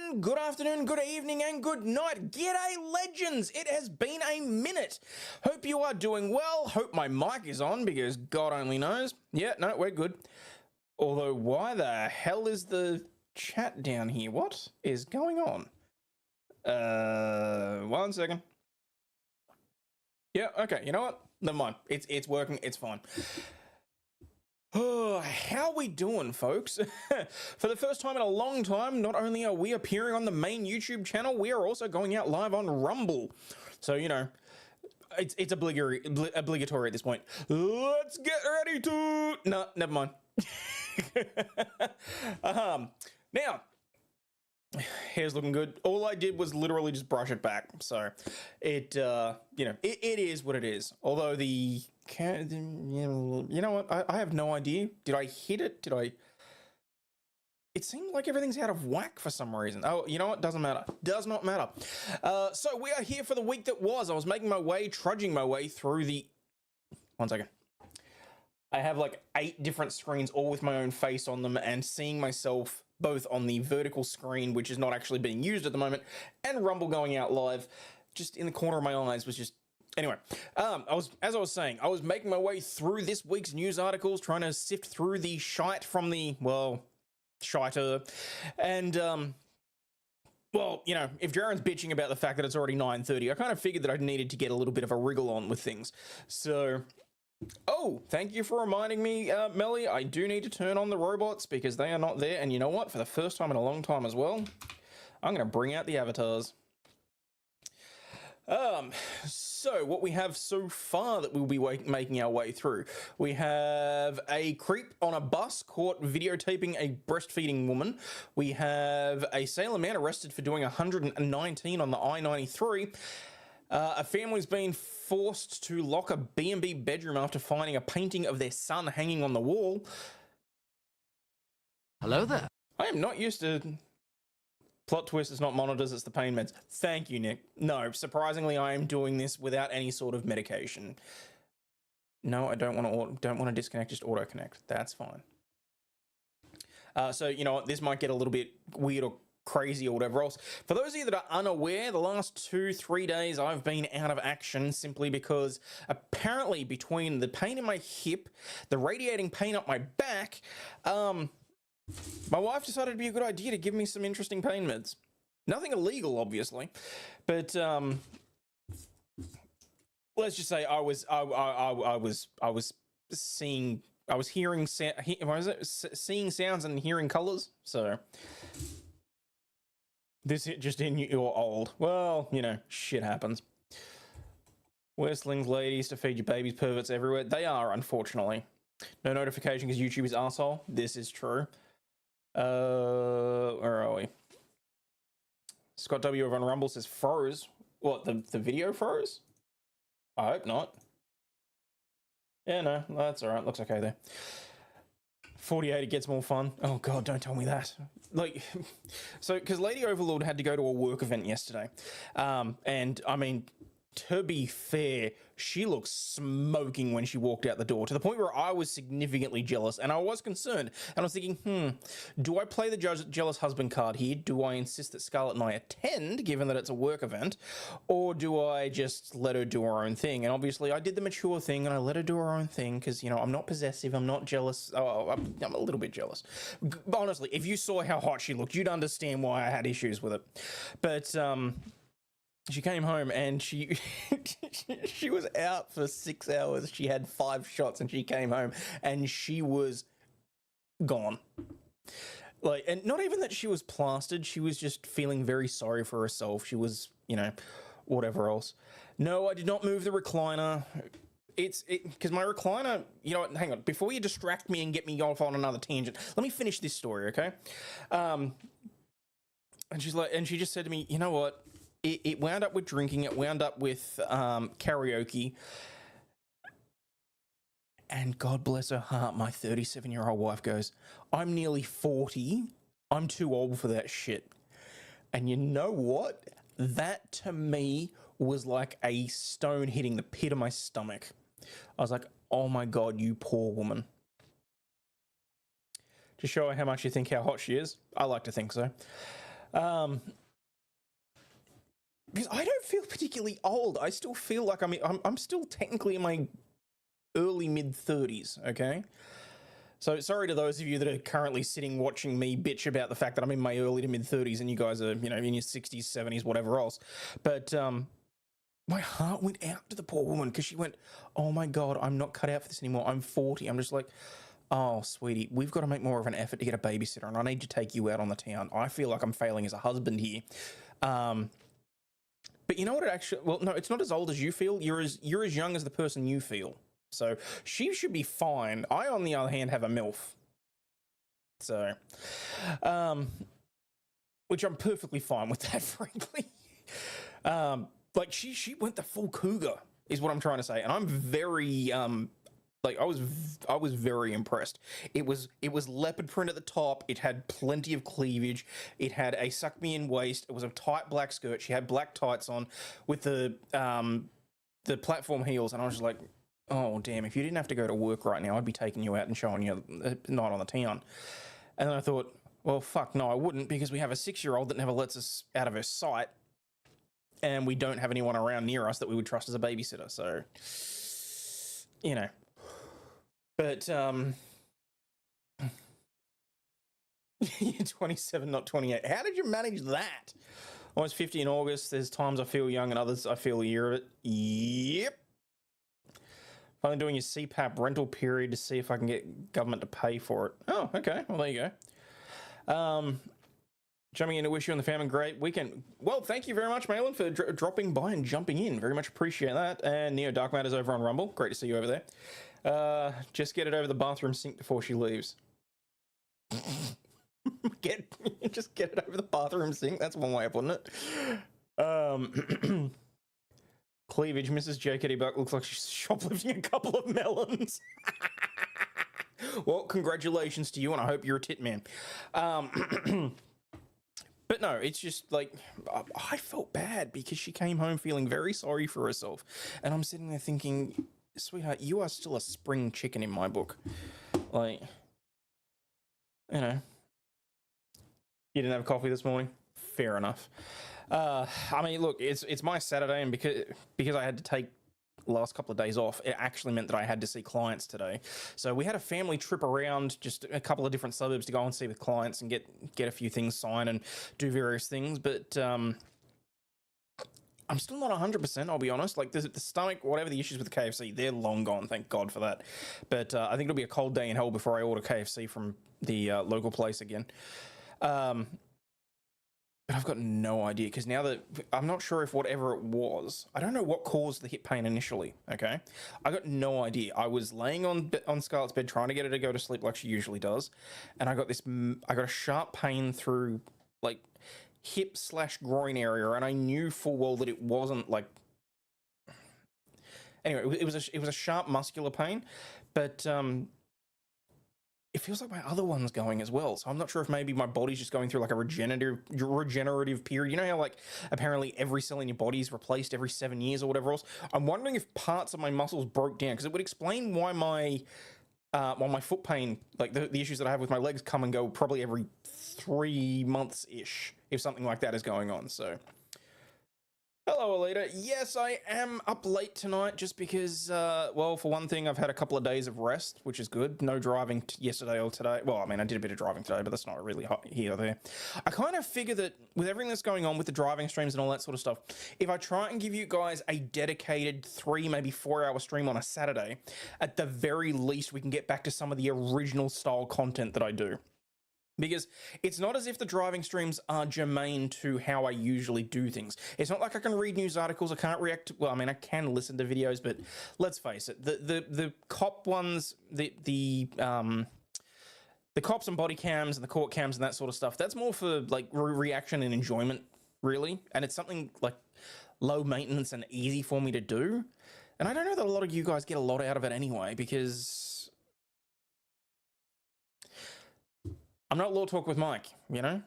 morning, good afternoon, good evening, and good night. G'day, legends! It has been a minute. Hope you are doing well. Hope my mic is on because God only knows. Yeah, no, we're good. Although, why the hell is the chat down here? What is going on? 1 second. Yeah, okay, you know what? Never mind. It's working, it's fine. Oh, how we doing, folks? For the first time in a long time, not only are we appearing on the main YouTube channel, we are also going out live on Rumble. So, you know, it's obligatory at this point. Let's get ready to... No, never mind. Now, hair's looking good. All I did was literally just brush it back. So, it, you know, it is what it is. Although the... You know what? I have no idea. Did I hit it? Did I... It seems like everything's out of whack for some reason. Oh, you know what? Doesn't matter. Does not matter. So we are here for the week that was. I was making my way, trudging my way through the... 1 second. I have like 8 different screens, all with my own face on them, and seeing myself both on the vertical screen, which is not actually being used at the moment, and Rumble going out live, just in the corner of my eyes was just... Anyway, as I was saying, I was making my way through this week's news articles, trying to sift through the shite from the, well, shiter. And, well, you know, if Jaren's bitching about the fact that it's already 9:30, I kind of figured that I needed to get a little bit of a wriggle on with things. So, oh, thank you for reminding me, Melly. I do need to turn on the robots because they are not there. And you know what? For the first time in a long time as well, I'm going to bring out the avatars. So what we have so far that we'll be making our way through, we have a creep on a bus caught videotaping a breastfeeding woman. We have a Salem man arrested for doing 119 on the I-93. A family's been forced to lock a B&B bedroom after finding a painting of their son hanging on the wall. Hello there. I am not used to... Plot twist, it's not monitors, it's the pain meds. Thank you, Nick. No, surprisingly, I am doing this without any sort of medication. No, I don't want to disconnect, just auto connect. That's fine. So, you know what, this might get a little bit weird or crazy or whatever else. For those of you that are unaware, the last 2-3 days I've been out of action simply because apparently between the pain in my hip, the radiating pain up my back, my wife decided it'd be a good idea to give me some interesting pain meds. Nothing illegal, obviously, but let's just say I was seeing sounds and hearing colors. So this hit just in you're old. Well, you know, shit happens. Worstlings, ladies, to feed your babies, perverts everywhere. They are, unfortunately. No notification because YouTube is arsehole. This is true. Where are we? Scott W over on Rumble says froze. What, the video froze? I hope not. Yeah, no, that's alright. Looks okay there. 48, it gets more fun. Oh god, don't tell me that. Like, so, because Lady Overlaw'd had to go to a work event yesterday. And, I mean, to be fair, she looked smoking when she walked out the door, to the point where I was significantly jealous, and I was concerned. And I was thinking, do I play the jealous husband card here? Do I insist that Scarlett and I attend, given that it's a work event? Or do I just let her do her own thing? And obviously, I did the mature thing, and I let her do her own thing, because, you know, I'm not possessive, I'm not jealous. Oh, I'm a little bit jealous. Honestly, if you saw how hot she looked, you'd understand why I had issues with it. But, she came home and she she was out for 6 hours. She had 5 shots and she came home and she was gone. Like, and not even that she was plastered. She was just feeling very sorry for herself. She was, you know, whatever else. No, I did not move the recliner. It's because my recliner, you know what, hang on. Before you distract me and get me off on another tangent, let me finish this story, okay? And she's like, and she just said to me, you know what? It wound up with drinking, it wound up with karaoke, and God bless her heart, my 37-year-old wife goes, I'm nearly 40, I'm too old for that shit. And you know what? That to me was like a stone hitting the pit of my stomach. I was like, oh my God, you poor woman. To show her how much you think how hot she is, I like to think so. Because I don't feel particularly old. I still feel like I'm still technically in my early mid-30s, okay? So sorry to those of you that are currently sitting watching me bitch about the fact that I'm in my early to mid-30s and you guys are, you know, in your 60s, 70s, whatever else. But my heart went out to the poor woman because she went, oh my God, I'm not cut out for this anymore. I'm 40. I'm just like, oh, sweetie, we've got to make more of an effort to get a babysitter and I need to take you out on the town. I feel like I'm failing as a husband here. But you know what it actually, well, no, it's not as old as you feel. You're as young as the person you feel. So she should be fine. I, on the other hand, have a MILF. So, which I'm perfectly fine with that, frankly. Like she went the full cougar is what I'm trying to say. And I'm very, like I was very impressed. It was leopard print at the top. It had plenty of cleavage. It had a suck me in waist. It was a tight black skirt. She had black tights on with the platform heels. And I was just like, oh, damn, if you didn't have to go to work right now, I'd be taking you out and showing you a night on the town. And then I thought, well, fuck, no, I wouldn't, because we have a 6-year-old that never lets us out of her sight, and we don't have anyone around near us that we would trust as a babysitter. So, you know. But, you're 27, not 28. How did you manage that? I was 50 in August. There's times I feel young and others I feel a year of it. Yep. I'm doing your CPAP rental period to see if I can get government to pay for it. Oh, okay. Well, there you go. Jumping in to wish you and the family a great weekend. Well, thank you very much, Malin, for dropping by and jumping in. Very much appreciate that. And Neo Dark Matter's over on Rumble. Great to see you over there. Just get it over the bathroom sink before she leaves. Just get it over the bathroom sink. That's one way of putting it. Cleavage, Mrs. J. Kitty Buck looks like she's shoplifting a couple of melons. Well, congratulations to you, and I hope you're a tit man. But no, it's just like, I felt bad because she came home feeling very sorry for herself. And I'm sitting there thinking, sweetheart, you are still a spring chicken in my book. Like, you know, you didn't have coffee this morning? Fair enough. I mean, look, it's my Saturday, and because I had to take the last couple of days off, it actually meant that I had to see clients today. So we had a family trip around just a couple of different suburbs to go and see with clients and get a few things signed and do various things. But I'm still not 100%, I'll be honest. Like the stomach, whatever the issues with the KFC, they're long gone. Thank God for that. But I think it'll be a cold day in hell before I order KFC from the local place again. But I've got no idea, because now that I'm not sure if whatever it was, I don't know what caused the hip pain initially. Okay, I got no idea. I was laying on Scarlett's bed trying to get her to go to sleep like she usually does, and I got a sharp pain through like hip/groin area, and I knew full well that it wasn't like. Anyway, it was a sharp muscular pain, but it feels like my other one's going as well. So I'm not sure if maybe my body's just going through like a regenerative period. You know how like apparently every cell in your body is replaced every 7 years or whatever else? I'm wondering if parts of my muscles broke down, because it would explain why my foot pain, like the issues that I have with my legs, come and go probably every 3 months-ish, if something like that is going on. So hello, Alita. Yes, I am up late tonight just because, well, for one thing, I've had a couple of days of rest, which is good. No driving yesterday or today. Well, I mean, I did a bit of driving today, but that's not really hot here or there. I kind of figure that with everything that's going on with the driving streams and all that sort of stuff, if I try and give you guys a dedicated 3, maybe 4-hour stream on a Saturday, at the very least, we can get back to some of the original style content that I do. Because it's not as if the driving streams are germane to how I usually do things. It's not like I can read news articles, I can't react. Well, I mean, I can listen to videos, but let's face it, the cop ones, the cops and body cams and the court cams and that sort of stuff, that's more for like reaction and enjoyment, really. And it's something like low maintenance and easy for me to do. And I don't know that a lot of you guys get a lot out of it anyway, because I'm not Law Talk with Mike, you know?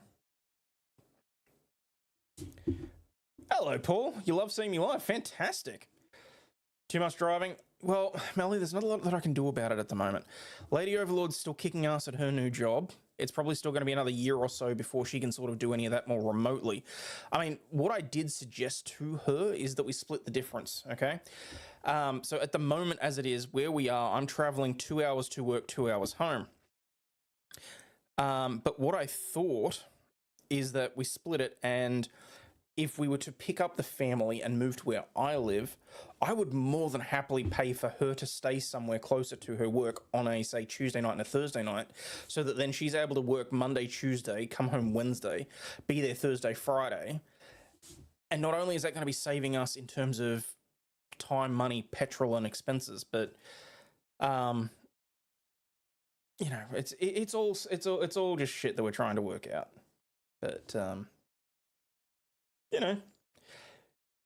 Hello, Paul. You love seeing me live. Fantastic. Too much driving? Well, Melly, there's not a lot that I can do about it at the moment. Lady Overlaw'd's still kicking ass at her new job. it's probably still going to be another year or so before she can sort of do any of that more remotely. I mean, what I did suggest to her is that we split the difference, okay? So at the moment, as it is, where we are, I'm traveling 2 hours to work, 2 hours home. But what I thought is that we split it, and if we were to pick up the family and move to where I live, I would more than happily pay for her to stay somewhere closer to her work on a, say, Tuesday night and a Thursday night, so that then she's able to work Monday, Tuesday, come home Wednesday, be there Thursday, Friday. And not only is that going to be saving us in terms of time, money, petrol, and expenses, but you know, it's all just shit that we're trying to work out. But you know,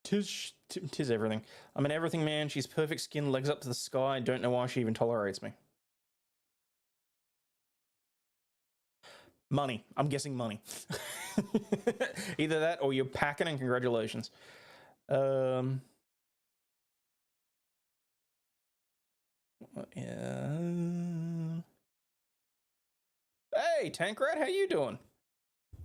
tis everything. I'm an everything man. She's perfect skin, legs up to the sky. Don't know why she even tolerates me. Money. I'm guessing money. Either that or you're packing, and congratulations. Yeah. Hey, Tankrat, how you doing?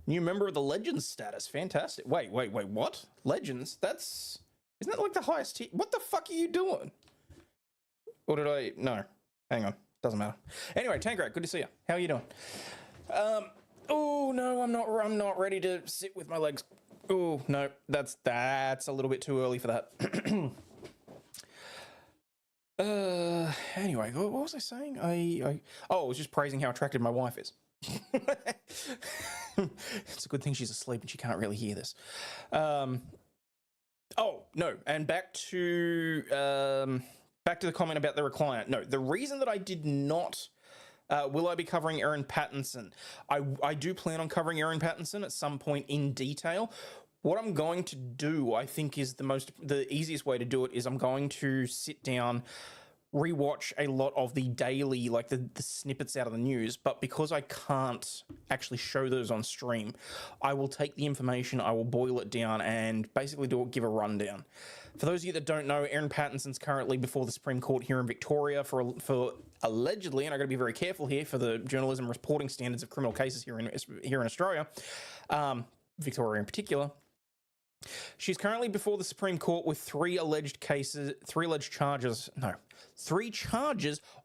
New member of the Legends status. Fantastic. Wait, what? Legends? Isn't that like the highest tier? What the fuck are you doing? Or did I? No. Hang on. Doesn't matter. Anyway, Tankrat, good to see you. How are you doing? Oh, no, I'm not ready to sit with my legs. Oh, no, that's a little bit too early for that. Anyway, what was I saying? I was just praising how attractive my wife is. It's a good thing she's asleep and she can't really hear this. Oh no, and back to the comment about the recliner. No, the reason that I did not. Will I be covering Erin Pattinson? I do plan on covering Erin Pattinson at some point in detail. What I'm going to do, I think, is the easiest way to do it is I'm going to sit down, rewatch a lot of the daily, like the snippets out of the news, but because I can't actually show those on stream, I will take the information, I will boil it down, and basically give a rundown. For those of you that don't know, Erin Pattinson's currently before the Supreme Court here in Victoria for allegedly, and I've got to be very careful here for the journalism reporting standards of criminal cases here in Australia, Victoria in particular. She's currently before the Supreme Court with three charges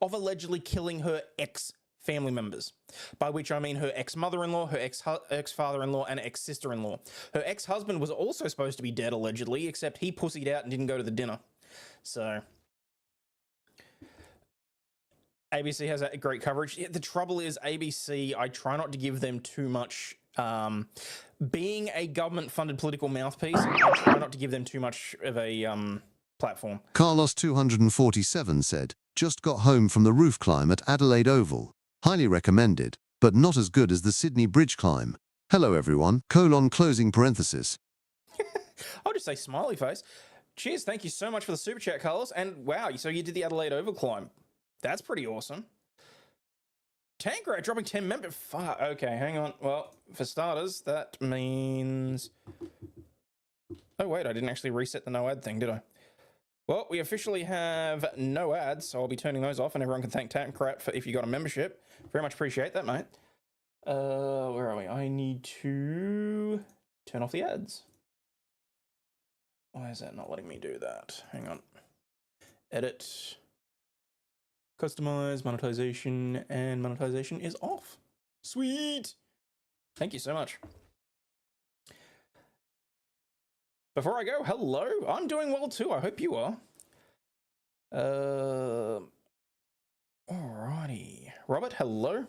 of allegedly killing her ex-family members, by which I mean her ex-mother-in-law, her ex-father-in-law, and ex-sister-in-law. Her ex-husband was also supposed to be dead, allegedly, except he pussied out and didn't go to the dinner. So ABC has great coverage. The trouble is, ABC, I try not to give them too much. Being a government-funded political mouthpiece, I try not to give them too much of a platform. Carlos 247 said, just got home from the roof climb at Adelaide Oval. Highly recommended, but not as good as the Sydney Bridge climb. Hello everyone, closing parenthesis. I'll just say smiley face. Cheers, thank you so much for the super chat, Carlos. And wow, so you did the Adelaide Oval climb. That's pretty awesome. Tankrat dropping 10 members. Fuck. Okay, hang on. Well, for starters, that means... Oh, wait, I didn't actually reset the no ad thing, did I? Well, we officially have no ads, so I'll be turning those off, and everyone can thank Tankrat for if you got a membership. Very much appreciate that, mate. Where are we? I need to turn off the ads. Why is that not letting me do that? Hang on. Edit. Customize, monetization, and monetization is off. Sweet. Thank you so much. Before I go, hello. I'm doing well too. I hope you are. Alrighty. Robert, hello.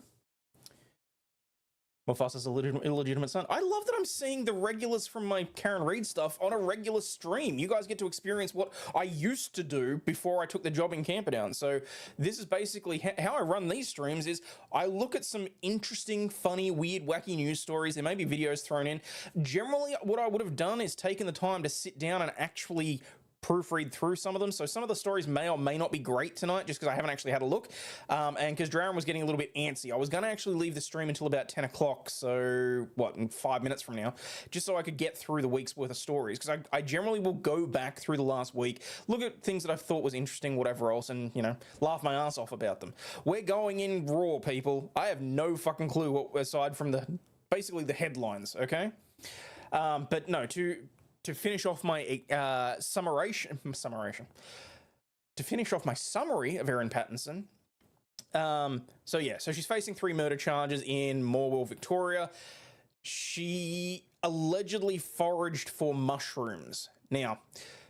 Mufasa's illegitimate son. I love that I'm seeing the regulars from my Karen Reed stuff on a regular stream. You guys get to experience what I used to do before I took the job in Camperdown. So this is basically how I run these streams is I look at some interesting, funny, weird, wacky news stories. There may be videos thrown in. Generally, what I would have done is taken the time to sit down and actually proofread through some of them. So some of the stories may or may not be great tonight, just because I haven't actually had a look. And because Darren was getting a little bit antsy. I was going to actually leave the stream until about 10 o'clock. So, in 5 minutes from now, just so I could get through the week's worth of stories. Because I generally will go back through the last week, look at things that I thought was interesting, whatever else, and, laugh my ass off about them. We're going in raw, people. I have no fucking clue aside from basically the headlines, okay? But no, to finish off my summarization, to finish off my summary of Erin Pattinson. So she's facing 3 murder charges in Morwell, Victoria. She allegedly foraged for mushrooms. Now,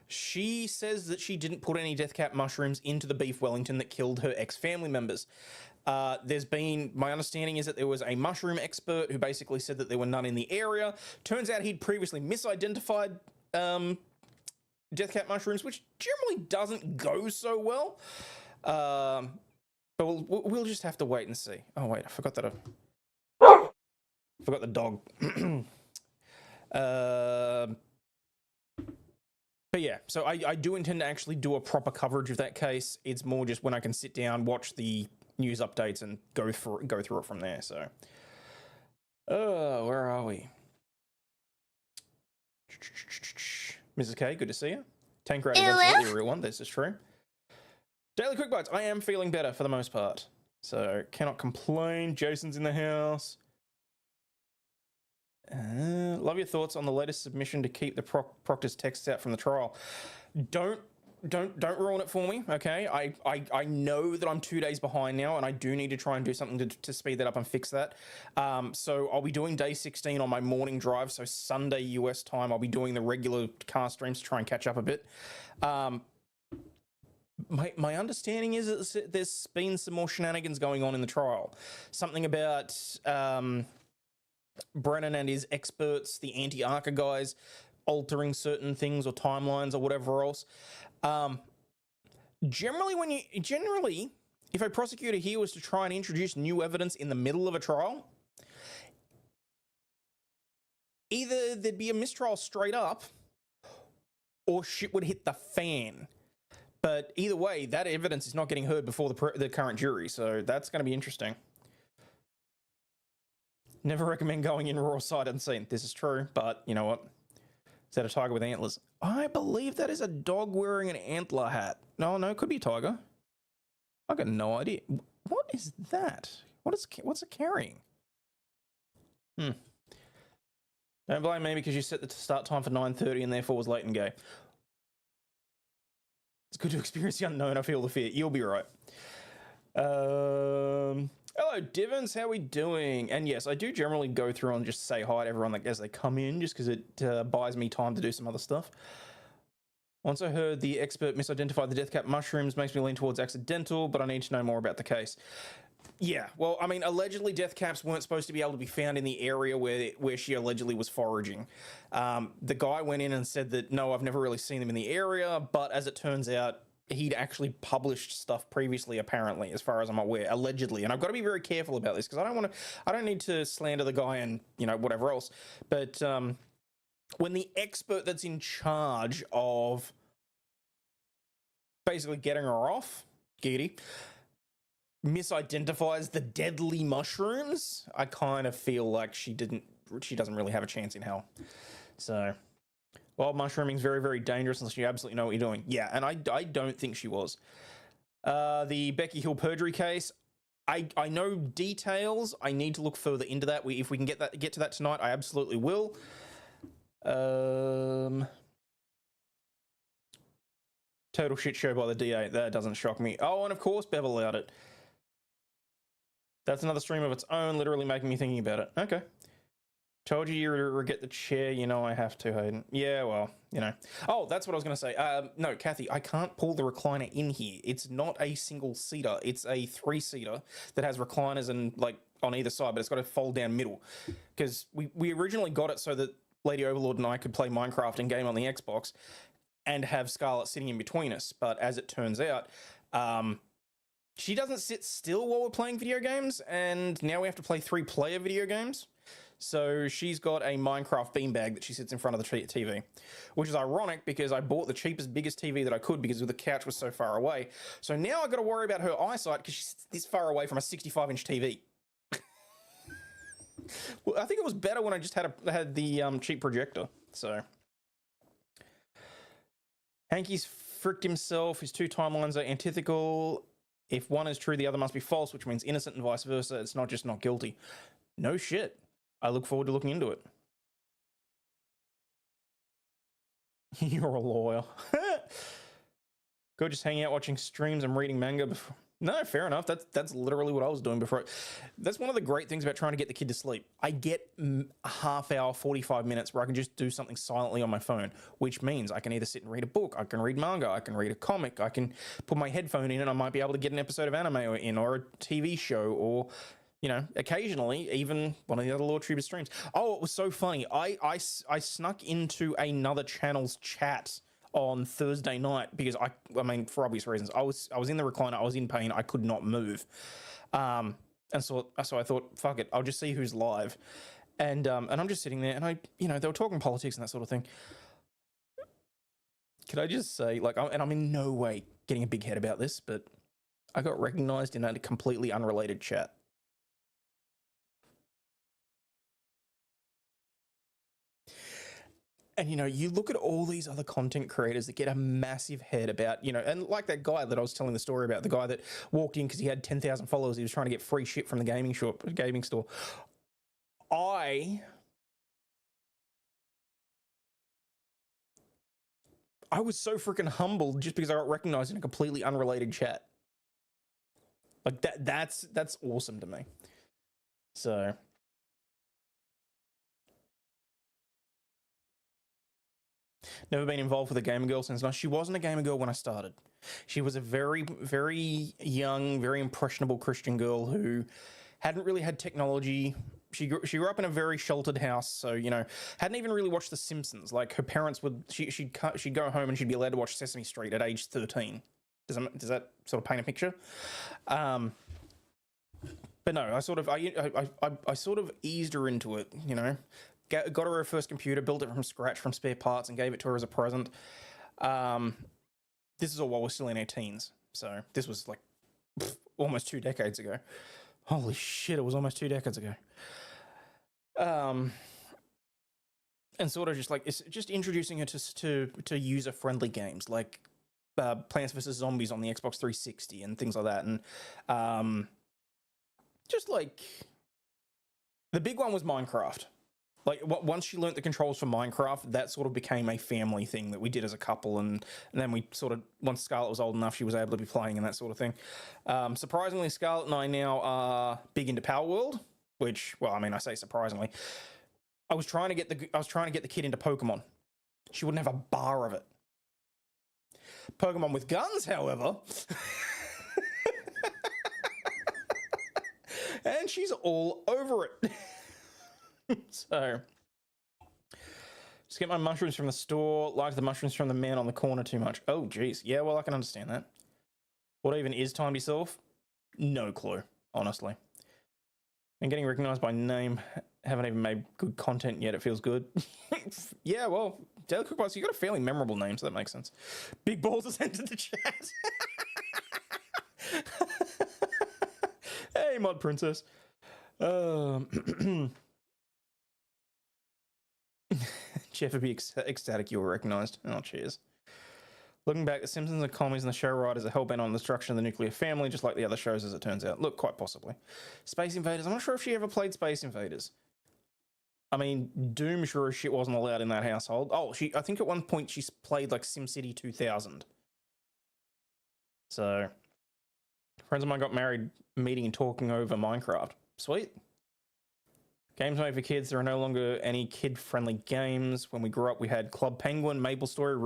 she says that she didn't put any death cap mushrooms into the beef Wellington that killed her ex-family members. My understanding is that there was a mushroom expert who basically said that there were none in the area. Turns out he'd previously misidentified death cap mushrooms, which generally doesn't go so well. But we'll just have to wait and see. Oh wait, I forgot that. Forgot the dog. But yeah, so I do intend to actually do a proper coverage of that case. It's more just when I can sit down, watch the news updates, and go through it from there. So, where are we? Mrs. K, good to see you. Tanker is absolutely a real one. This is true. Daily Quick Bites. I am feeling better for the most part, so cannot complain. Jason's in the house. Love your thoughts on the latest submission to keep the proctor's texts out from the trial. Don't ruin it for me, okay? I know that I'm 2 days behind now, and I do need to try and do something to speed that up and fix that. So I'll be doing day 16 on my morning drive, so Sunday US time, I'll be doing the regular car streams to try and catch up a bit. My understanding is that there's been some more shenanigans going on in the trial. Something about Brennan and his experts, the anti-Arca guys, altering certain things or timelines or whatever else. Generally, if a prosecutor here was to try and introduce new evidence in the middle of a trial, either there'd be a mistrial straight up, or shit would hit the fan. But either way, that evidence is not getting heard before the current jury, so that's going to be interesting. Never recommend going in raw sight unseen. This is true, but you know what? Is that a tiger with antlers? I believe that is a dog wearing an antler hat. No, it could be a tiger. I got no idea. What is that? What's it carrying? Don't blame me because you set the start time for 9:30 and therefore was late and gay. It's good to experience the unknown. I feel the fear. You'll be right. Hello, Divins. How we doing? And yes, I do generally go through and just say hi to everyone as they come in, just because it buys me time to do some other stuff. Once I heard the expert misidentified the death cap mushrooms, makes me lean towards accidental, but I need to know more about the case. Yeah, well, I mean, allegedly death caps weren't supposed to be able to be found in the area where she allegedly was foraging. The guy went in and said that, no, I've never really seen them in the area, but as it turns out, he'd actually published stuff previously, apparently, as far as I'm aware, allegedly. And I've got to be very careful about this because I don't need to slander the guy and, whatever else. But when the expert that's in charge of basically getting her off, Giddy, misidentifies the deadly mushrooms, I kind of feel like she doesn't really have a chance in hell. So, wild mushrooming is very, very dangerous unless you absolutely know what you're doing. Yeah, and I don't think she was. The Becky Hill perjury case, I know details. I need to look further into that. If we can get to that tonight, I absolutely will. Total shit show by the DA. That doesn't shock me. Oh, and of course, Bev allowed it. That's another stream of its own, literally making me thinking about it. Okay. Told you you'd get the chair. I have to, Hayden. Yeah, well, Oh, that's what I was going to say. No, Kathy, I can't pull the recliner in here. It's not a single seater. It's a 3-seater that has recliners and on either side, but it's got a fold down middle. Because we originally got it so that Lady Overlaw'd and I could play Minecraft and game on the Xbox and have Scarlett sitting in between us. But as it turns out, she doesn't sit still while we're playing video games, and now we have to play 3-player video games. So she's got a Minecraft beanbag that she sits in front of the TV, which is ironic because I bought the cheapest, biggest TV that I could because the couch was so far away. So now I've got to worry about her eyesight because she's this far away from a 65-inch TV. Well, I think it was better when I just had the cheap projector. So Hanky's fricked himself. His two timelines are antithetical. If one is true, the other must be false, which means innocent and vice versa. It's not just not guilty. No shit. I look forward to looking into it. You're a lawyer. Go just hang out watching streams and reading manga before. No, fair enough. That's literally what I was doing before. That's one of the great things about trying to get the kid to sleep. I get a half hour, 45 minutes where I can just do something silently on my phone, which means I can either sit and read a book, I can read manga, I can read a comic, I can put my headphone in and I might be able to get an episode of anime in or a TV show or, you know, occasionally even one of the other Lord Trooper streams. Oh, it was so funny. I snuck into another channel's chat on Thursday night because I mean, for obvious reasons, I was in the recliner, I was in pain, I could not move, and so I thought, fuck it, I'll just see who's live, and I'm just sitting there, and they were talking politics and that sort of thing. Can I just say, like, I'm in no way getting a big head about this, but I got recognized in a completely unrelated chat. And, you look at all these other content creators that get a massive head about, and like that guy that I was telling the story about, the guy that walked in because he had 10,000 followers. He was trying to get free shit from the gaming store. I was so freaking humbled just because I got recognized in a completely unrelated chat. Like that's awesome to me. So... Never been involved with a gamer girl since. No, she wasn't a gamer girl when I started. She was a very, very young, very impressionable Christian girl who hadn't really had technology. She grew up in a very sheltered house, so hadn't even really watched The Simpsons. Like her parents would, she'd go home and she'd be allowed to watch Sesame Street at age 13. Does that sort of paint a picture? But no, I sort of eased her into it. Got her first computer, built it from scratch from spare parts, and gave it to her as a present. This is all while we're still in our teens. So this was like almost 2 decades ago. Holy shit, it was almost 2 decades ago. And sort of just like, it's just introducing her to user-friendly games like Plants vs. Zombies on the Xbox 360 and things like that. And just like, the big one was Minecraft. Like, once she learnt the controls for Minecraft, that sort of became a family thing that we did as a couple, and then we sort of, once Scarlett was old enough, she was able to be playing and that sort of thing. Surprisingly, Scarlett and I now are big into Power World, which, well, I mean, I say surprisingly. I was trying to get the kid into Pokemon. She wouldn't have a bar of it. Pokemon with guns, however. And she's all over it. So, just get my mushrooms from the store, like the mushrooms from the man on the corner too much. Oh, geez. Yeah, well, I can understand that. What even is time to yourself? No clue, honestly. And getting recognized by name, haven't even made good content yet. It feels good. Yeah, well, Daily Cookbox, you got a fairly memorable name, so that makes sense. Big Balls has entered the chat. Hey, Mod Princess. Jeff would be ecstatic you were recognized. Oh, cheers. Looking back, The Simpsons and commies and the show writers are hell-bent on the destruction of the nuclear family, just like the other shows, as it turns out. Look, quite possibly. Space Invaders. I'm not sure if she ever played Space Invaders. I mean, Doom sure as shit wasn't allowed in that household. Oh, I think at one point she played like SimCity 2000. So, friends of mine got married meeting and talking over Minecraft. Sweet. Games made for kids. There are no longer any kid-friendly games. When we grew up, we had Club Penguin, MapleStory,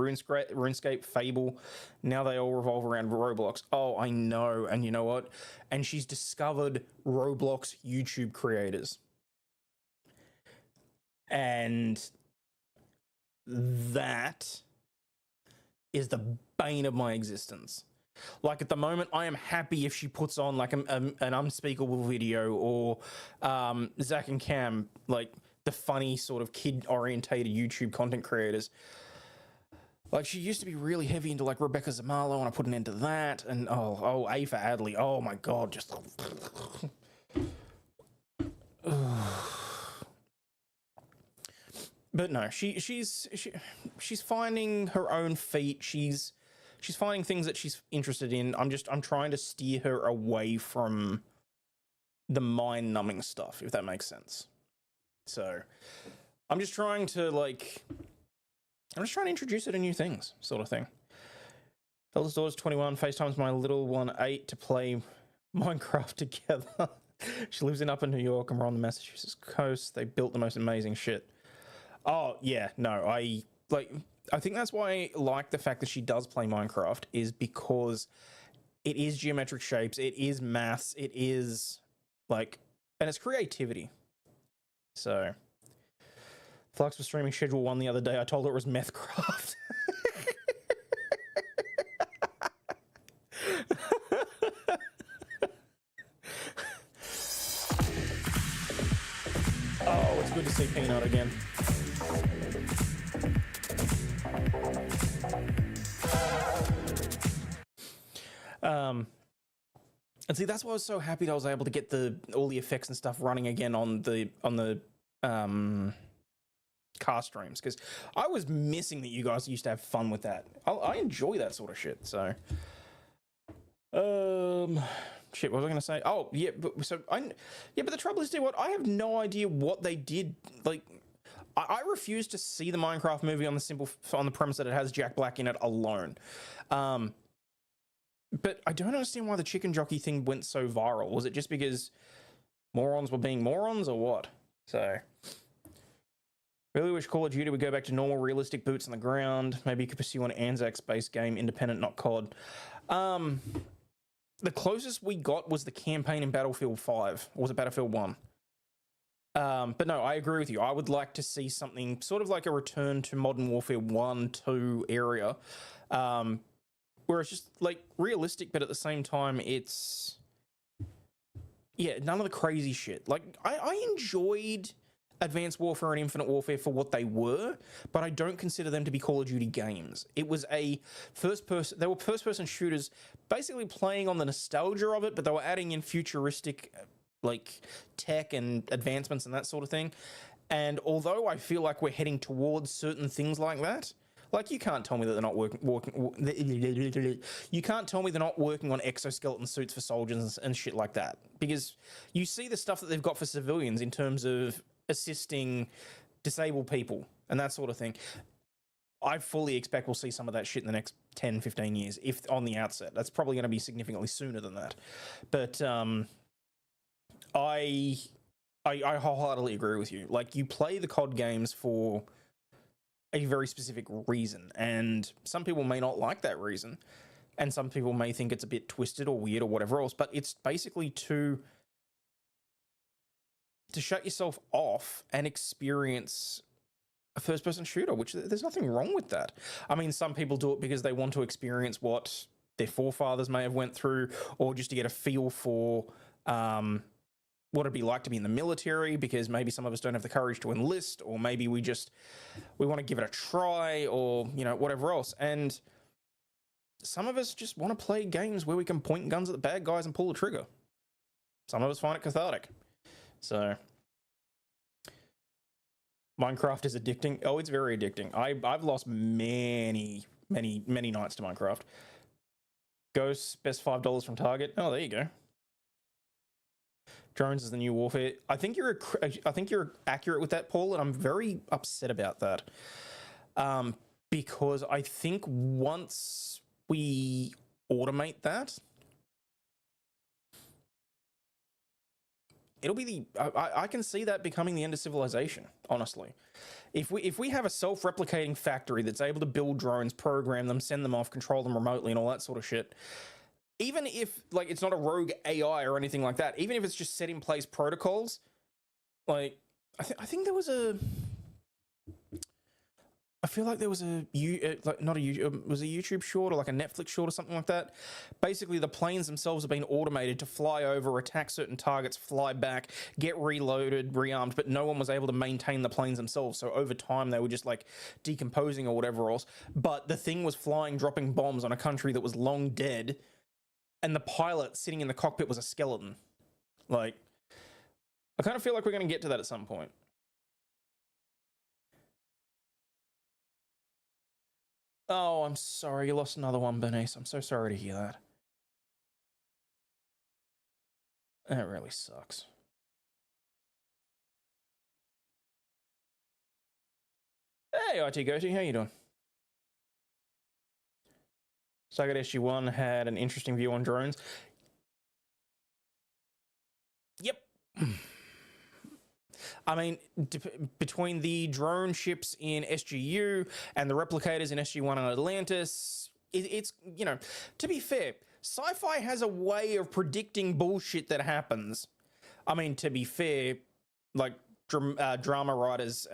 RuneScape, Fable. Now they all revolve around Roblox. Oh, I know. And you know what? And she's discovered Roblox YouTube creators. And that is the bane of my existence. Like, at the moment, I am happy if she puts on like an unspeakable video or Zach and Cam like the funny sort of kid-orientated YouTube content creators. Like, she used to be really heavy into, like, Rebecca Zamalo, and I put an end to that. And, oh, A for Adley. Oh, my God, just... But no, she's finding her own feet. She's finding things that she's interested in. I'm trying to steer her away from the mind-numbing stuff, if that makes sense. So, I'm just trying to introduce her to new things, sort of thing. Eldest daughter's 21, FaceTimes my little one 8 to play Minecraft together. She lives up in New York and we're on the Massachusetts coast. They built the most amazing shit. Oh, yeah, no, I think that's why I like the fact that she does play Minecraft, is because it is geometric shapes, it is maths, it is, and it's creativity. So, Flux was streaming Schedule 1 the other day. I told her it was Methcraft. Oh, it's good to see Peanut again. And see, that's why I was so happy that I was able to get all the effects and stuff running again on the car streams, because I was missing that you guys used to have fun with that. I enjoy that sort of shit. So, shit, what was I going to say? Oh, yeah, but the trouble is, dude, what? I have no idea what they did. Like, I refuse to see the Minecraft movie on the premise that it has Jack Black in it alone. But I don't understand why the chicken jockey thing went so viral. Was it just because morons were being morons, or what? So, really wish Call of Duty would go back to normal, realistic boots on the ground. Maybe you could pursue an Anzac-based game, independent, not COD. The closest we got was the campaign in Battlefield 5, or was it Battlefield 1? But no, I agree with you. I would like to see something sort of like a return to Modern Warfare 1, 2 area, where it's just like realistic, but at the same time, it's, yeah, none of the crazy shit. Like, I enjoyed Advanced Warfare and Infinite Warfare for what they were, but I don't consider them to be Call of Duty games. It was they were first-person shooters, basically playing on the nostalgia of it, but they were adding in futuristic, tech and advancements and that sort of thing. And although I feel like we're heading towards certain things like that, you can't tell me that they're not you can't tell me they're not working on exoskeleton suits for soldiers and shit like that, because you see the stuff that they've got for civilians in terms of assisting disabled people and that sort of thing. I fully expect we'll see some of that shit in the next 10, 15 years, if on the outset. That's probably going to be significantly sooner than that. But I wholeheartedly agree with you. Like, you play the COD games for a very specific reason, and some people may not like that reason, and some people may think it's a bit twisted or weird or whatever else, but it's basically to shut yourself off and experience a first-person shooter, which there's nothing wrong with that. I mean, some people do it because they want to experience what their forefathers may have went through, or just to get a feel for what it'd be like to be in the military, because maybe some of us don't have the courage to enlist, or maybe we want to give it a try, or, whatever else. And some of us just want to play games where we can point guns at the bad guys and pull the trigger. Some of us find it cathartic. So, Minecraft is addicting. Oh, it's very addicting. I've lost many nights to Minecraft. Ghosts, best $5 from Target. Oh, there you go. Drones is the new warfare. I think you're accurate with that, Paul, and I'm very upset about that. Because I think once we automate that, it'll be I can see that becoming the end of civilization, honestly. If we have a self-replicating factory that's able to build drones, program them, send them off, control them remotely, and all that sort of shit, even if it's not a rogue AI or anything like that, even if it's just set in place protocols, I think there was I feel like there was not a it was a YouTube short or like a Netflix short or something like that. Basically, the planes themselves have been automated to fly over, attack certain targets, fly back, get reloaded, rearmed, but no one was able to maintain the planes themselves. So over time, they were just like decomposing or whatever else. But the thing was flying, dropping bombs on a country that was long dead, and the pilot sitting in the cockpit was a skeleton. Like, I kind of feel like we're going to get to that at some point. Oh, I'm sorry. You lost another one, Bernice. I'm so sorry to hear that. That really sucks. Hey, IT Goatee, how you doing? Sagat SG1 had an interesting view on drones. Yep. I mean, between the drone ships in SGU and the replicators in SG1 and Atlantis, it's, you know, to be fair, sci-fi has a way of predicting bullshit that happens. I mean, to be fair, like drama writers,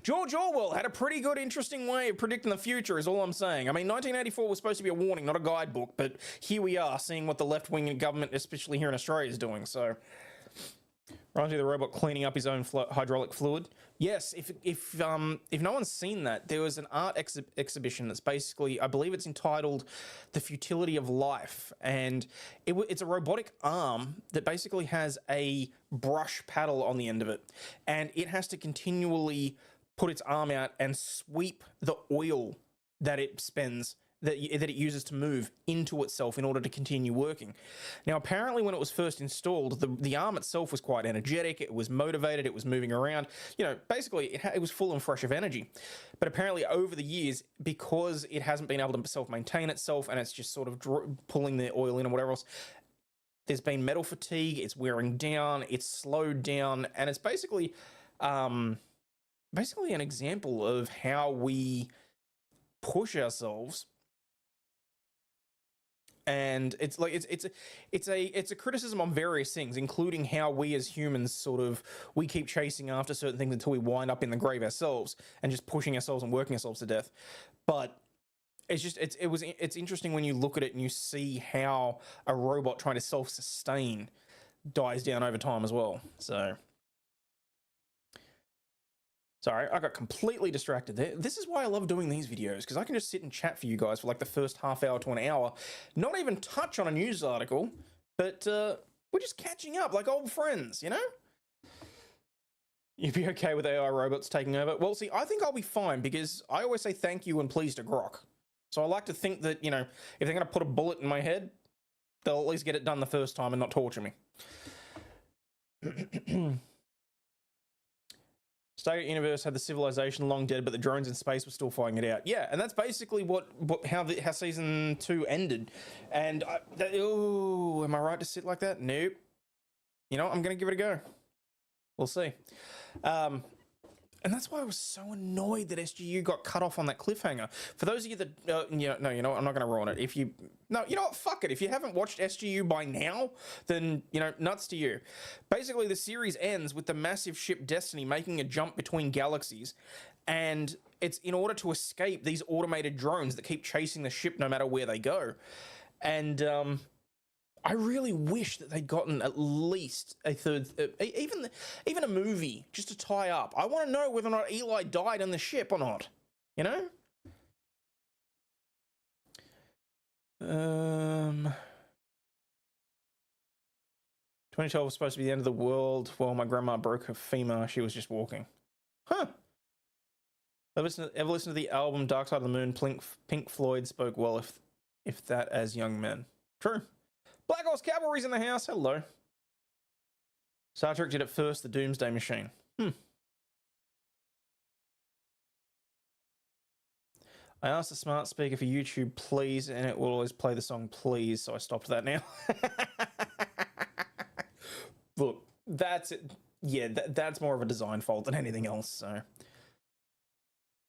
George Orwell had a pretty good, interesting way of predicting the future, is all I'm saying. I mean, 1984 was supposed to be a warning, not a guidebook, but here we are, seeing what the left-wing government, especially here in Australia, is doing. So, Ranji the robot cleaning up his own hydraulic fluid. Yes, if no one's seen that, there was an art exhibition that's basically, I believe it's entitled "The Futility of Life," and it's a robotic arm that basically has a brush paddle on the end of it, and it has to continually put its arm out and sweep the oil that it spends, that it uses to move, into itself in order to continue working. Now, apparently when it was first installed, the arm itself was quite energetic, it was motivated, it was moving around, you know, basically it was full and fresh of energy. But apparently over the years, because it hasn't been able to self-maintain itself and it's just sort of pulling the oil in or whatever else, there's been metal fatigue, it's wearing down, it's slowed down, and it's basically an example of how we push ourselves. And it's like it's a criticism on various things, including how we as humans we keep chasing after certain things until we wind up in the grave ourselves and just pushing ourselves and working ourselves to death. But it's interesting when you look at it and you see how a robot trying to self-sustain dies down over time as well. So. Sorry, I got completely distracted there. This is why I love doing these videos, because I can just sit and chat for you guys for like the first half hour to an hour, not even touch on a news article, but we're just catching up like old friends, you know? You'd be okay with AI robots taking over? Well, see, I think I'll be fine, because I always say thank you and please to Grok. So I like to think that, you know, if they're going to put a bullet in my head, they'll at least get it done the first time and not torture me. Stargate Universe had the civilization long dead, but the drones in space were still fighting it out. Yeah, and that's basically how season 2 ended. And am I right to sit like that? Nope. You know, I'm gonna give it a go. We'll see. And that's why I was so annoyed that SGU got cut off on that cliffhanger. For those of you that, you know what, I'm not going to ruin it. You know what, fuck it. If you haven't watched SGU by now, then, you know, nuts to you. Basically, the series ends with the massive ship Destiny making a jump between galaxies, and it's in order to escape these automated drones that keep chasing the ship no matter where they go. And, I really wish that they'd gotten at least a third, even a movie just to tie up. I want to know whether or not Eli died on the ship or not. You know? 2012 was supposed to be the end of the world. Well, my grandma broke her femur. She was just walking. Huh. Ever listened to the album Dark Side of the Moon? Pink Floyd spoke well, if that, as young men. True. Black Horse Cavalry's in the house. Hello. Star Trek did it first, the Doomsday Machine. I asked the smart speaker for YouTube, please, and it will always play the song Please, so I stopped that now. Look, that's it. Yeah, that's more of a design fault than anything else, so.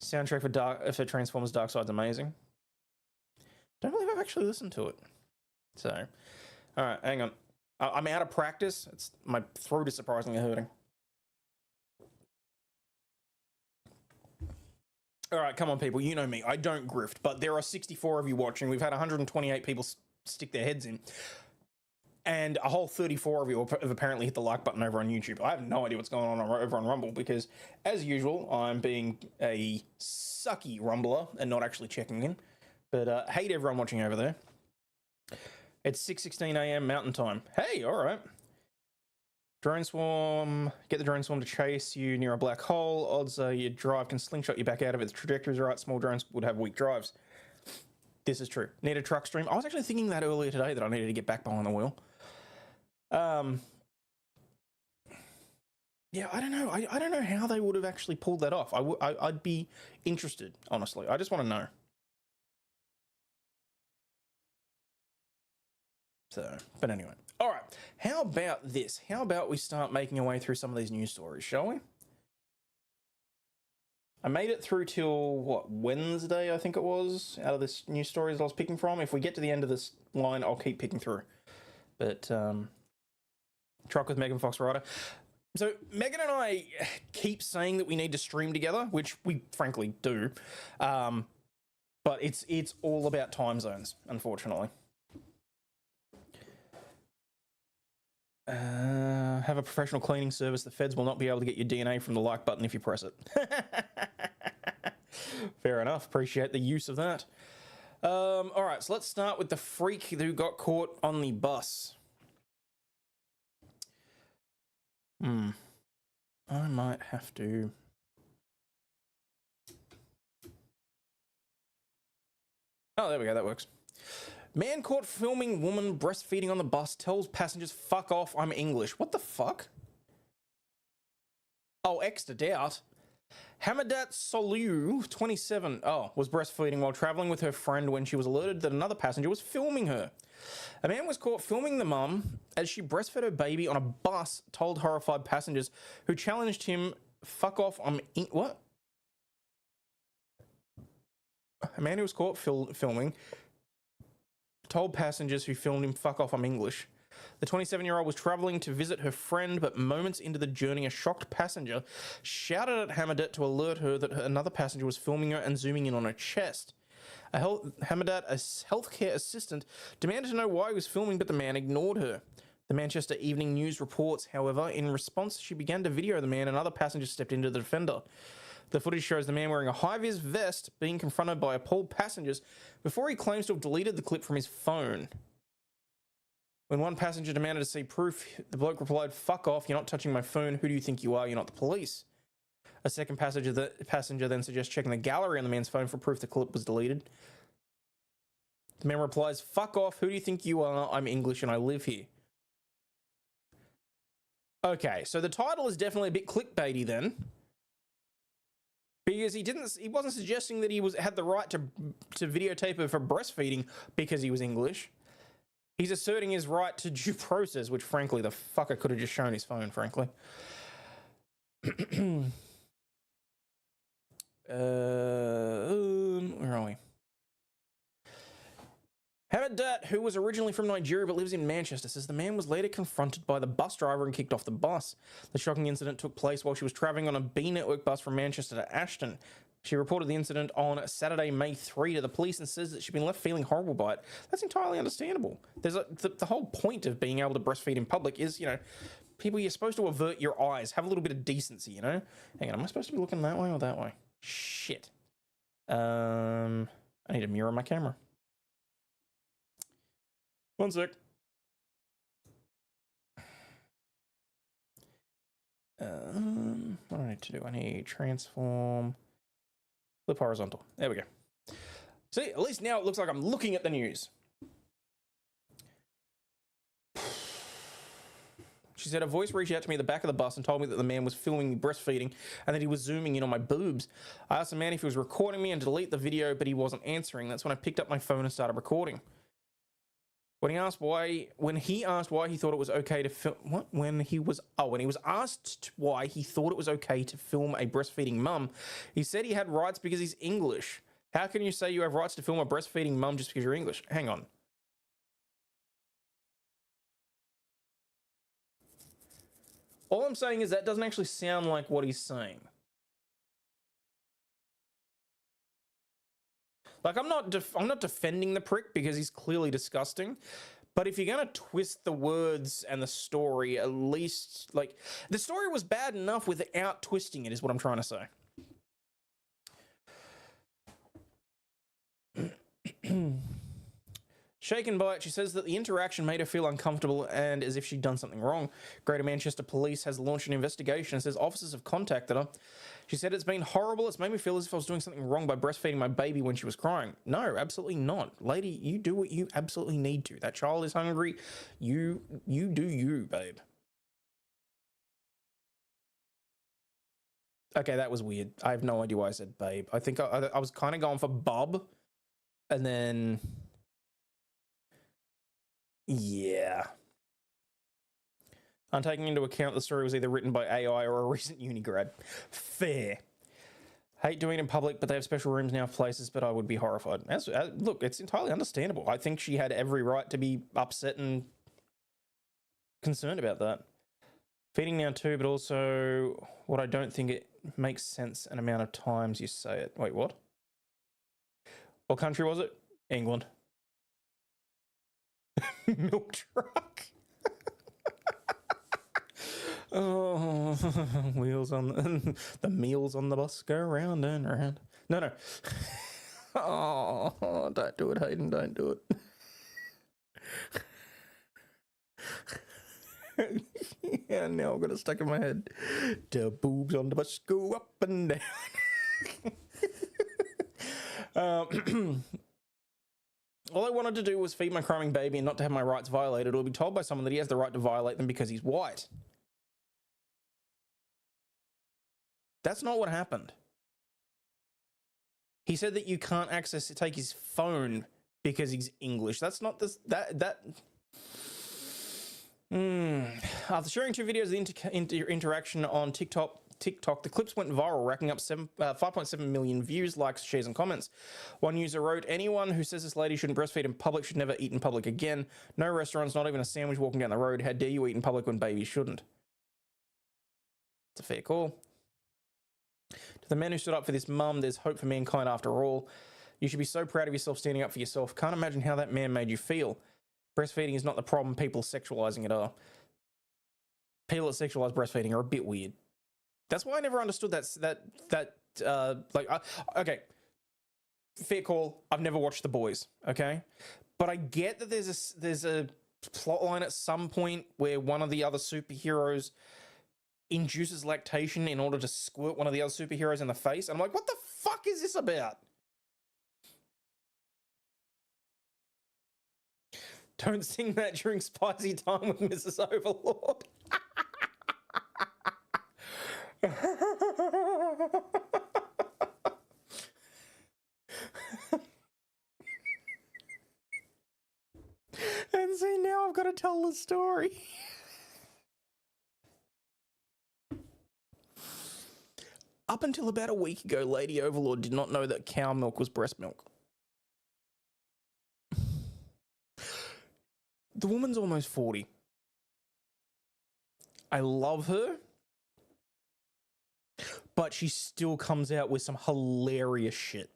Soundtrack for Transformers Dark Side's amazing. Don't believe I've actually listened to it. So. All right, hang on. I'm out of practice. My throat is surprisingly hurting. All right, come on, people. You know me. I don't grift, but there are 64 of you watching. We've had 128 people stick their heads in. And a whole 34 of you have apparently hit the like button over on YouTube. I have no idea what's going on over on Rumble because, as usual, I'm being a sucky Rumbler and not actually checking in. But hate everyone watching over there. It's 6:16 a.m. Mountain Time. Hey, all right. Drone swarm. Get the drone swarm to chase you near a black hole. Odds are your drive can slingshot you back out of it. The trajectory's right. Small drones would have weak drives. This is true. Need a truck stream. I was actually thinking that earlier today that I needed to get back behind the wheel. Yeah, I don't know. I don't know how they would have actually pulled that off. I'd be interested, honestly. I just want to know. So, but anyway. All right. How about this? How about we start making our way through some of these news stories, shall we? I made it through till, what, Wednesday, I think it was, out of this news stories I was picking from. If we get to the end of this line, I'll keep picking through. But, truck with Megan Fox Rider. So Megan and I keep saying that we need to stream together, which we frankly do. But it's all about time zones, unfortunately. Have a professional cleaning service. The feds will not be able to get your DNA from the like button if you press it. Fair enough. Appreciate the use of that. All right, so let's start with the freak who got caught on the bus. I might have to... Oh, there we go. That works. Man caught filming woman breastfeeding on the bus tells passengers, fuck off, I'm English. What the fuck? Oh, X'd out. Hamadat Solu, 27, was breastfeeding while traveling with her friend when she was alerted that another passenger was filming her. A man was caught filming the mum as she breastfed her baby on a bus, told horrified passengers who challenged him, fuck off, what? A man who was caught filming told passengers who filmed him, fuck off, I'm English. The 27-year-old was travelling to visit her friend, but moments into the journey, a shocked passenger shouted at Hamadat to alert her that another passenger was filming her and zooming in on her chest. Hamadat, a healthcare assistant, demanded to know why he was filming, but the man ignored her. The Manchester Evening News reports, however, in response, she began to video the man and other passengers stepped into the defender. The footage shows the man wearing a high-vis vest being confronted by appalled passengers before he claims to have deleted the clip from his phone. When one passenger demanded to see proof, the bloke replied, fuck off, you're not touching my phone, who do you think you are, you're not the police. A second passenger then suggests checking the gallery on the man's phone for proof the clip was deleted. The man replies, fuck off, who do you think you are, I'm English and I live here. Okay, so the title is definitely a bit clickbaity then. Because he wasn't suggesting that he had the right to videotape her for breastfeeding because he was English. He's asserting his right to due process, which frankly the fucker could have just shown his phone, frankly. Where are we? Hamadat, who was originally from Nigeria but lives in Manchester, says the man was later confronted by the bus driver and kicked off the bus. The shocking incident took place while she was travelling on a B Network bus from Manchester to Ashton. She reported the incident on Saturday, May 3 to the police and says that she'd been left feeling horrible by it. That's entirely understandable. There's the whole point of being able to breastfeed in public is, you know, people, you're supposed to avert your eyes, have a little bit of decency, you know? Hang on, am I supposed to be looking that way or that way? Shit. I need to mirror my camera. One sec. What do I need to do? I need transform, flip horizontal. There we go. See, at least now it looks like I'm looking at the news. She said, a voice reached out to me at the back of the bus and told me that the man was filming me breastfeeding and that he was zooming in on my boobs. I asked the man if he was recording me and to delete the video, but he wasn't answering. That's when I picked up my phone and started recording. When he asked why he thought it was okay to film, when he was asked why he thought it was okay to film a breastfeeding mum, he said he had rights because he's English. How can you say you have rights to film a breastfeeding mum just because you're English? Hang on. All I'm saying is that doesn't actually sound like what he's saying. Like, I'm not defending the prick because he's clearly disgusting. But if you're going to twist the words and the story, at least, like, the story was bad enough without twisting it, is what I'm trying to say. Shaken by it, she says that the interaction made her feel uncomfortable and as if she'd done something wrong. Greater Manchester Police has launched an investigation and says officers have contacted her. She said, it's been horrible. It's made me feel as if I was doing something wrong by breastfeeding my baby when she was crying. No, absolutely not. Lady, you do what you absolutely need to. That child is hungry. You do you, babe. Okay, that was weird. I have no idea why I said babe. I think I was kind of going for bub. And then... yeah. I'm taking into account the story was either written by AI or a recent uni grad. Fair. Hate doing it in public, but they have special rooms now for places, but I would be horrified. Look, it's entirely understandable. I think she had every right to be upset and concerned about that. Feeding now too, but also what I don't think it makes sense an amount of times you say it. Wait, what? What country was it? England. Milk truck. Oh, wheels on the meals on the bus go round and round. No. Oh, don't do it, Hayden. Don't do it. Yeah, now I've got it stuck in my head. The boobs on the bus go up and down. All I wanted to do was feed my crying baby and not to have my rights violated or be told by someone that he has the right to violate them because he's white. That's not what happened. He said that you can't take his phone because he's English. That's not this. After sharing 2 videos of the interaction on TikTok, the clips went viral, racking up 5.7 million views, likes, shares, and comments. One user wrote, anyone who says this lady shouldn't breastfeed in public should never eat in public again. No restaurants, not even a sandwich walking down the road. How dare you eat in public when babies shouldn't? It's a fair call. To the men who stood up for this mum, there's hope for mankind after all. You should be so proud of yourself standing up for yourself. Can't imagine how that man made you feel. Breastfeeding is not the problem. People sexualizing it are. People that sexualize breastfeeding are a bit weird. That's why I never understood okay, fair call. I've never watched The Boys, okay? But I get that there's a plot line at some point where one of the other superheroes induces lactation in order to squirt one of the other superheroes in the face. I'm like, what the fuck is this about? Don't sing that during spicy time with Mrs. Overlaw'd. And see, now I've got to tell the story. Up until about a week ago, Lady Overlaw'd did not know that cow milk was breast milk. The woman's almost 40. I love her, but she still comes out with some hilarious shit.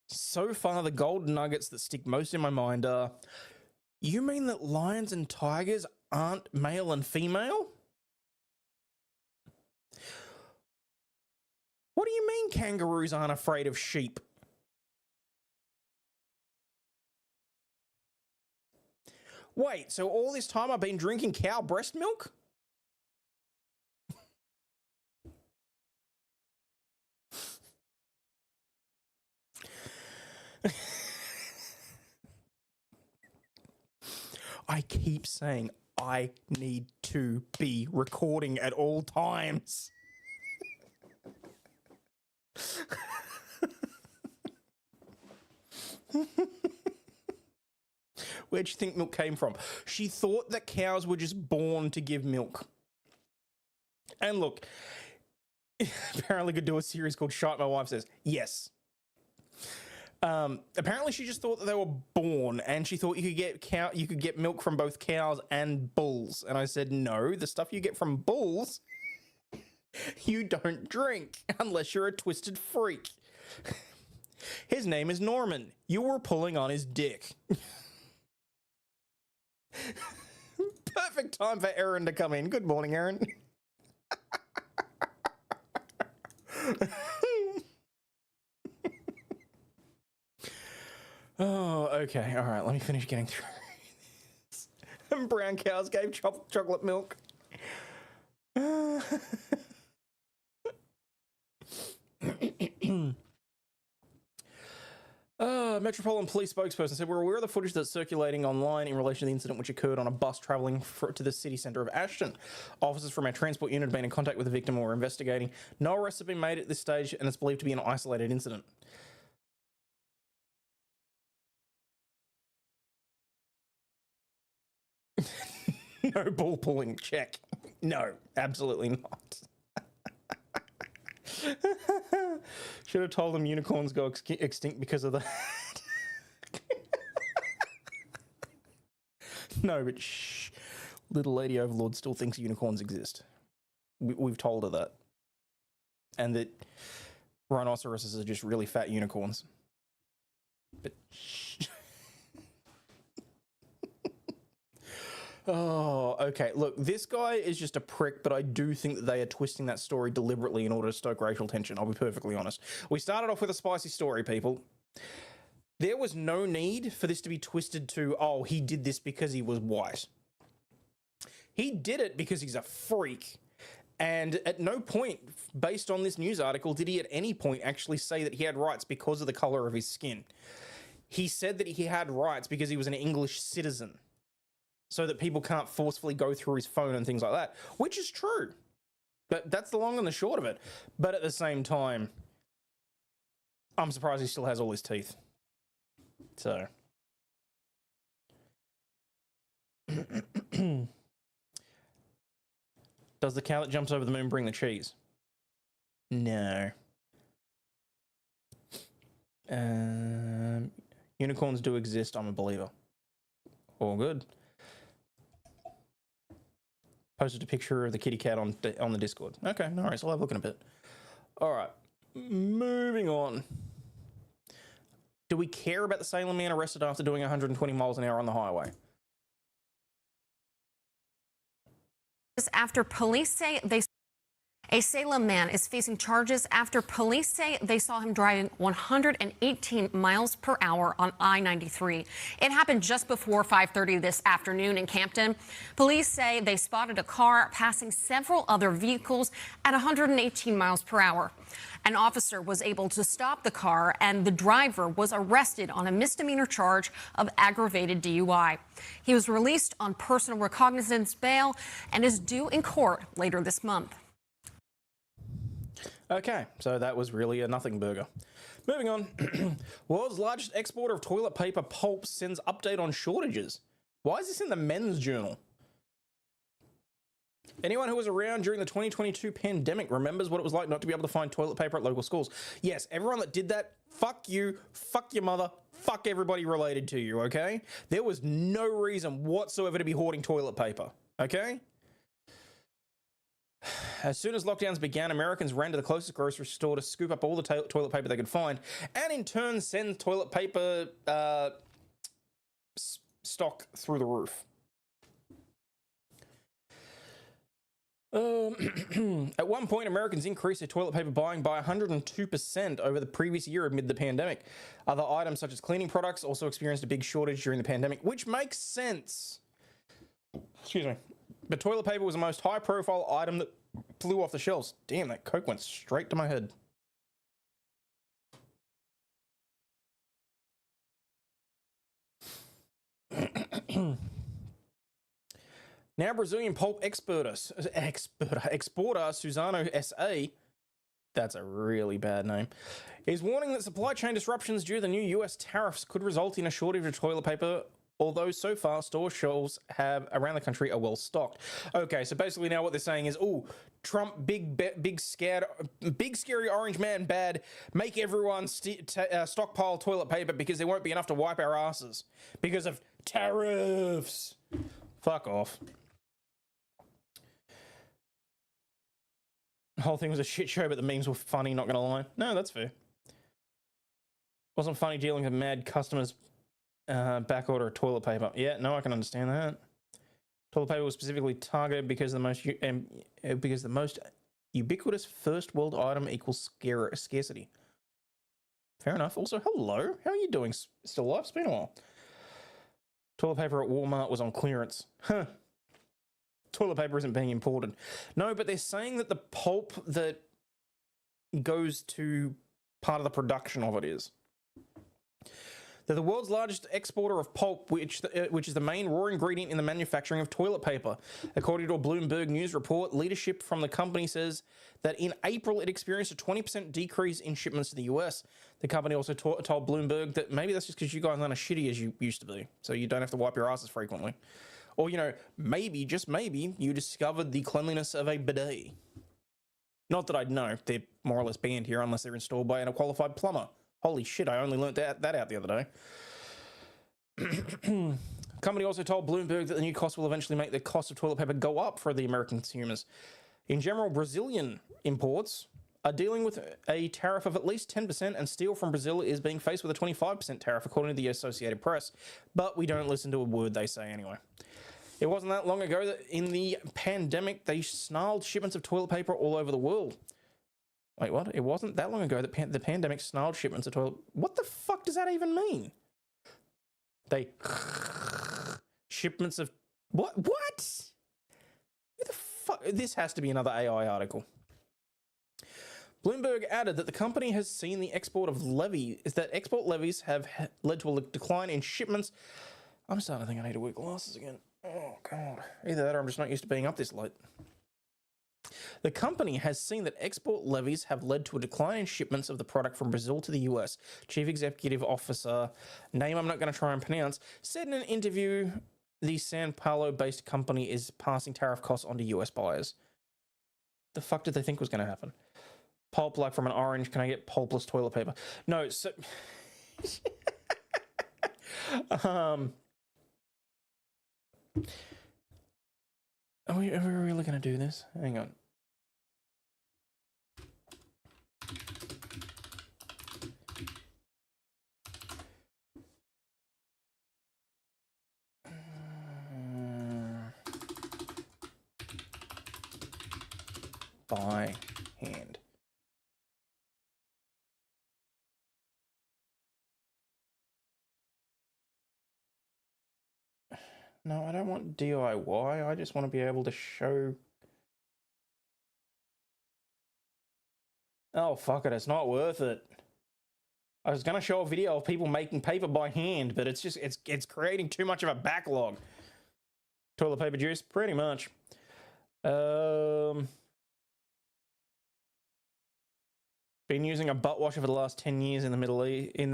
So far, the golden nuggets that stick most in my mind are, you mean that lions and tigers aren't male and female? What do you mean kangaroos aren't afraid of sheep? Wait, so all this time I've been drinking cow breast milk? I keep saying I need to be recording at all times. Where'd you think milk came from? She thought that cows were just born to give milk. And look, apparently could do a series called Shite My Wife Says. Yes. Apparently she just thought that they were born, and she thought you could get milk from both cows and bulls. And I said, no, the stuff you get from bulls, you don't drink unless you're a twisted freak. His name is Norman. You were pulling on his dick. Perfect time for Aaron to come in. Good morning, Aaron. Oh, okay. All right, let me finish getting through this. And brown cows gave chocolate milk. Metropolitan Police spokesperson said, we're aware of the footage that's circulating online in relation to the incident which occurred on a bus travelling to the city centre of Ashton. Officers from our transport unit have been in contact with the victim or are investigating. No arrests have been made at this stage and it's believed to be an isolated incident. No ball pulling, check. No, absolutely not. Should have told them unicorns go extinct because of that. No, but shh. Little Lady Overlaw'd still thinks unicorns exist. We've told her that. And that rhinoceroses are just really fat unicorns. But shh. Oh, okay. Look, this guy is just a prick, but I do think that they are twisting that story deliberately in order to stoke racial tension. I'll be perfectly honest. We started off with a spicy story, people. There was no need for this to be twisted to, oh, he did this because he was white. He did it because he's a freak. And at no point, based on this news article, did he at any point actually say that he had rights because of the color of his skin. He said that he had rights because he was an English citizen, so that people can't forcefully go through his phone and things like that, which is true. But that's the long and the short of it. But at the same time, I'm surprised he still has all his teeth. So. Does the cow that jumps over the moon bring the cheese? No. Unicorns do exist, I'm a believer. All good. Posted a picture of the kitty cat on the Discord. Okay, no worries. I'll have a look in a bit. All right, moving on. Do we care about the Salem man arrested after doing 120 miles an hour on the highway? After police say a Salem man is facing charges after police say they saw him driving 118 miles per hour on I-93. It happened just before 5:30 this afternoon in Campton. Police say they spotted a car passing several other vehicles at 118 miles per hour. An officer was able to stop the car, and the driver was arrested on a misdemeanor charge of aggravated DUI. He was released on personal recognizance bail and is due in court later this month. Okay, so that was really a nothing burger. Moving on. World's largest exporter of toilet paper pulp sends update on shortages. Why is this in the men's journal? Anyone who was around during the 2022 pandemic remembers what it was like not to be able to find toilet paper at local schools. Yes, everyone that did that, fuck you, fuck your mother, fuck everybody related to you, okay? There was no reason whatsoever to be hoarding toilet paper, okay? As soon as lockdowns began, Americans ran to the closest grocery store to scoop up all the toilet paper they could find, and in turn send toilet paper stock through the roof. At one point, Americans increased their toilet paper buying by 102% over the previous year amid the pandemic. Other items such as cleaning products also experienced a big shortage during the pandemic, which makes sense. Excuse me. But toilet paper was the most high-profile item that flew off the shelves. Damn, that Coke went straight to my head. Now Brazilian pulp exporter Suzano SA, that's a really bad name, is warning that supply chain disruptions due to the new US tariffs could result in a shortage of toilet paper, although so far store shelves around the country are well stocked. Okay, so basically now what they're saying is, oh, Trump, big scary orange man bad, make everyone stockpile toilet paper because there won't be enough to wipe our asses because of tariffs. Fuck off. The whole thing was a shit show, but the memes were funny, not gonna lie. No, that's fair. Wasn't funny dealing with mad customers back order of toilet paper. Yeah, no, I can understand that. Toilet paper was specifically targeted because the most ubiquitous first world item equals scarcity. Fair enough. Also, hello. How are you doing? Still alive? It's been a while. Toilet paper at Walmart was on clearance. Huh. Toilet paper isn't being imported. No, but they're saying that the pulp that goes to part of the production of it is. They're the world's largest exporter of pulp, which is the main raw ingredient in the manufacturing of toilet paper. According to a Bloomberg News report, leadership from the company says that in April it experienced a 20% decrease in shipments to the US. The company also told Bloomberg that maybe that's just because you guys aren't as shitty as you used to be, so you don't have to wipe your asses frequently. Or, you know, maybe, just maybe, you discovered the cleanliness of a bidet. Not that I'd know. They're more or less banned here unless they're installed by a qualified plumber. Holy shit, I only learnt that out the other day. Company also told Bloomberg that the new cost will eventually make the cost of toilet paper go up for the American consumers. In general, Brazilian imports are dealing with a tariff of at least 10%, and steel from Brazil is being faced with a 25% tariff, according to the Associated Press. But we don't listen to a word they say anyway. It wasn't that long ago that in the pandemic, they snarled shipments of toilet paper all over the world. Wait, what? It wasn't that long ago that the pandemic snarled shipments of toilet... What the fuck does that even mean? They... shipments of... What? What? Who the fuck? This has to be another AI article. Bloomberg added that the company has seen the export of export levies have led to a decline in shipments. I'm starting to think I need to wear glasses again. Oh, God. Either that or I'm just not used to being up this late. The company has seen that export levies have led to a decline in shipments of the product from Brazil to the US. Chief Executive Officer, name I'm not going to try and pronounce, said in an interview the Sao Paulo-based company is passing tariff costs onto US buyers. The fuck did they think was going to happen? Pulp like from an orange, can I get pulpless toilet paper? No, so... Are we really going to do this? Hang on. By hand. No, I don't want DIY. I just want to be able to show... Oh, fuck it. It's not worth it. I was going to show a video of people making paper by hand, but it's just, it's creating too much of a backlog. Toilet paper juice? Pretty much. Been using a butt washer for the last 10 years in the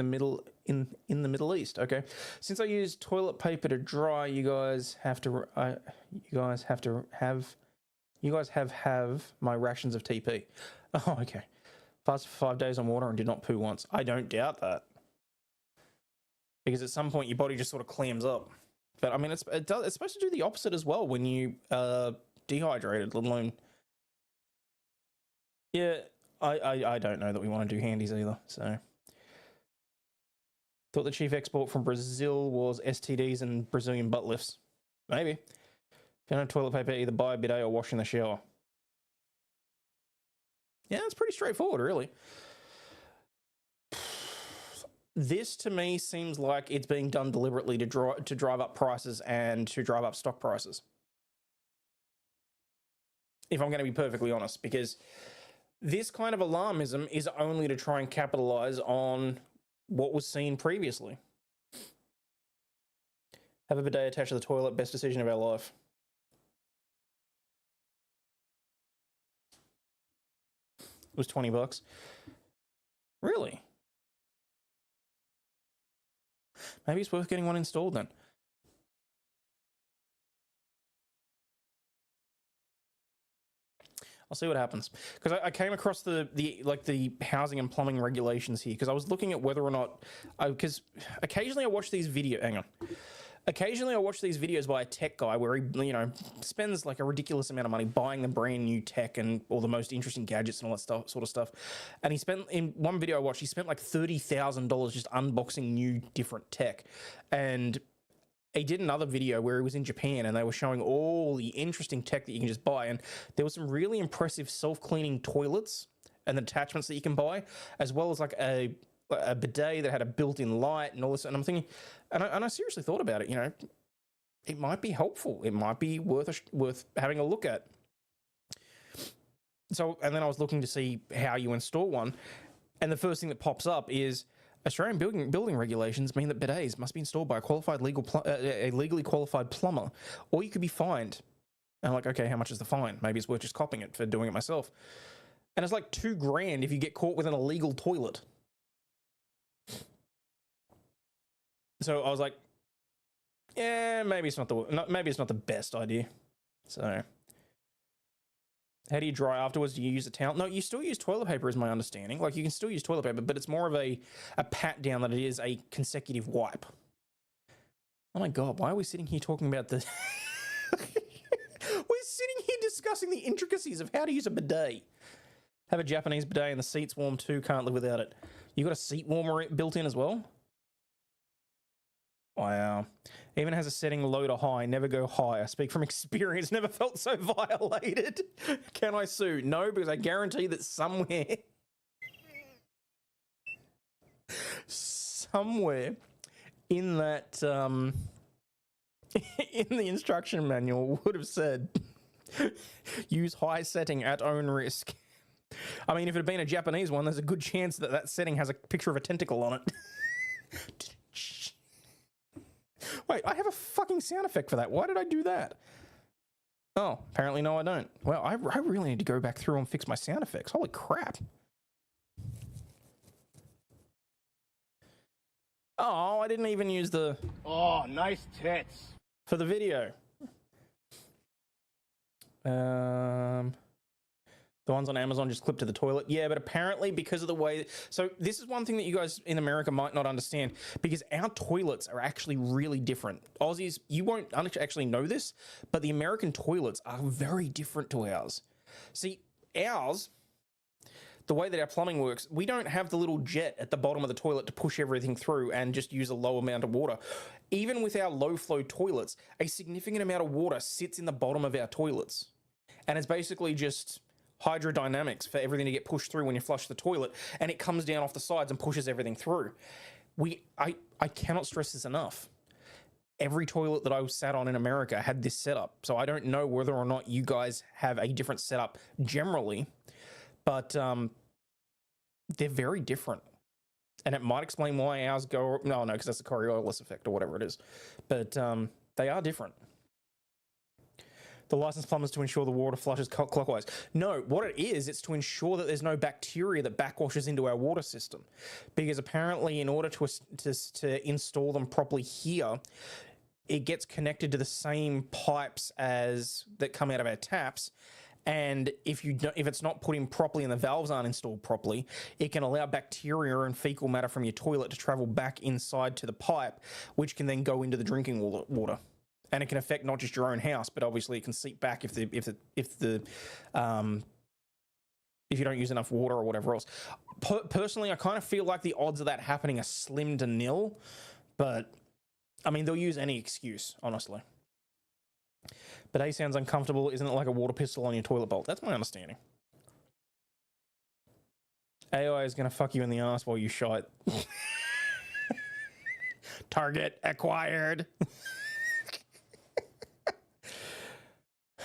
Middle East. Okay. Since I use toilet paper to dry, you guys have my rations of TP. Oh, okay. Fasted for 5 days on water and did not poo once. I don't doubt that. Because at some point your body just sort of clams up. But I mean, it's supposed to do the opposite as well when you dehydrated, let alone... Yeah, I don't know that we want to do handies either, so... Thought the chief export from Brazil was STDs and Brazilian butt lifts. Maybe. If you don't have toilet paper, either buy a bidet or wash in the shower. Yeah, it's pretty straightforward, really. This, to me, seems like it's being done deliberately to drive up prices and to drive up stock prices. If I'm going to be perfectly honest, because this kind of alarmism is only to try and capitalize on what was seen previously. Have a bidet attached to the toilet, best decision of our life. It was $20. Really? Maybe it's worth getting one installed then. I'll see what happens, because I came across the housing and plumbing regulations here, because I was looking at whether or not, because occasionally I watch these videos. Hang occasionally I watch these videos by a tech guy where he, you know, spends like a ridiculous amount of money buying the brand new tech and all the most interesting gadgets and all that stuff, sort of stuff. And he spent, in one video I watched, he spent like $30,000 just unboxing new different tech. And he did another video where he was in Japan and they were showing all the interesting tech that you can just buy. And there was some really impressive self-cleaning toilets and the attachments that you can buy, as well as like a bidet that had a built-in light and all this. And I'm thinking, and I seriously thought about it, you know, it might be helpful. It might be worth having a look at. So, and then I was looking to see how you install one. And the first thing that pops up is Australian building regulations mean that bidets must be installed by a qualified a legally qualified plumber, or you could be fined. And I'm like, okay, how much is the fine? Maybe it's worth just copying it for doing it myself. And it's like $2,000 if you get caught with an illegal toilet. So I was like, yeah, maybe it's not the best idea. So, how do you dry afterwards? Do you use a towel? No, you still use toilet paper, is my understanding. Like, you can still use toilet paper, but it's more of a pat down than it is a consecutive wipe. Oh my god, why are we sitting here talking about the? We're sitting here discussing the intricacies of how to use a bidet. Have a Japanese bidet and the seat's warm too. Can't live without it. You got a seat warmer built in as well? Wow. Even has a setting low to high. Never go high. I speak from experience. Never felt so violated. Can I sue? No, because I guarantee that somewhere in that in the instruction manual would have said use high setting at own risk. I mean, if it had been a Japanese one, there's a good chance that that setting has a picture of a tentacle on it. Wait, I have a fucking sound effect for that. Why did I do that? Oh, apparently no, I don't. Well, I really need to go back through and fix my sound effects. Holy crap. Oh, I didn't even use the... Oh, nice tits. For the video. The ones on Amazon just clip to the toilet. Yeah, but apparently because of the way... So this is one thing that you guys in America might not understand, because our toilets are actually really different. Aussies, you won't actually know this, but the American toilets are very different to ours. See, ours, the way that our plumbing works, we don't have the little jet at the bottom of the toilet to push everything through and just use a low amount of water. Even with our low-flow toilets, a significant amount of water sits in the bottom of our toilets. And it's basically just... hydrodynamics for everything to get pushed through when you flush the toilet, and it comes down off the sides and pushes everything through. I cannot stress this enough. Every toilet that I sat on in America had this setup, so I don't know whether or not you guys have a different setup generally, but they're very different, and it might explain why ours go... No, because that's the Coriolis effect or whatever it is, but they are different. The licensed plumbers to ensure the water flushes clockwise. No, what it is, it's to ensure that there's no bacteria that backwashes into our water system. Because apparently in order to install them properly here, it gets connected to the same pipes as that come out of our taps. And if it's not put in properly and the valves aren't installed properly, it can allow bacteria and fecal matter from your toilet to travel back inside to the pipe, which can then go into the drinking water. And it can affect not just your own house, but obviously it can seep back if you don't use enough water or whatever else. Personally, I kind of feel like the odds of that happening are slim to nil, but I mean, they'll use any excuse, honestly. But A sounds uncomfortable. Isn't it like a water pistol on your toilet bowl? That's my understanding. AI is going to fuck you in the ass while you shite. Target acquired.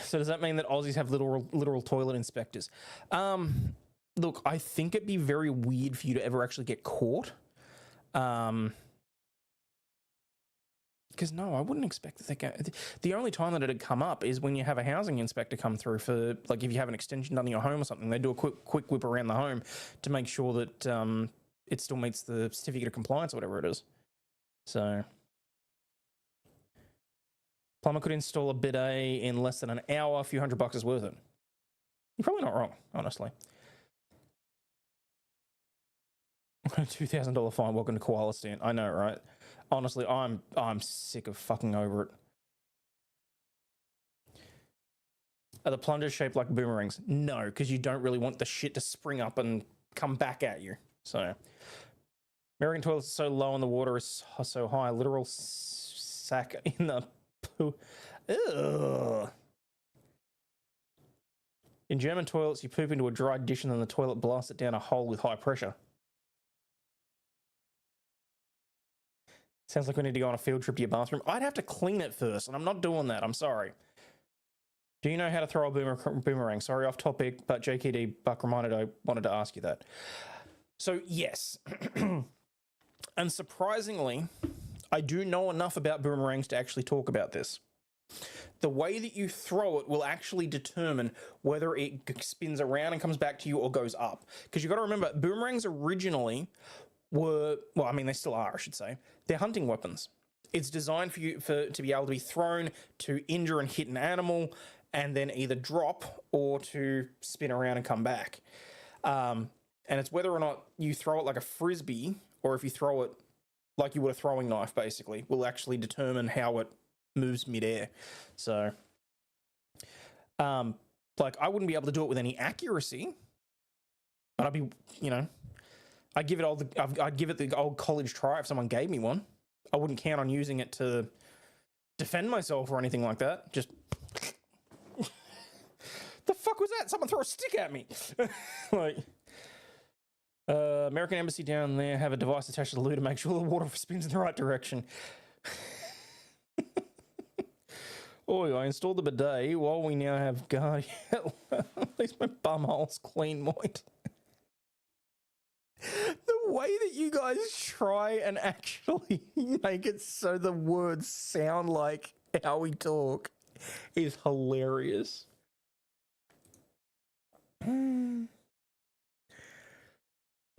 So does that mean that Aussies have literal toilet inspectors? Look, I think it'd be very weird for you to ever actually get caught. Because no, I wouldn't expect that they go... The only time that it'd come up is when you have a housing inspector come through for, like, if you have an extension done in your home or something, they do a quick whip around the home to make sure that it still meets the certificate of compliance or whatever it is. So... Plumber could install a bidet in less than an hour. A few $100 is worth it. You're probably not wrong, honestly. $2,000 fine. Welcome to Koala Stand. I know, right? Honestly, I'm sick of fucking over it. Are the plungers shaped like boomerangs? No, because you don't really want the shit to spring up and come back at you. So, American toilets are so low and the water is so high. Literal sack in the poo. Ugh. In German toilets, you poop into a dry dish and then the toilet blasts it down a hole with high pressure. Sounds like we need to go on a field trip to your bathroom. I'd have to clean it first, and I'm not doing that. I'm sorry. Do you know how to throw a boomerang? Sorry, off topic, but JKD Buck reminded I wanted to ask you that. So, yes. And surprisingly, I do know enough about boomerangs to actually talk about this. The way that you throw it will actually determine whether it spins around and comes back to you or goes up. Because you've got to remember, boomerangs originally were, well, I mean, they still are, I should say. They're hunting weapons. It's designed for you to be able to be thrown to injure and hit an animal and then either drop or to spin around and come back. And it's whether or not you throw it like a frisbee or if you throw it like you would a throwing knife, basically, will actually determine how it moves midair. So, like, I wouldn't be able to do it with any accuracy, but I'd be, you know, I'd give it the old college try if someone gave me one. I wouldn't count on using it to defend myself or anything like that. Just the fuck was that? Someone throw a stick at me. Like, American Embassy down there have a device attached to the loo to make sure the water spins in the right direction. Oh, I installed the bidet while we now have Guardian. At least my bumhole's clean, moit. The way that you guys try and actually make it so the words sound like how we talk is hilarious.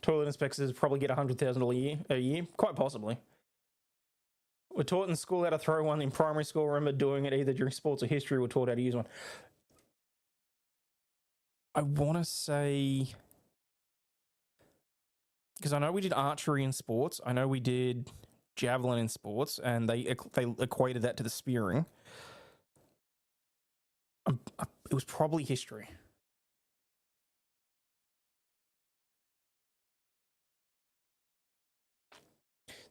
Toilet inspectors probably get $100,000 a year, quite possibly. We're taught in school how to throw one in primary school. I remember doing it either during sports or history. We're taught how to use one. I want to say, because I know we did archery in sports. I know we did javelin in sports, and they equated that to the spearing. It was probably history.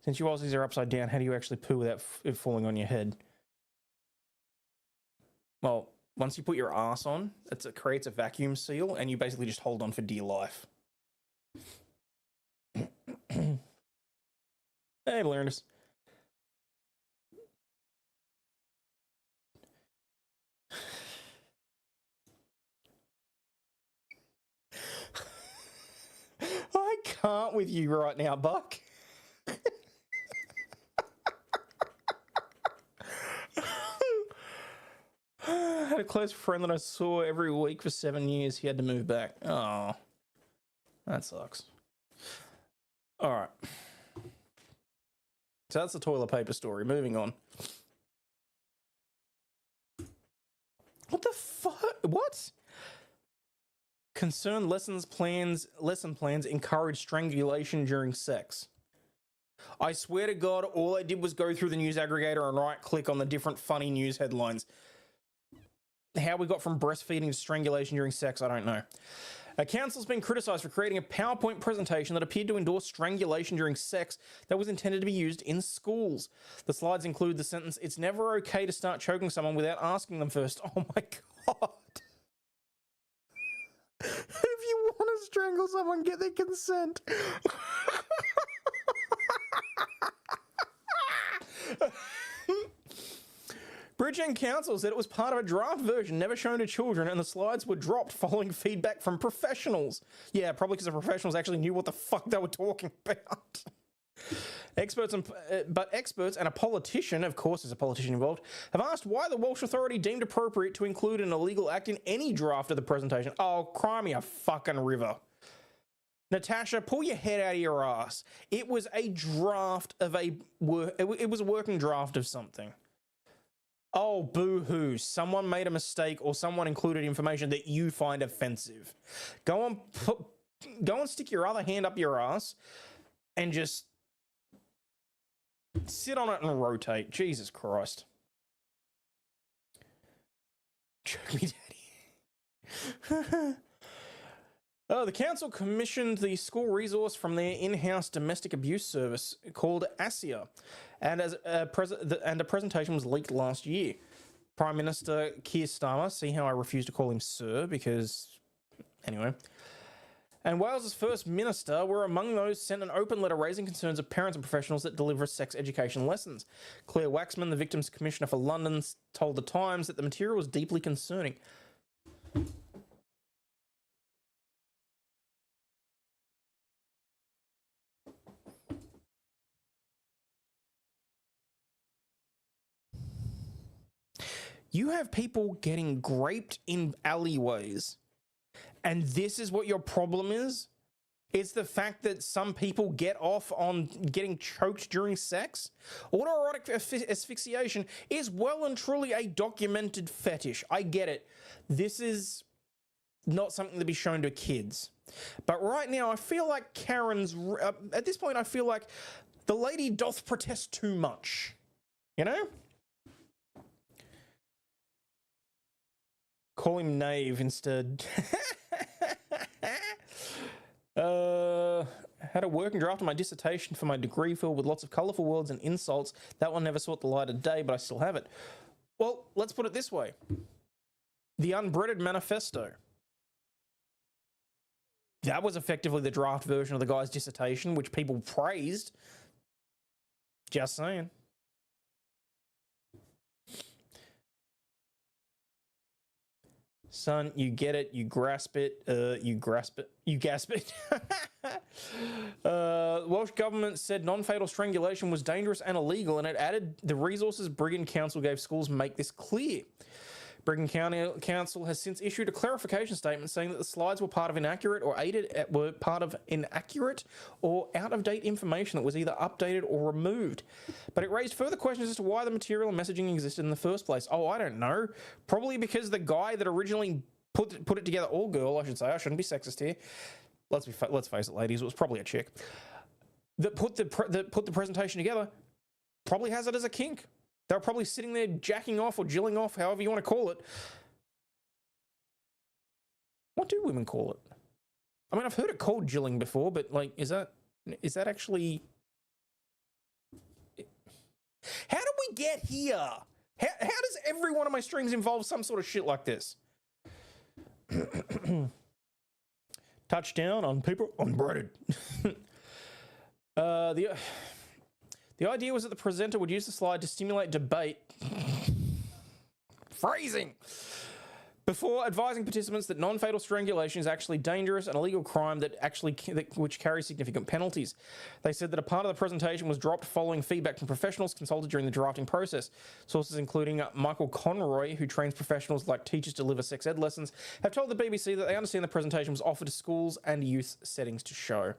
Since you Aussies are upside down, how do you actually poo without it falling on your head? Well, once you put your ass on, it creates a vacuum seal, and you basically just hold on for dear life. Hey, Valerianus. I can't with you right now, Buck. I had a close friend that I saw every week for 7 years. He had to move back. Oh, that sucks. All right. So that's the toilet paper story. Moving on. What the fuck? What? Concerned lesson plans encourage strangulation during sex. I swear to God, all I did was go through the news aggregator and right-click on the different funny news headlines. How we got from breastfeeding to strangulation during sex, I don't know. A council's been criticised for creating a PowerPoint presentation that appeared to endorse strangulation during sex that was intended to be used in schools. The slides include the sentence, "It's never okay to start choking someone without asking them first." Oh my God. If you want to strangle someone, get their consent. Bridgend Council said it was part of a draft version never shown to children, and the slides were dropped following feedback from professionals. Yeah, probably because the professionals actually knew what the fuck they were talking about. Experts and a politician, of course there's a politician involved, have asked why the Welsh Authority deemed appropriate to include an illegal act in any draft of the presentation. Oh, cry me a fucking river. Natasha, pull your head out of your ass. It was a draft of it was a working draft of something. Oh, boo-hoo. Someone made a mistake or someone included information that you find offensive. Go and stick your other hand up your ass and just Sit on it and rotate. Jesus Christ. Choke me, daddy. The council commissioned the school resource from their in-house domestic abuse service called ASIA, and a presentation was leaked last year. Prime Minister Keir Starmer, see how I refuse to call him sir, because anyway, and Wales's first minister were among those sent an open letter raising concerns of parents and professionals that deliver sex education lessons. Claire Waxman, the victims commissioner for London, told The Times that the material was deeply concerning. You have people getting graped in alleyways, and this is what your problem is? It's the fact that some people get off on getting choked during sex? Autoerotic asphyxiation is well and truly a documented fetish. I get it. This is not something to be shown to kids. But right now, I feel like Karen's... at this point, I feel like the lady doth protest too much. You know? Call him Knave instead. Had a working draft of my dissertation for my degree filled with lots of colourful words and insults. That one never saw the light of day, but I still have it. Well, let's put it this way. The Unbreaded Manifesto. That was effectively the draft version of the guy's dissertation, which people praised. Just saying. Son, you get it, you grasp it, you gasp it. Welsh government said non-fatal strangulation was dangerous and illegal, and it added the resources Brigham Council gave schools make this clear. Brigham County Council has since issued a clarification statement saying that the slides were part of inaccurate or out-of-date information that was either updated or removed. But it raised further questions as to why the material and messaging existed in the first place. Oh, I don't know. Probably because the guy that originally put it together, or girl, I should say, I shouldn't be sexist here. Let's face it, ladies, it was probably a chick that put the presentation together. Probably has it as a kink. They were probably sitting there jacking off or jilling off, however you want to call it. What do women call it? I mean, I've heard it called jilling before, but like, is that actually... How did we get here? How does every one of my streams involve some sort of shit like this? Touchdown on people unbreaded. The idea was that the presenter would use the slide to stimulate debate. Phrasing! Before advising participants that non-fatal strangulation is actually dangerous and a legal crime which carries significant penalties. They said that a part of the presentation was dropped following feedback from professionals consulted during the drafting process. Sources including Michael Conroy, who trains professionals like teachers to deliver sex ed lessons, have told the BBC that they understand the presentation was offered to schools and youth settings to show.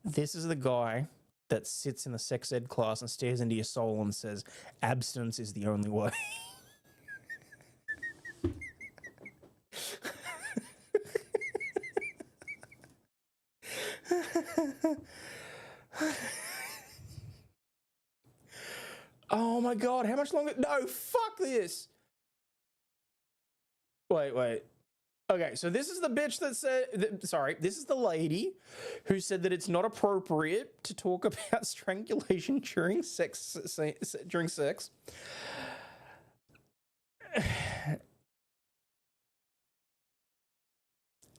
This is the guy that sits in the sex ed class and stares into your soul and says, abstinence is the only way. Oh my God, how much longer? No, fuck this. Wait. Okay, so this is the bitch that said, this is the lady who said that it's not appropriate to talk about strangulation during sex.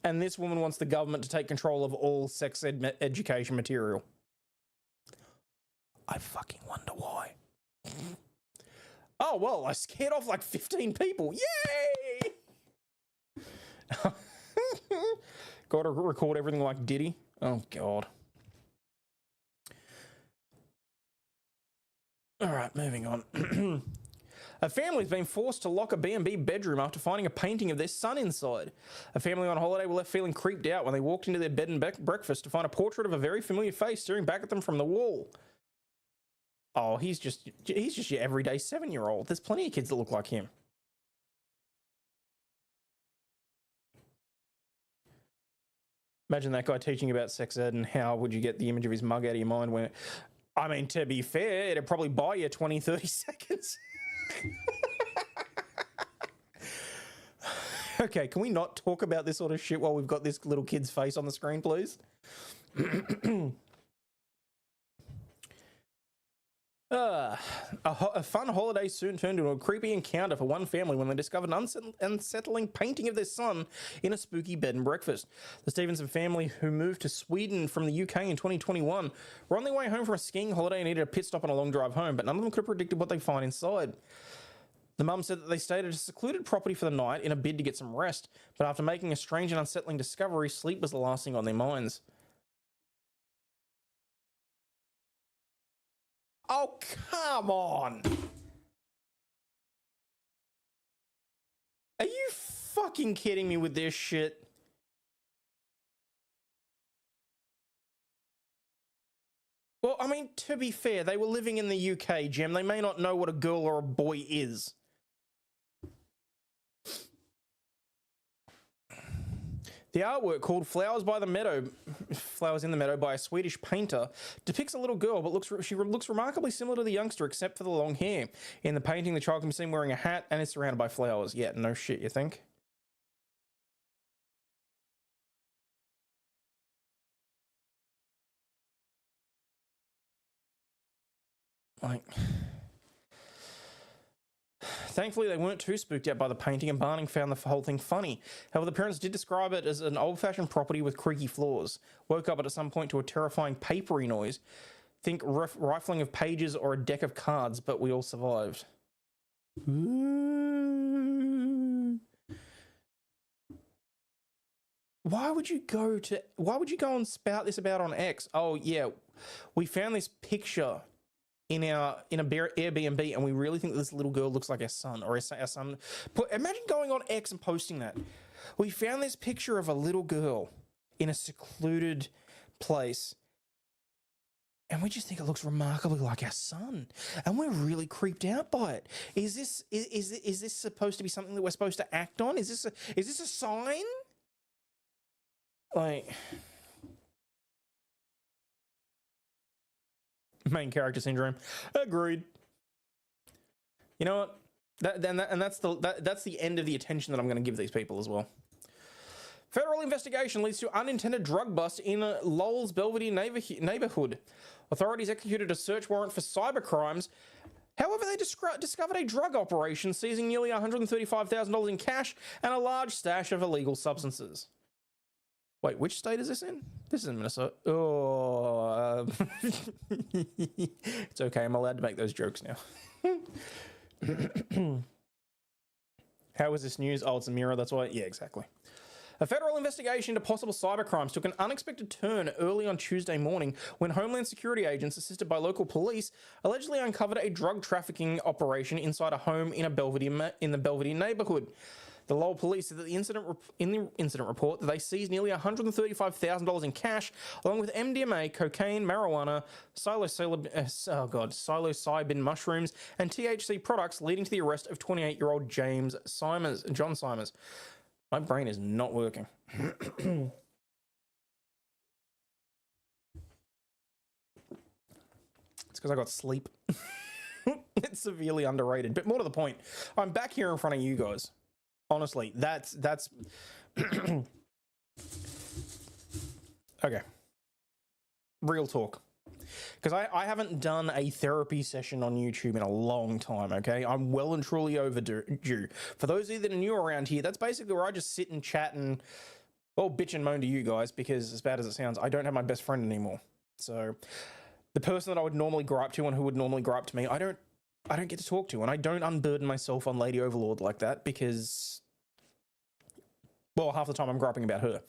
And this woman wants the government to take control of all sex education material. I fucking wonder why. Oh, well, I scared off like 15 people. Yay! Got to record everything like Diddy. Oh, God. All right, moving on. A family's been forced to lock a B&B bedroom after finding a painting of their son inside. A family on holiday were left feeling creeped out when they walked into their bed and breakfast to find a portrait of a very familiar face staring back at them from the wall. Oh, he's just your everyday 7-year-old. There's plenty of kids that look like him. Imagine that guy teaching about sex ed and how would you get the image of his mug out of your mind when... I mean, to be fair, it'd probably buy you 20, 30 seconds. Okay, can we not talk about this sort of shit while we've got this little kid's face on the screen, please? A fun holiday soon turned into a creepy encounter for one family when they discovered an unsettling painting of their son in a spooky bed and breakfast. The Stevenson family, who moved to Sweden from the UK in 2021, were on their way home from a skiing holiday and needed a pit stop on a long drive home, but none of them could have predicted what they'd find inside. The mum said that they stayed at a secluded property for the night in a bid to get some rest, but after making a strange and unsettling discovery, sleep was the last thing on their minds. Oh, come on! Are you fucking kidding me with this shit? Well, I mean, to be fair, they were living in the UK, Jim. They may not know what a girl or a boy is. The artwork, called Flowers in the Meadow by a Swedish painter, depicts a little girl, but she looks remarkably similar to the youngster except for the long hair. In the painting, the child can be seen wearing a hat and is surrounded by flowers. Yeah, no shit, you think? Like... Thankfully, they weren't too spooked out by the painting, and Barning found the whole thing funny. However, the parents did describe it as an old-fashioned property with creaky floors. Woke up at some point to a terrifying papery noise. Think rifling of pages or a deck of cards, but we all survived. Why would you go and spout this about on X? Oh yeah, we found this picture in a Airbnb, and we really think this little girl looks like our son, or our son. Imagine going on X and posting that. We found this picture of a little girl in a secluded place, and we just think it looks remarkably like our son, and we're really creeped out by it. Is this supposed to be something that we're supposed to act on? Is this a sign? Like... Main character syndrome. Agreed. You know what? That's the end of the attention that I'm going to give these people as well. Federal investigation leads to unintended drug bust in Lowell's Belvedere neighborhood. Authorities executed a search warrant for cybercrimes. However, they discovered a drug operation, seizing nearly $135,000 in cash and a large stash of illegal substances. Wait, which state is this in? This is in Minnesota. Oh, it's okay. I'm allowed to make those jokes now. How is this news? Oh, it's a mirror. That's why. Yeah, exactly. A federal investigation into possible cybercrimes took an unexpected turn early on Tuesday morning when Homeland Security agents, assisted by local police, allegedly uncovered a drug trafficking operation inside a home in the Belvedere neighborhood. The Lowell police said that in the incident report that they seized nearly $135,000 in cash, along with MDMA, cocaine, marijuana, psilocybin mushrooms, and THC products, leading to the arrest of 28-year-old John Simers. My brain is not working. It's because I got sleep. It's severely underrated, but more to the point, I'm back here in front of you guys. Honestly, that's okay. Real talk. Because I haven't done a therapy session on YouTube in a long time, okay? I'm well and truly overdue. For those of you that are new around here, that's basically where I just sit and chat and, well, bitch and moan to you guys, because as bad as it sounds, I don't have my best friend anymore. So the person that I would normally gripe to and who would normally gripe to me, I don't get to talk to, and I don't unburden myself on Lady Overlaw'd like that because, well, half the time I'm griping about her.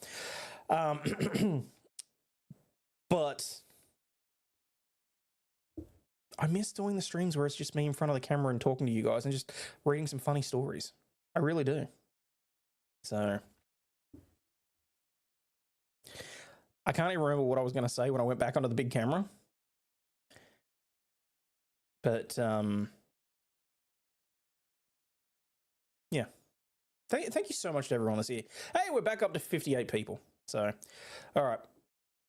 But I miss doing the streams where it's just me in front of the camera and talking to you guys and just reading some funny stories. I really do. So I can't even remember what I was going to say when I went back onto the big camera. But yeah. Thank you so much to everyone that's here. Hey, we're back up to 58 people. So, all right.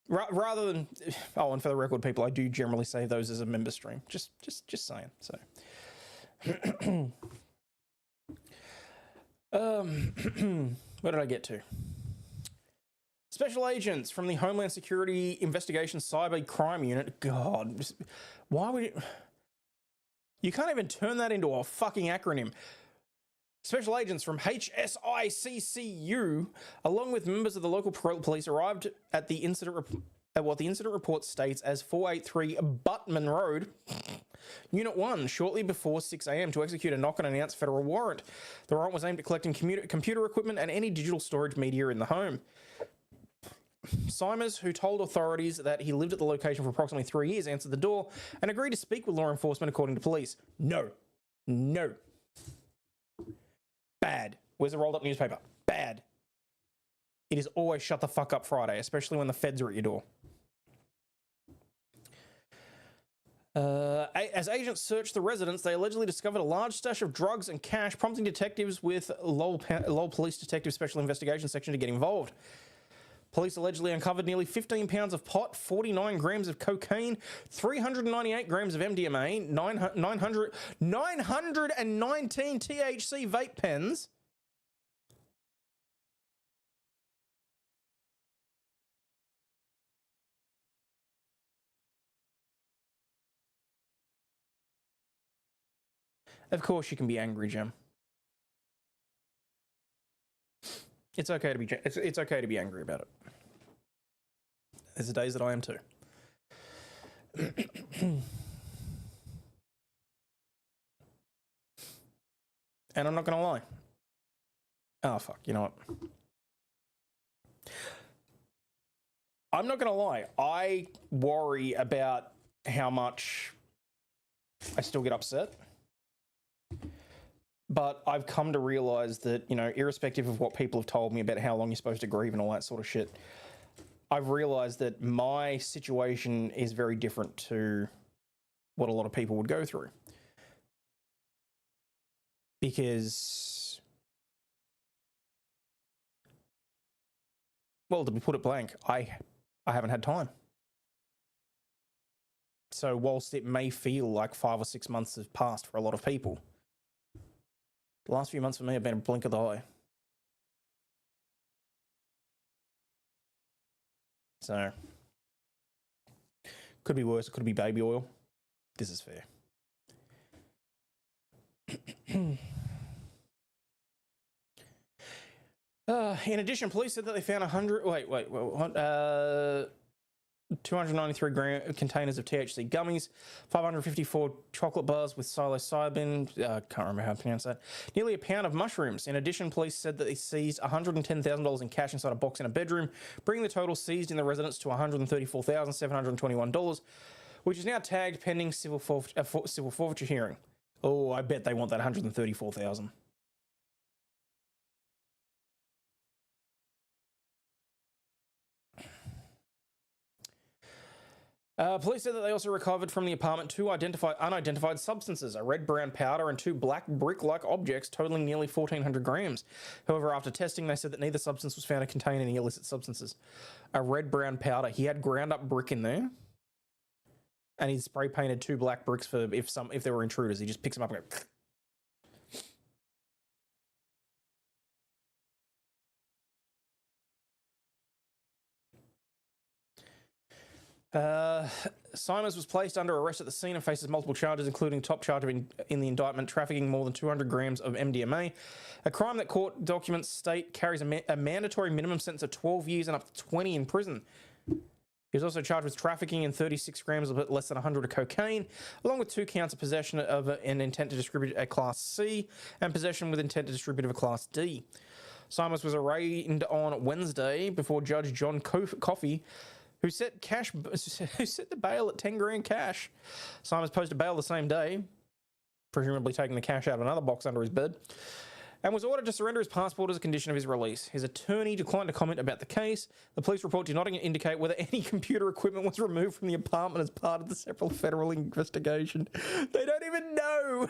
Rather than, oh, and for the record, people, I do generally save those as a member stream. Just saying. So, where did I get to? Special agents from the Homeland Security Investigation Cyber Crime Unit. God, why would it? You can't even turn that into a fucking acronym. Special agents from HSICCU, along with members of the local police, arrived at the incident at what the incident report states as 483 Buttman Road, Unit 1, shortly before 6 a.m. to execute a knock-and-announce federal warrant. The warrant was aimed at collecting computer equipment and any digital storage media in the home. Simers, who told authorities that he lived at the location for approximately 3 years, answered the door and agreed to speak with law enforcement, according to police. No. Bad. Where's the rolled up newspaper? Bad. It is always shut the fuck up Friday, especially when the feds are at your door. As agents searched the residence, they allegedly discovered a large stash of drugs and cash, prompting detectives with Lowell Police Detective Special Investigations Section to get involved. Police allegedly uncovered nearly 15 pounds of pot, 49 grams of cocaine, 398 grams of MDMA, 919 THC vape pens, of course you can be angry, Jim. It's okay to be it's okay to be angry about it. There's the days that I am too. And I'm not going to lie. Oh, fuck. You know what? I'm not going to lie. I worry about how much I still get upset. But I've come to realize that, you know, irrespective of what people have told me about how long you're supposed to grieve and all that sort of shit, I've realized that my situation is very different to what a lot of people would go through. Because, well, to put it blank, I haven't had time. So whilst it may feel like 5 or 6 months have passed for a lot of people, the last few months for me have been a blink of the eye. So, could be worse. It could be baby oil. This is fair. In addition, police said that they found 293 containers of THC gummies, 554 chocolate bars with psilocybin, can't remember how to pronounce that, nearly a pound of mushrooms. In addition, police said that they seized $110,000 in cash inside a box in a bedroom, bringing the total seized in the residence to $134,721, which is now tagged pending civil forfeiture hearing. Oh, I bet they want that $134,000. Police said that they also recovered from the apartment 2 unidentified substances, a red-brown powder and 2 black brick-like objects totaling nearly 1,400 grams. However, after testing, they said that neither substance was found to contain any illicit substances. A red-brown powder. He had ground-up brick in there, and he spray-painted 2 black bricks for if there were intruders. He just picks them up and goes... Simers was placed under arrest at the scene and faces multiple charges, including top charge of in the indictment, trafficking more than 200 grams of MDMA, a crime that court documents state carries a mandatory minimum sentence of 12 years and up to 20 in prison. He was also charged with trafficking in 36 grams of less than 100 of cocaine, along with 2 counts of possession of an intent to distribute a Class C and possession with intent to distribute of a Class D. Simers was arraigned on Wednesday before Judge John Coffey, who set the bail at 10 grand cash. Simon's posted bail the same day, presumably taking the cash out of another box under his bed, and was ordered to surrender his passport as a condition of his release. His attorney declined to comment about the case. The police report did not indicate whether any computer equipment was removed from the apartment as part of the separate federal investigation. They don't even know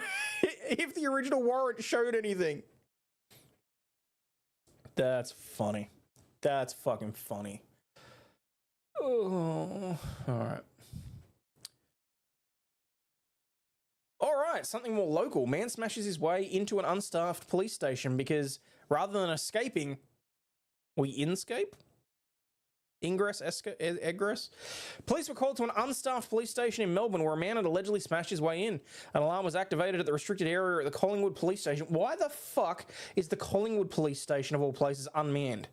if the original warrant showed anything. That's funny. That's fucking funny. Oh, all right. All right, something more local. Man smashes his way into an unstaffed police station because rather than escaping, we inscape? Ingress, egress? Police were called to an unstaffed police station in Melbourne where a man had allegedly smashed his way in. An alarm was activated at the restricted area at the Collingwood police station. Why the fuck is the Collingwood police station, of all places, unmanned?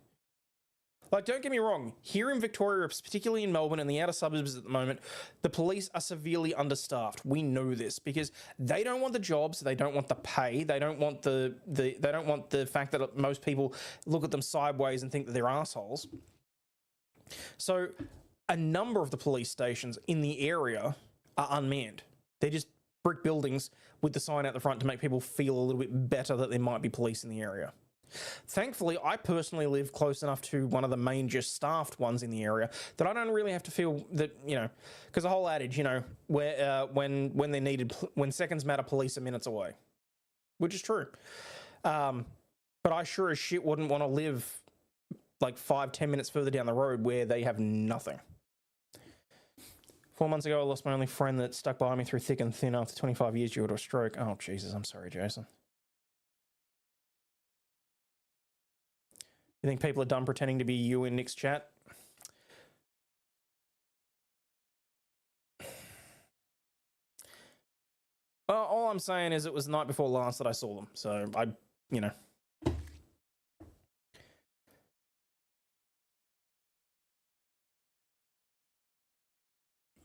Like, don't get me wrong, here in Victoria, particularly in Melbourne and the outer suburbs at the moment, the police are severely understaffed. We know this because they don't want the jobs, they don't want the pay, they don't want they don't want the fact that most people look at them sideways and think that they're assholes. So a number of the police stations in the area are unmanned. They're just brick buildings with the sign out the front to make people feel a little bit better that there might be police in the area. Thankfully, I personally live close enough to one of the main just staffed ones in the area that I don't really have to feel that, you know, because the whole adage, you know, where when they're needed, when seconds matter, police are minutes away, which is true. But I sure as shit wouldn't want to live like 5-10 minutes further down the road where they have nothing. 4 months ago, I lost my only friend that stuck by me through thick and thin after 25 years due to a stroke. Oh, Jesus, I'm sorry, Jason. You think people are done pretending to be you in Nick's chat? Well, all I'm saying is it was the night before last that I saw them. So you know.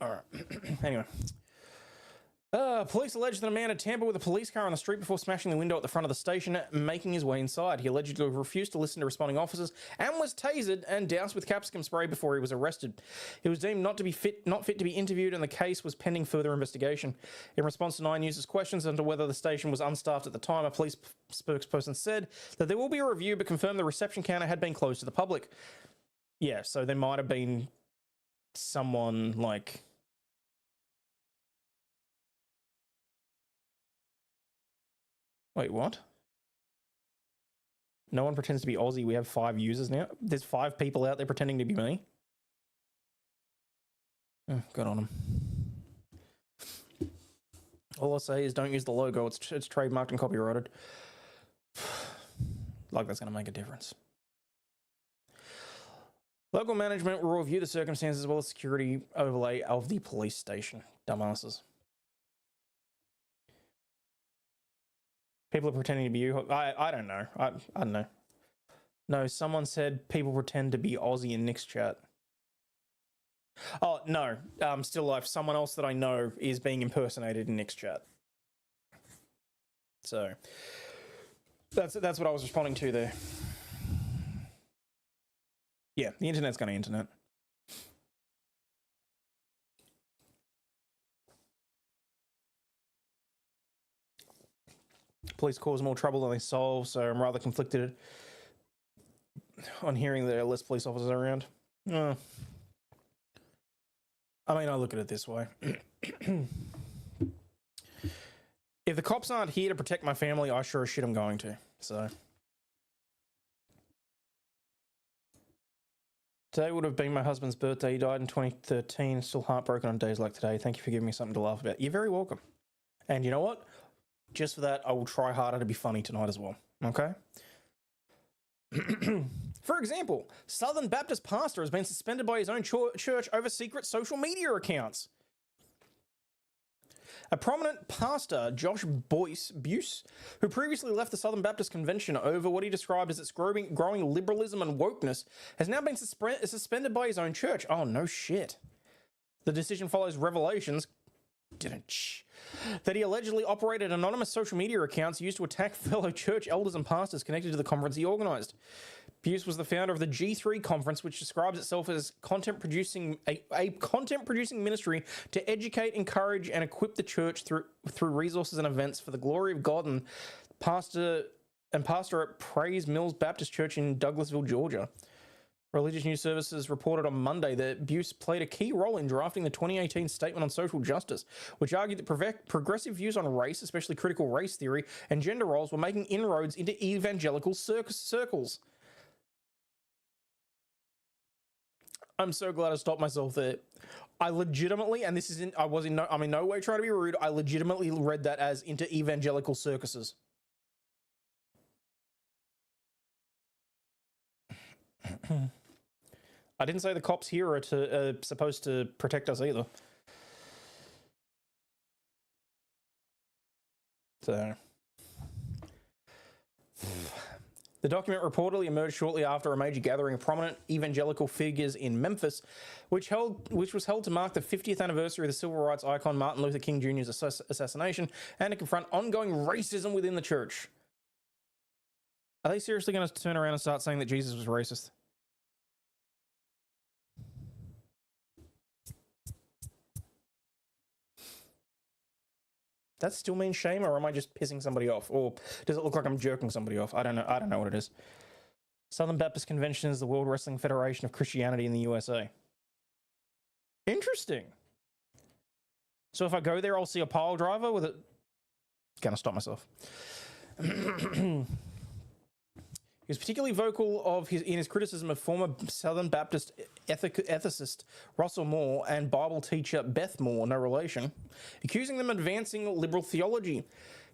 All right. Anyway. Police allege that a man had tampered with a police car on the street before smashing the window at the front of the station, making his way inside. He allegedly refused to listen to responding officers and was tasered and doused with capsicum spray before he was arrested. He was deemed not fit to be interviewed, and the case was pending further investigation. In response to Nine News' questions into whether the station was unstaffed at the time, a police spokesperson said that there will be a review, but confirmed the reception counter had been closed to the public. Yeah, so there might have been someone like... Wait, what? No one pretends to be Aussie. We have 5 users now. There's 5 people out there pretending to be me. Oh, good on them. All I'll say is don't use the logo. It's trademarked and copyrighted. Like that's going to make a difference. Local management will review the circumstances as well as security overlay of the police station. Dumbasses. People are pretending to be you. I don't know. I don't know. No, someone said people pretend to be Aussie in Nick's chat. Oh, no. Still alive. Someone else that I know is being impersonated in Nick's chat. So, that's what I was responding to there. Yeah, the internet's going to internet. Police cause more trouble than they solve, so I'm rather conflicted on hearing that there are less police officers around. I mean, I look at it this way. If the cops aren't here to protect my family, I sure as shit am going to. So today would have been my husband's birthday. He died in 2013. Still heartbroken on days like today. Thank you for giving me something to laugh about. You're very welcome. And you know what? Just for that, I will try harder to be funny tonight as well. Okay? For example, Southern Baptist pastor has been suspended by his own church over secret social media accounts. A prominent pastor, Josh Buse, who previously left the Southern Baptist Convention over what he described as its growing liberalism and wokeness, has now been suspended by his own church. Oh, no shit. The decision follows revelations that he allegedly operated anonymous social media accounts used to attack fellow church elders and pastors connected to the conference he organised. Buse was the founder of the G3 conference, which describes itself as content producing a content producing ministry to educate, encourage, and equip the church through resources and events for the glory of God, and pastor at Praise Mills Baptist Church in Douglasville, Georgia. Religious News Services reported on Monday that Buse played a key role in drafting the 2018 Statement on Social Justice, which argued that progressive views on race, especially critical race theory and gender roles, were making inroads into evangelical circles. I'm so glad I stopped myself there. I legitimately, and this isn't, I'm in no way trying to be rude, I legitimately read that as into evangelical circuses. I didn't say the cops here are supposed to protect us either. So... The document reportedly emerged shortly after a major gathering of prominent evangelical figures in Memphis, which was held to mark the 50th anniversary of the civil rights icon Martin Luther King Jr.'s assassination and to confront ongoing racism within the church. Are they seriously going to turn around and start saying that Jesus was racist? That still mean shame, or am I just pissing somebody off? Or does it look like I'm jerking somebody off? I don't know. I don't know what it is. Southern Baptist Convention is the World Wrestling Federation of Christianity in the USA. Interesting. So if I go there, I'll see a pile driver with it. Gonna stop myself. He was particularly vocal in his criticism of former Southern Baptist ethicist Russell Moore and Bible teacher Beth Moore, no relation, accusing them of advancing liberal theology.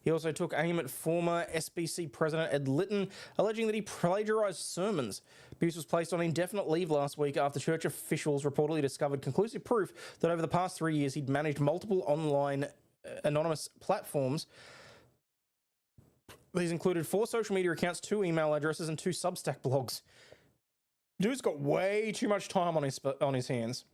He also took aim at former SBC President Ed Litton, alleging that he plagiarized sermons. Buse was placed on indefinite leave last week after church officials reportedly discovered conclusive proof that over the past 3 years he'd managed multiple online anonymous platforms. These included 4 social media accounts, 2 email addresses, and 2 Substack blogs. Dude's got way too much time on his hands.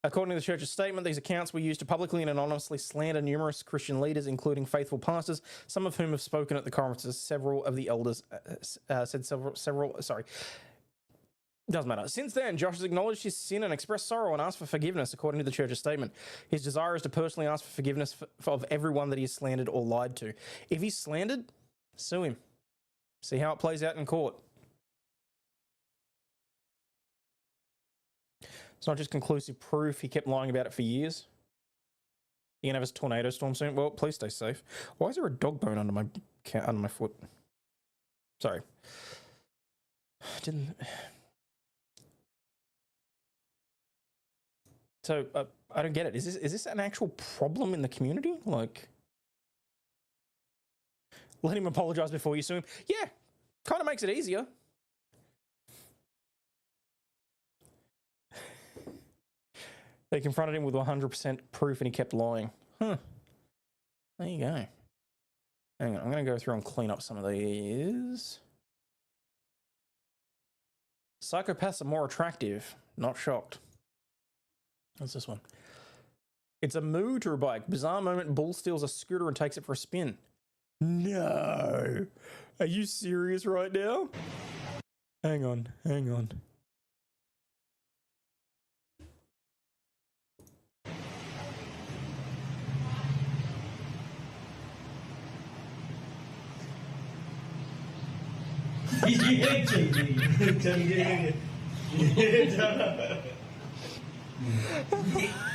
According to the church's statement, these accounts were used to publicly and anonymously slander numerous Christian leaders, including faithful pastors, some of whom have spoken at the conferences. Several of the elders doesn't matter. Since then, Josh has acknowledged his sin and expressed sorrow and asked for forgiveness, according to the church's statement. His desire is to personally ask for forgiveness of everyone that he has slandered or lied to. If he's slandered, sue him. See how it plays out in court. It's not just conclusive proof. He kept lying about it for years. You're going to have a tornado storm soon? Well, please stay safe. Why is there a dog bone under my foot? Sorry. So, I don't get it. Is this an actual problem in the community? Like, let him apologize before you sue him? Yeah, kind of makes it easier. They confronted him with 100% proof and he kept lying. Huh. There you go. Hang on, I'm going to go through and clean up some of these. Psychopaths are more attractive. Not shocked. What's this one? It's a motor bike. Bizarre moment. Bull steals a scooter and takes it for a spin. No. Are you serious right now? Hang on.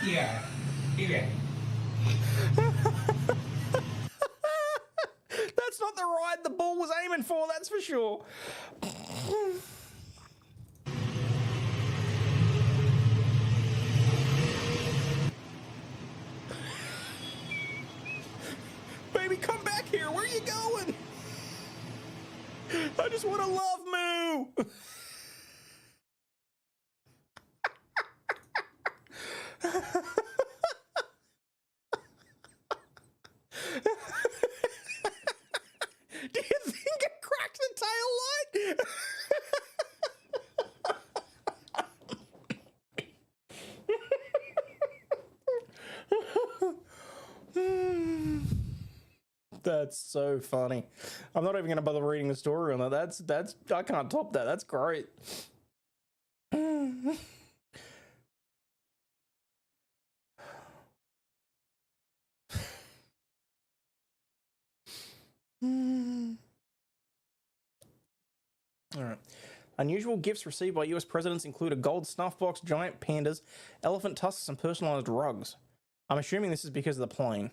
Yeah. That's not the ride the bull was aiming for, that's for sure. Baby, come back here. Where are you going? I just want to love Moo. Do you think it cracked the tail light? That's so funny. I'm not even going to bother reading the story on that. That's I can't top that. That's great. All right. Unusual gifts received by US presidents include a gold snuff box, giant pandas, elephant tusks, and personalized rugs. I'm assuming this is because of the plane.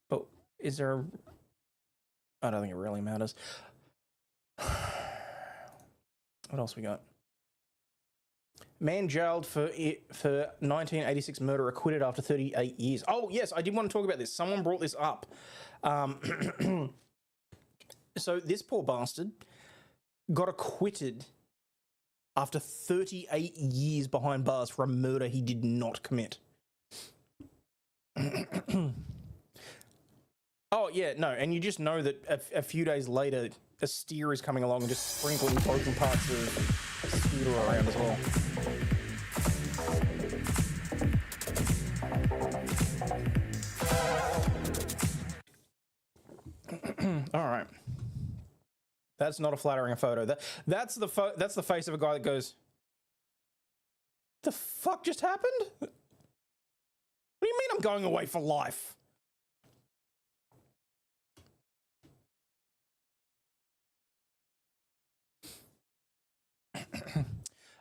But is there I don't think it really matters. What else we got? Man jailed for 1986 murder, acquitted after 38 years. Oh, yes, I did want to talk about this. Someone brought this up. So this poor bastard got acquitted after 38 years behind bars for a murder he did not commit. Oh, yeah, no, and you just know that a few days later, a steer is coming along and just sprinkling broken parts of a scooter around as well. All right. That's not a flattering photo. That's the face of a guy that goes, "The fuck just happened? What do you mean I'm going away for life?"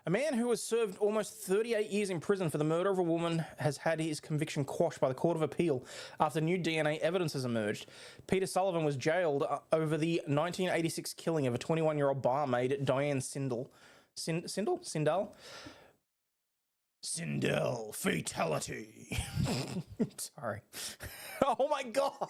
A man who has served almost 38 years in prison for the murder of a woman has had his conviction quashed by the Court of Appeal after new DNA evidence has emerged. Peter Sullivan was jailed over the 1986 killing of a 21-year-old barmaid, Diane Sindel. Sindel? Sindel fatality. Sorry. Oh my God.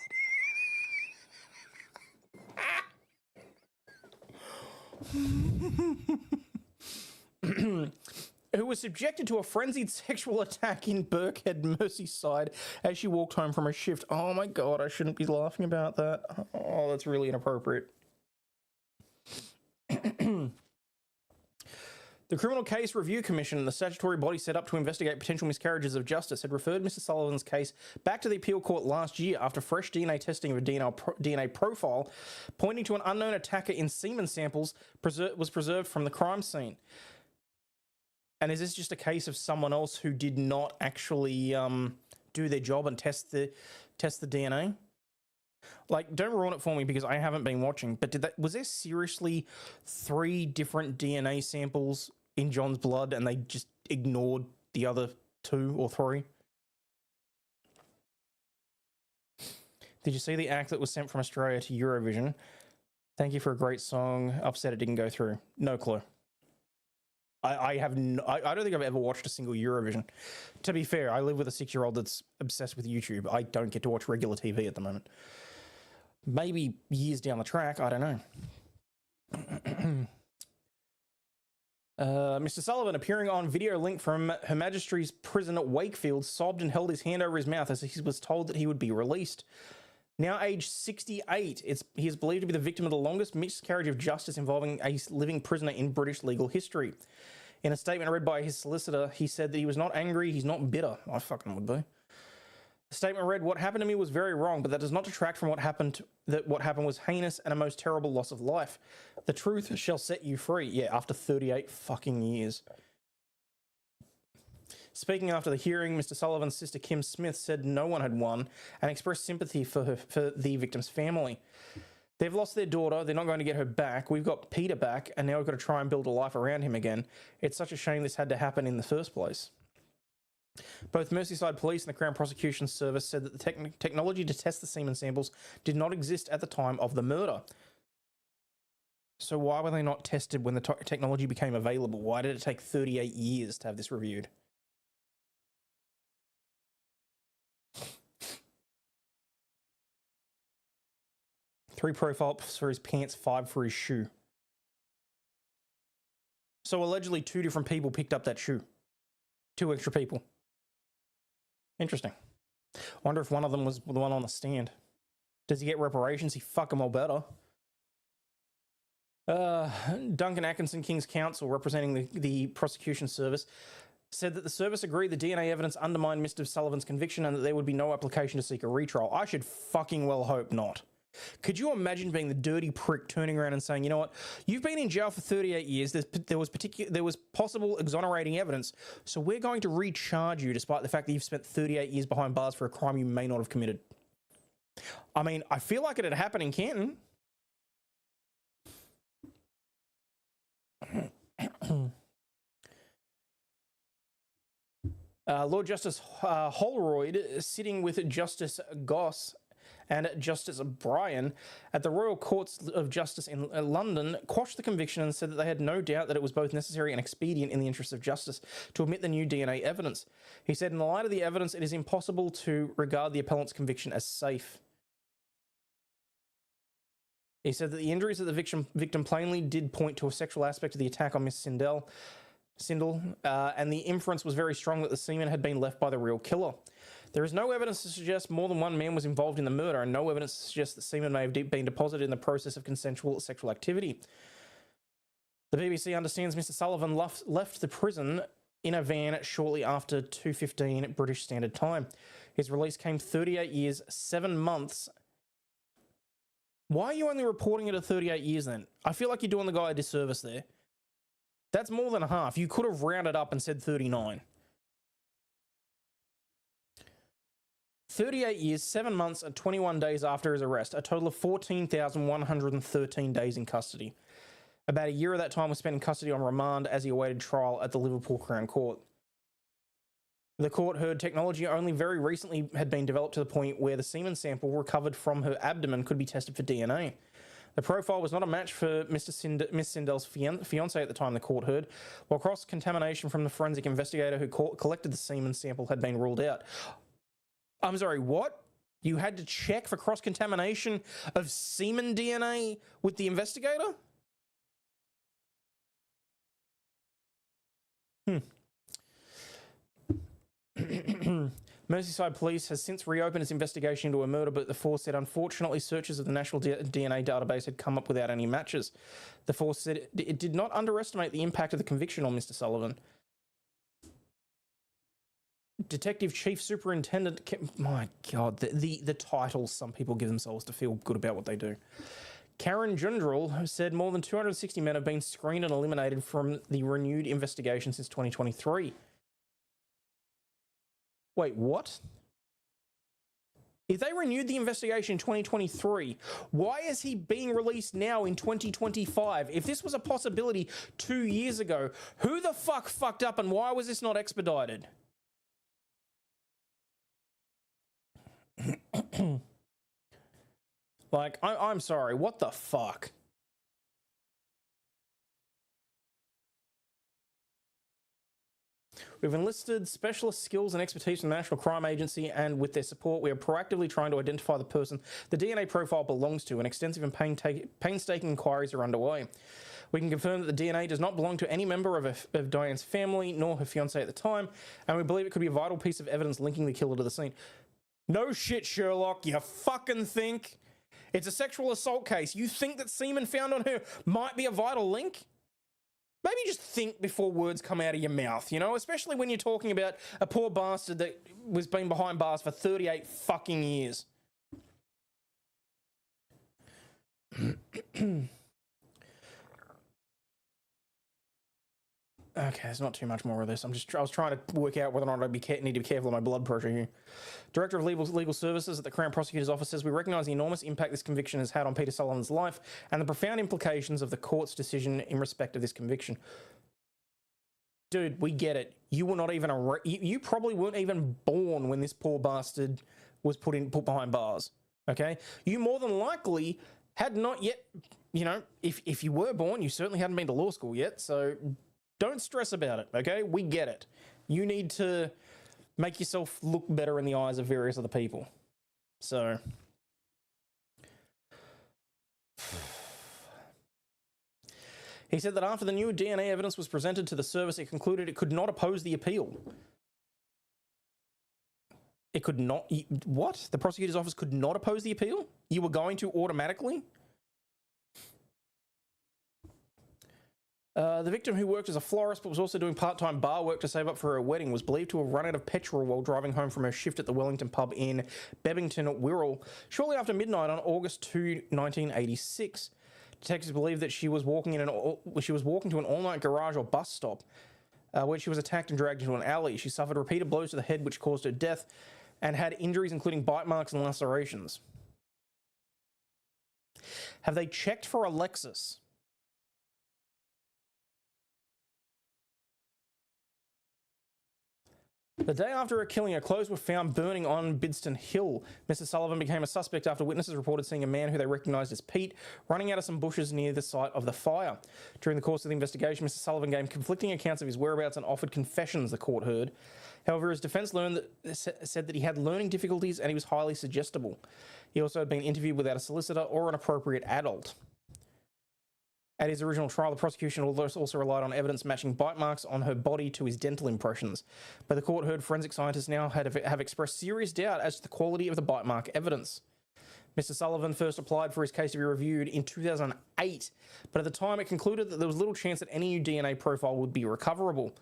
Who was subjected to a frenzied sexual attack in Birkhead, Merseyside, as she walked home from a shift. Oh my God, I shouldn't be laughing about that. Oh, that's really inappropriate. The Criminal Case Review Commission, the statutory body set up to investigate potential miscarriages of justice, had referred Mr. Sullivan's case back to the appeal court last year after fresh DNA testing of a DNA profile pointing to an unknown attacker in semen samples was preserved from the crime scene. And is this just a case of someone else who did not actually do their job and test the DNA? Like, don't ruin it for me because I haven't been watching. But was there seriously 3 different DNA samples in John's blood and they just ignored the other 2 or 3? Did you see the act that was sent from Australia to Eurovision? Thank you for a great song. Upset it didn't go through. No clue. I don't think I've ever watched a single Eurovision. To be fair, I live with a 6-year-old that's obsessed with YouTube. I don't get to watch regular TV at the moment. Maybe years down the track, I don't know. Mr. Sullivan, appearing on video link from Her Majesty's Prison at Wakefield, sobbed and held his hand over his mouth as he was told that he would be released. Now aged 68, he is believed to be the victim of the longest miscarriage of justice involving a living prisoner in British legal history. In a statement read by his solicitor, he said that he was not angry, he's not bitter. I fucking would be. The statement read, "What happened to me was very wrong, but that does not detract from what happened was heinous and a most terrible loss of life. The truth shall set you free." Yeah, after 38 fucking years. Speaking after the hearing, Mr. Sullivan's sister Kim Smith said no one had won and expressed sympathy for the victim's family. They've lost their daughter, they're not going to get her back, we've got Peter back, and now we've got to try and build a life around him again. It's such a shame this had to happen in the first place. Both Merseyside Police and the Crown Prosecution Service said that the technology to test the semen samples did not exist at the time of the murder. So why were they not tested when the technology became available? Why did it take 38 years to have this reviewed? $3 profiles for his pants, 5 for his shoe. So allegedly 2 different people picked up that shoe. 2 extra people. Interesting. Wonder if one of them was the one on the stand. Does he get reparations? He fuck him all better. Duncan Atkinson, King's Counsel, representing the prosecution service, said that the service agreed the DNA evidence undermined Mr. Sullivan's conviction and that there would be no application to seek a retrial. I should fucking well hope not. Could you imagine being the dirty prick turning around and saying, you know what, you've been in jail for 38 years, there was possible exonerating evidence, so we're going to recharge you despite the fact that you've spent 38 years behind bars for a crime you may not have committed. I mean, I feel like it had happened in Canton. Lord Justice Holroyd, sitting with Justice Goss and Justice Bryan at the Royal Courts of Justice in London, quashed the conviction and said that they had no doubt that it was both necessary and expedient in the interest of justice to admit the new DNA evidence. He said, in the light of the evidence, it is impossible to regard the appellant's conviction as safe. He said that the injuries of the victim plainly did point to a sexual aspect of the attack on Miss Sindel, and the inference was very strong that the semen had been left by the real killer. There is no evidence to suggest more than one man was involved in the murder, and no evidence to suggest that semen may have been deposited in the process of consensual sexual activity. The BBC understands Mr. Sullivan left the prison in a van shortly after 2:15 British Standard Time. His release came 38 years, 7 months. Why are you only reporting it at 38 years then? I feel like you're doing the guy a disservice there. That's more than half. You could have rounded up and said 39. 38 years, 7 months, and 21 days after his arrest, a total of 14,113 days in custody. About a year of that time was spent in custody on remand as he awaited trial at the Liverpool Crown Court. The court heard technology only very recently had been developed to the point where the semen sample recovered from her abdomen could be tested for DNA. The profile was not a match for Miss Sindel's fiancé at the time the court heard, while cross-contamination from the forensic investigator who collected the semen sample had been ruled out. I'm sorry, what? You had to check for cross-contamination of semen DNA with the investigator? Merseyside Police has since reopened its investigation into a murder, but the force said unfortunately searches of the National DNA database had come up without any matches. The force said it did not underestimate the impact of the conviction on Mr. Sullivan. Detective Chief Superintendent... My God, the titles some people give themselves to feel good about what they do. Karen Jundrell said more than 260 men have been screened and eliminated from the renewed investigation since 2023. Wait, what? If they renewed the investigation in 2023, why is he being released now in 2025? If this was a possibility 2 years ago, who the fuck fucked up and why was this not expedited? Like, I'm sorry, what the fuck? We've enlisted specialist skills and expertise from the National Crime Agency, and with their support, we are proactively trying to identify the person the DNA profile belongs to, and extensive and painstaking inquiries are underway. We can confirm that the DNA does not belong to any member of Diane's family, nor her fiancé at the time, and we believe it could be a vital piece of evidence linking the killer to the scene. No shit, Sherlock, you fucking think? It's a sexual assault case. You think that semen found on her might be a vital link? Maybe just think before words come out of your mouth, you know, especially when you're talking about a poor bastard that was been behind bars for 38 fucking years. Okay, there's not too much more of this. I was trying to work out whether or not I need to be careful of my blood pressure here. Director of Legal Services at the Crown Prosecutor's Office says, we recognise the enormous impact this conviction has had on Peter Sullivan's life and the profound implications of the court's decision in respect of this conviction. Dude, we get it. You were not even you probably weren't even born when this poor bastard was put behind bars. Okay? You more than likely had not yet, you know, if you were born, you certainly hadn't been to law school yet, so don't stress about it, okay? We get it. You need to make yourself look better in the eyes of various other people. So, he said that after the new DNA evidence was presented to the service, it concluded it could not oppose the appeal. It could not... What? The prosecutor's office could not oppose the appeal? You were going to automatically? The victim, who worked as a florist but was also doing part-time bar work to save up for her wedding, was believed to have run out of petrol while driving home from her shift at the Wellington pub in Bebington, Wirral, shortly after midnight on August 2, 1986. Detectives believe that she was walking to an all-night garage or bus stop, where she was attacked and dragged into an alley. She suffered repeated blows to the head, which caused her death, and had injuries including bite marks and lacerations. Have they checked for a Lexus? The day after her killing, her clothes were found burning on Bidston Hill. Mr. Sullivan became a suspect after witnesses reported seeing a man who they recognised as Pete running out of some bushes near the site of the fire. During the course of the investigation, Mr. Sullivan gave conflicting accounts of his whereabouts and offered confessions, the court heard. However, his defence said that he had learning difficulties and he was highly suggestible. He also had been interviewed without a solicitor or an appropriate adult. At his original trial, the prosecution also relied on evidence matching bite marks on her body to his dental impressions. But the court heard forensic scientists now have expressed serious doubt as to the quality of the bite mark evidence. Mr. Sullivan first applied for his case to be reviewed in 2008, but at the time it concluded that there was little chance that any new DNA profile would be recoverable.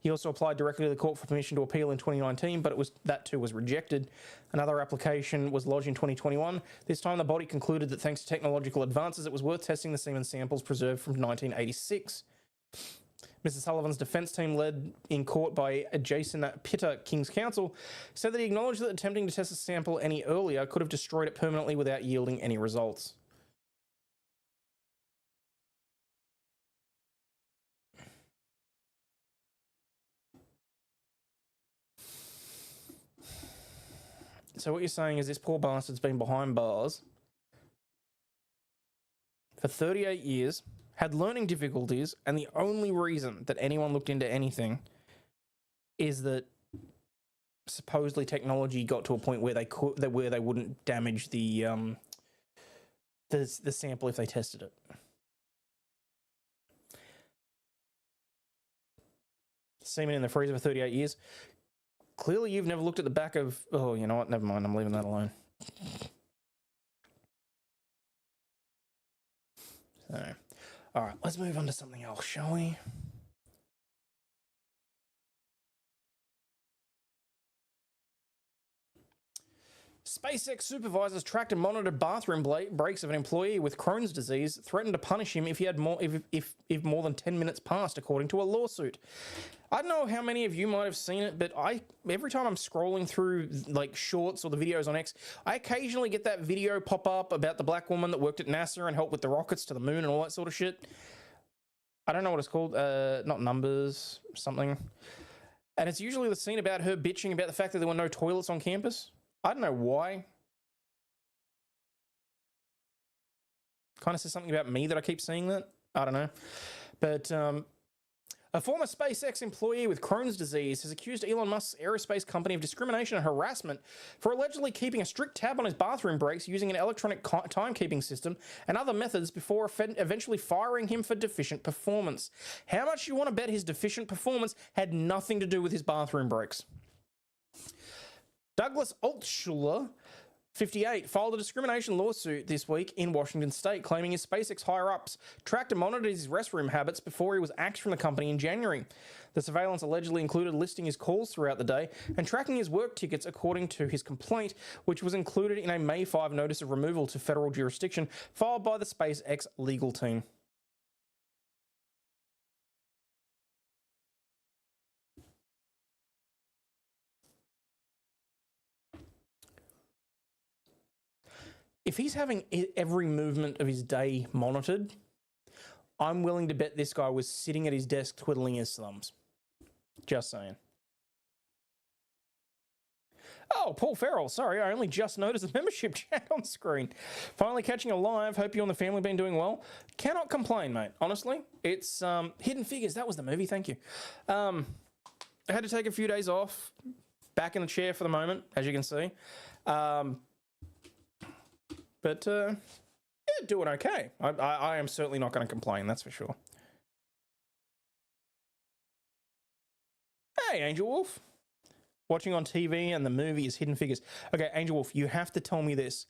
He also applied directly to the court for permission to appeal in 2019, but that too was rejected. Another application was lodged in 2021. This time the body concluded that thanks to technological advances, it was worth testing the semen samples preserved from 1986. Mr. Sullivan's defence team, led in court by Jason Pitter, King's Counsel, said that he acknowledged that attempting to test a sample any earlier could have destroyed it permanently without yielding any results. So what you're saying is this poor bastard's been behind bars for 38 years, had learning difficulties, and the only reason that anyone looked into anything is that supposedly technology got to a point where they wouldn't damage the sample if they tested it. Semen in the freezer for 38 years. Clearly, you've never looked at the back of... Oh, you know what? Never mind. I'm leaving that alone. So, all right. Let's move on to something else, shall we? SpaceX supervisors tracked and monitored bathroom breaks of an employee with Crohn's disease, threatened to punish him if he had if more than 10 minutes passed, according to a lawsuit. I don't know how many of you might have seen it, but every time I'm scrolling through like shorts or the videos on X, I occasionally get that video pop up about the black woman that worked at NASA and helped with the rockets to the moon and all that sort of shit. I don't know what it's called. Not Numbers, something. And it's usually the scene about her bitching about the fact that there were no toilets on campus. I don't know why. Kind of says something about me that I keep seeing that. I don't know. But a former SpaceX employee with Crohn's disease has accused Elon Musk's aerospace company of discrimination and harassment for allegedly keeping a strict tab on his bathroom breaks using an electronic timekeeping system and other methods before eventually firing him for deficient performance. How much you want to bet his deficient performance had nothing to do with his bathroom breaks? Douglas Altshuler, 58, filed a discrimination lawsuit this week in Washington state, claiming his SpaceX higher-ups tracked and monitored his restroom habits before he was axed from the company in January. The surveillance allegedly included listing his calls throughout the day and tracking his work tickets according to his complaint, which was included in a May 5 notice of removal to federal jurisdiction filed by the SpaceX legal team. If he's having every movement of his day monitored, I'm willing to bet this guy was sitting at his desk twiddling his thumbs. Just saying. Oh, Paul Farrell. Sorry, I only just noticed the membership chat on screen. Finally catching a live. Hope you and the family been doing well. Cannot complain, mate. Honestly, it's Hidden Figures. That was the movie. Thank you. I had to take a few days off. Back in the chair for the moment, as you can see. But, yeah, doing okay. I am certainly not going to complain, that's for sure. Hey, Angel Wolf. Watching on TV and the movie is Hidden Figures. Okay, Angel Wolf, you have to tell me this.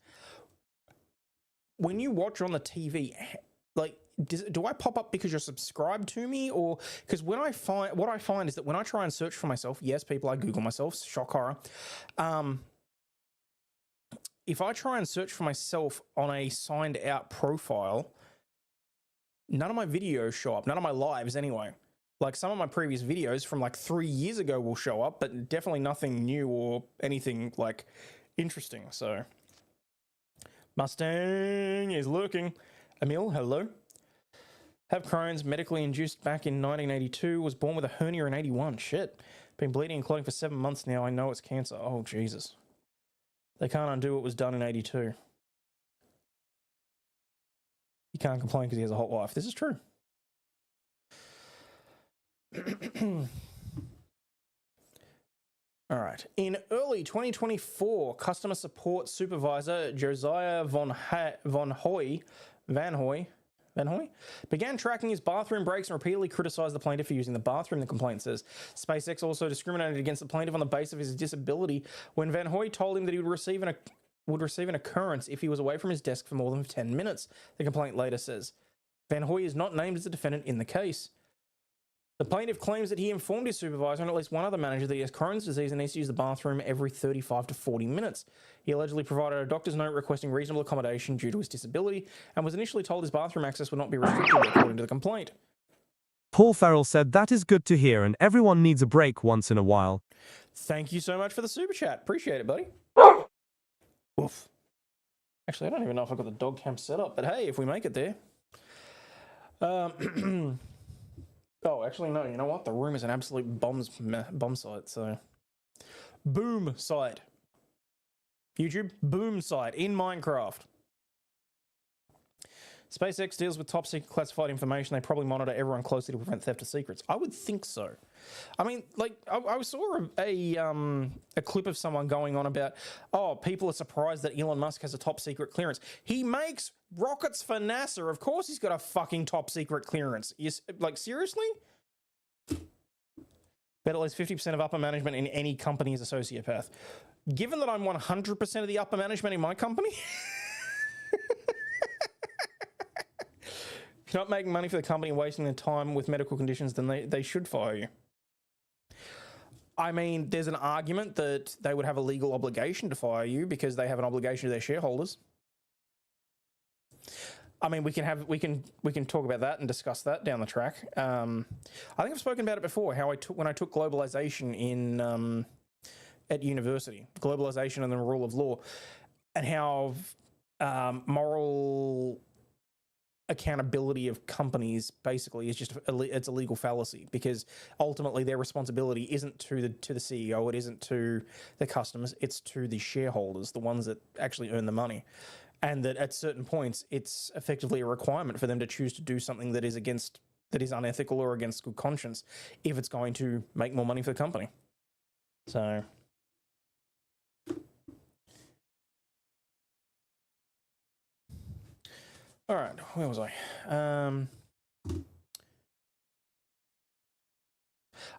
When you watch on the TV, like, do I pop up because you're subscribed to me, or because what I find is that when I try and search for myself, yes, people, I Google myself, shock horror. If I try and search for myself on a signed out profile, none of my videos show up, none of my lives anyway. Like some of my previous videos from like 3 years ago will show up, but definitely nothing new or anything like interesting. So Mustang is lurking. Emil, hello. Have Crohn's, medically induced back in 1982. Was born with a hernia in 81. Shit. Been bleeding and clotting for 7 months now. I know it's cancer. Oh, Jesus. They can't undo what was done in 82. He can't complain because he has a hot wife. This is true. All right. In early 2024, customer support supervisor Josiah Van Hoy began tracking his bathroom breaks and repeatedly criticized the plaintiff for using the bathroom, the complaint says. SpaceX also discriminated against the plaintiff on the basis of his disability when Van Hoy told him that he would receive an occurrence if he was away from his desk for more than 10 minutes, the complaint later says. Van Hoy is not named as a defendant in the case. The plaintiff claims that he informed his supervisor and at least one other manager that he has Crohn's disease and needs to use the bathroom every 35 to 40 minutes. He allegedly provided a doctor's note requesting reasonable accommodation due to his disability and was initially told his bathroom access would not be restricted according to the complaint. Paul Farrell said that is good to hear and everyone needs a break once in a while. Thank you so much for the super chat. Appreciate it, buddy. Oof. Actually, I don't even know if I've got the dog camp set up, but hey, if we make it there. Oh, actually, no. You know what? The room is an absolute bomb site, so... Boom site. YouTube, boom site in Minecraft. SpaceX deals with top secret classified information. They probably monitor everyone closely to prevent theft of secrets. I would think so. I mean, like, I saw a clip of someone going on about, oh, people are surprised that Elon Musk has a top secret clearance. He makes rockets for NASA. Of course he's got a fucking top secret clearance. Like, seriously? Bet at least 50% of upper management in any company is a sociopath. Given that I'm 100% of the upper management in my company... If you're not making money for the company and wasting their time with medical conditions, then they should fire you. I mean, there's an argument that they would have a legal obligation to fire you because they have an obligation to their shareholders. I mean, we can talk about that and discuss that down the track. I think I've spoken about it before. How when I took globalization in at university, globalization and the rule of law, and how moral accountability of companies basically is just it's a legal fallacy, because ultimately their responsibility isn't to the CEO, it isn't to the customers, it's to the shareholders, the ones that actually earn the money, and that at certain points it's effectively a requirement for them to choose to do something that is unethical or against good conscience if it's going to make more money for the company. So all right, where was I?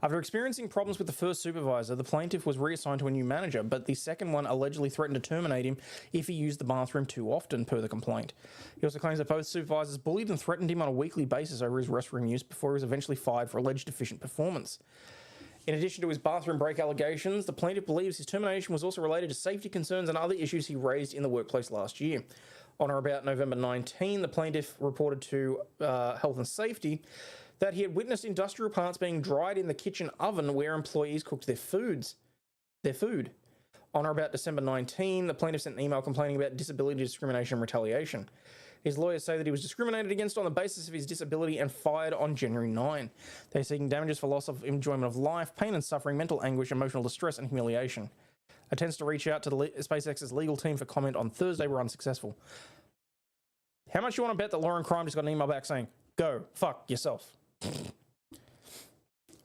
After experiencing problems with the first supervisor, the plaintiff was reassigned to a new manager, but the second one allegedly threatened to terminate him if he used the bathroom too often, per the complaint. He also claims that both supervisors bullied and threatened him on a weekly basis over his restroom use before he was eventually fired for alleged deficient performance. In addition to his bathroom break allegations, the plaintiff believes his termination was also related to safety concerns and other issues he raised in the workplace last year. On or about November 19, the plaintiff reported to Health and Safety that he had witnessed industrial parts being dried in the kitchen oven where employees cooked their food. On or about December 19, the plaintiff sent an email complaining about disability discrimination and retaliation. His lawyers say that he was discriminated against on the basis of his disability and fired on January 9. They're seeking damages for loss of enjoyment of life, pain and suffering, mental anguish, emotional distress, and humiliation. Attempts to reach out to the SpaceX's legal team for comment on Thursday were unsuccessful. How much you want to bet that Lauren Crime just got an email back saying, go fuck yourself?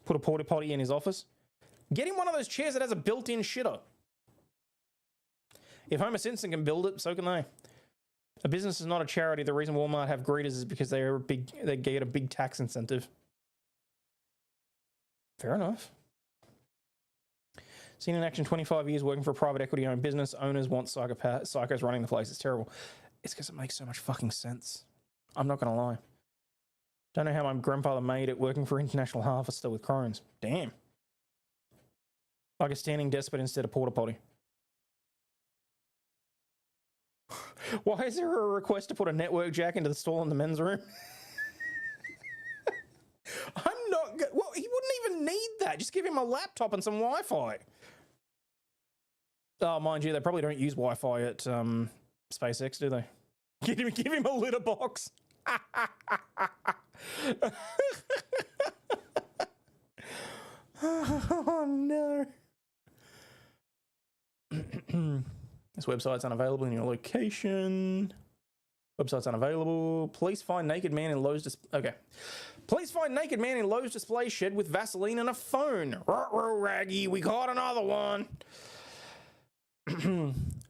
Put a porta potty in his office. Get him one of those chairs that has a built-in shitter. If Homer Simpson can build it, so can they. A business is not a charity. The reason Walmart have greeters is because they get a big tax incentive. Fair enough. Seen in action 25 years working for a private equity-owned business. Owners want psychos running the place. It's terrible. It's because it makes so much fucking sense. I'm not going to lie. Don't know how my grandfather made it working for International Harvester with Crohn's. Damn. Like a standing desk, but instead of porta potty. Why is there a request to put a network jack into the stall in the men's room? I'm not... Well, he wouldn't even need that. Just give him a laptop and some Wi-Fi. Oh, mind you, they probably don't use Wi-Fi at SpaceX, do they? Give him a litter box. Oh, no. This website's unavailable in your location. Website's unavailable. Police find naked man in Lowe's okay. Police find naked man in Lowe's display shed with Vaseline and a phone. Ruh-roh, Raggy, we got another one.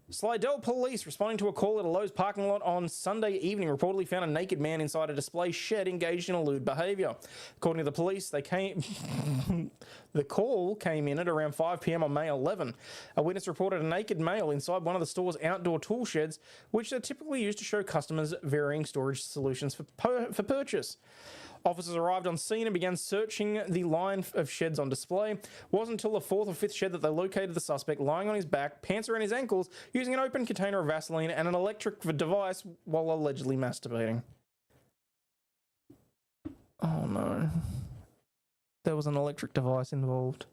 Slidell police responding to a call at a Lowe's parking lot on Sunday evening reportedly found a naked man inside a display shed engaged in lewd behaviour. According to the police, the call came in at around 5 p.m. on May 11. A witness reported a naked male inside one of the store's outdoor tool sheds, which are typically used to show customers varying storage solutions for purchase. Officers arrived on scene and began searching the line of sheds on display. It wasn't until the fourth or fifth shed that they located the suspect lying on his back, pants around his ankles, using an open container of Vaseline and an electric device while allegedly masturbating. Oh no. There was an electric device involved.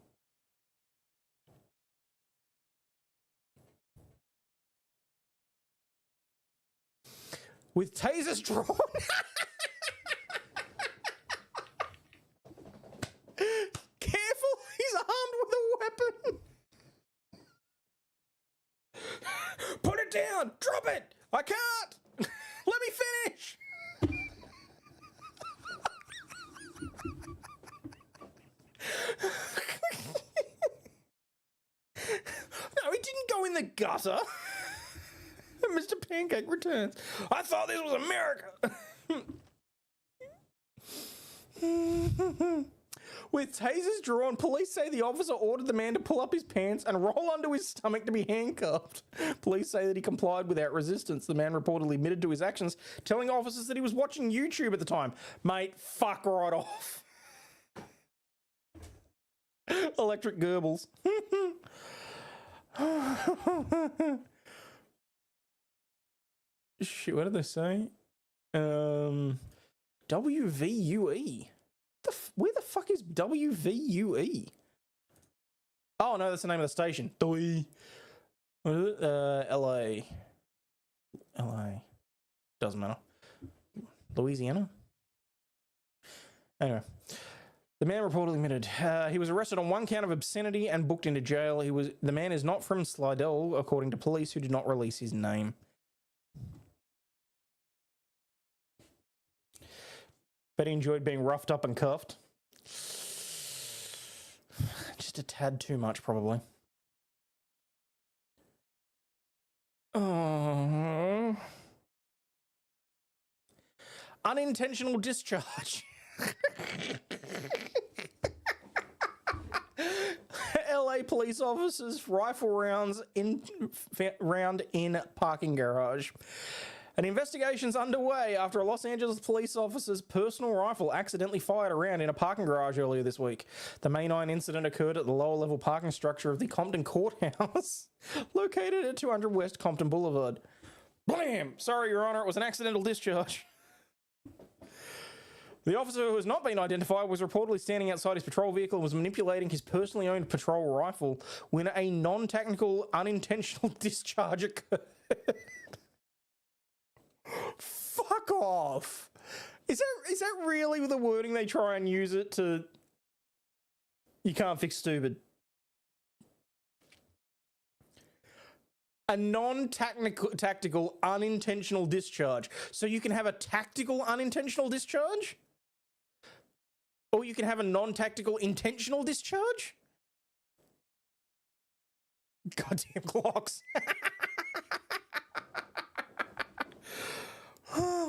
With tasers drawn. Careful, he's armed with a weapon. Put it down, drop it. I can't. Let me finish. No, he didn't go in the gutter. Mr. Pancake returns. I thought this was America. With tasers drawn, police say the officer ordered the man to pull up his pants and roll onto his stomach to be handcuffed. Police say that he complied without resistance. The man reportedly admitted to his actions, telling officers that he was watching YouTube at the time. Mate, fuck right off. Electric Goebbels. Shit, what did they say? WVUE. Where the fuck is WVUE? Oh no, that's the name of the station. Doi. What is it? LA. Doesn't matter. Louisiana? Anyway. The man reportedly admitted he was arrested on one count of obscenity and booked into jail. The man is not from Slidell, according to police, who did not release his name. Bet he enjoyed being roughed up and cuffed. Just a tad too much, probably. Oh. Unintentional discharge. LA police officers rifle round in parking garage. An investigation's underway after a Los Angeles police officer's personal rifle accidentally fired a round in a parking garage earlier this week. The May 9 incident occurred at the lower level parking structure of the Compton Courthouse, located at 200 West Compton Boulevard. Blam! Sorry, Your Honor, it was an accidental discharge. The officer, who has not been identified, was reportedly standing outside his patrol vehicle and was manipulating his personally owned patrol rifle when a non-technical, unintentional discharge occurred. Fuck off. Is that really the wording they try and use it to? You can't fix stupid. A non-tactical unintentional discharge. So you can have a tactical unintentional discharge? Or you can have a non-tactical intentional discharge? Goddamn clocks.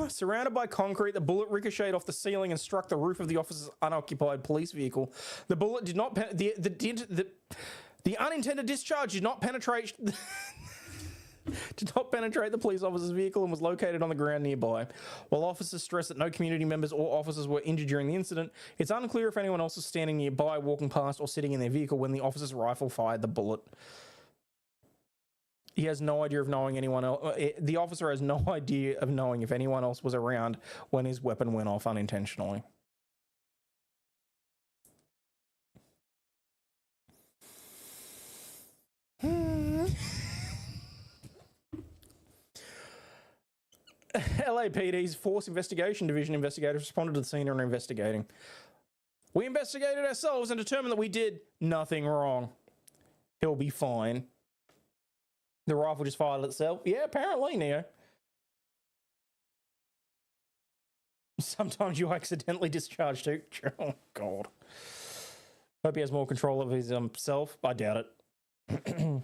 Surrounded by concrete, the bullet ricocheted off the ceiling and struck the roof of the officer's unoccupied police vehicle. The bullet did not... The unintended discharge did not penetrate... did not penetrate the police officer's vehicle and was located on the ground nearby. While officers stressed that no community members or officers were injured during the incident, it's unclear if anyone else was standing nearby, walking past, or sitting in their vehicle when the officer's rifle fired the bullet. He has no idea of knowing anyone else. The officer has no idea of knowing if anyone else was around when his weapon went off unintentionally. LAPD's Force Investigation Division investigators responded to the scene and are investigating. We investigated ourselves and determined that we did nothing wrong. He'll be fine. The rifle just fired itself. Yeah, apparently, Neo. Sometimes you accidentally discharge too. Oh, God. Hope he has more control of his self. I doubt it.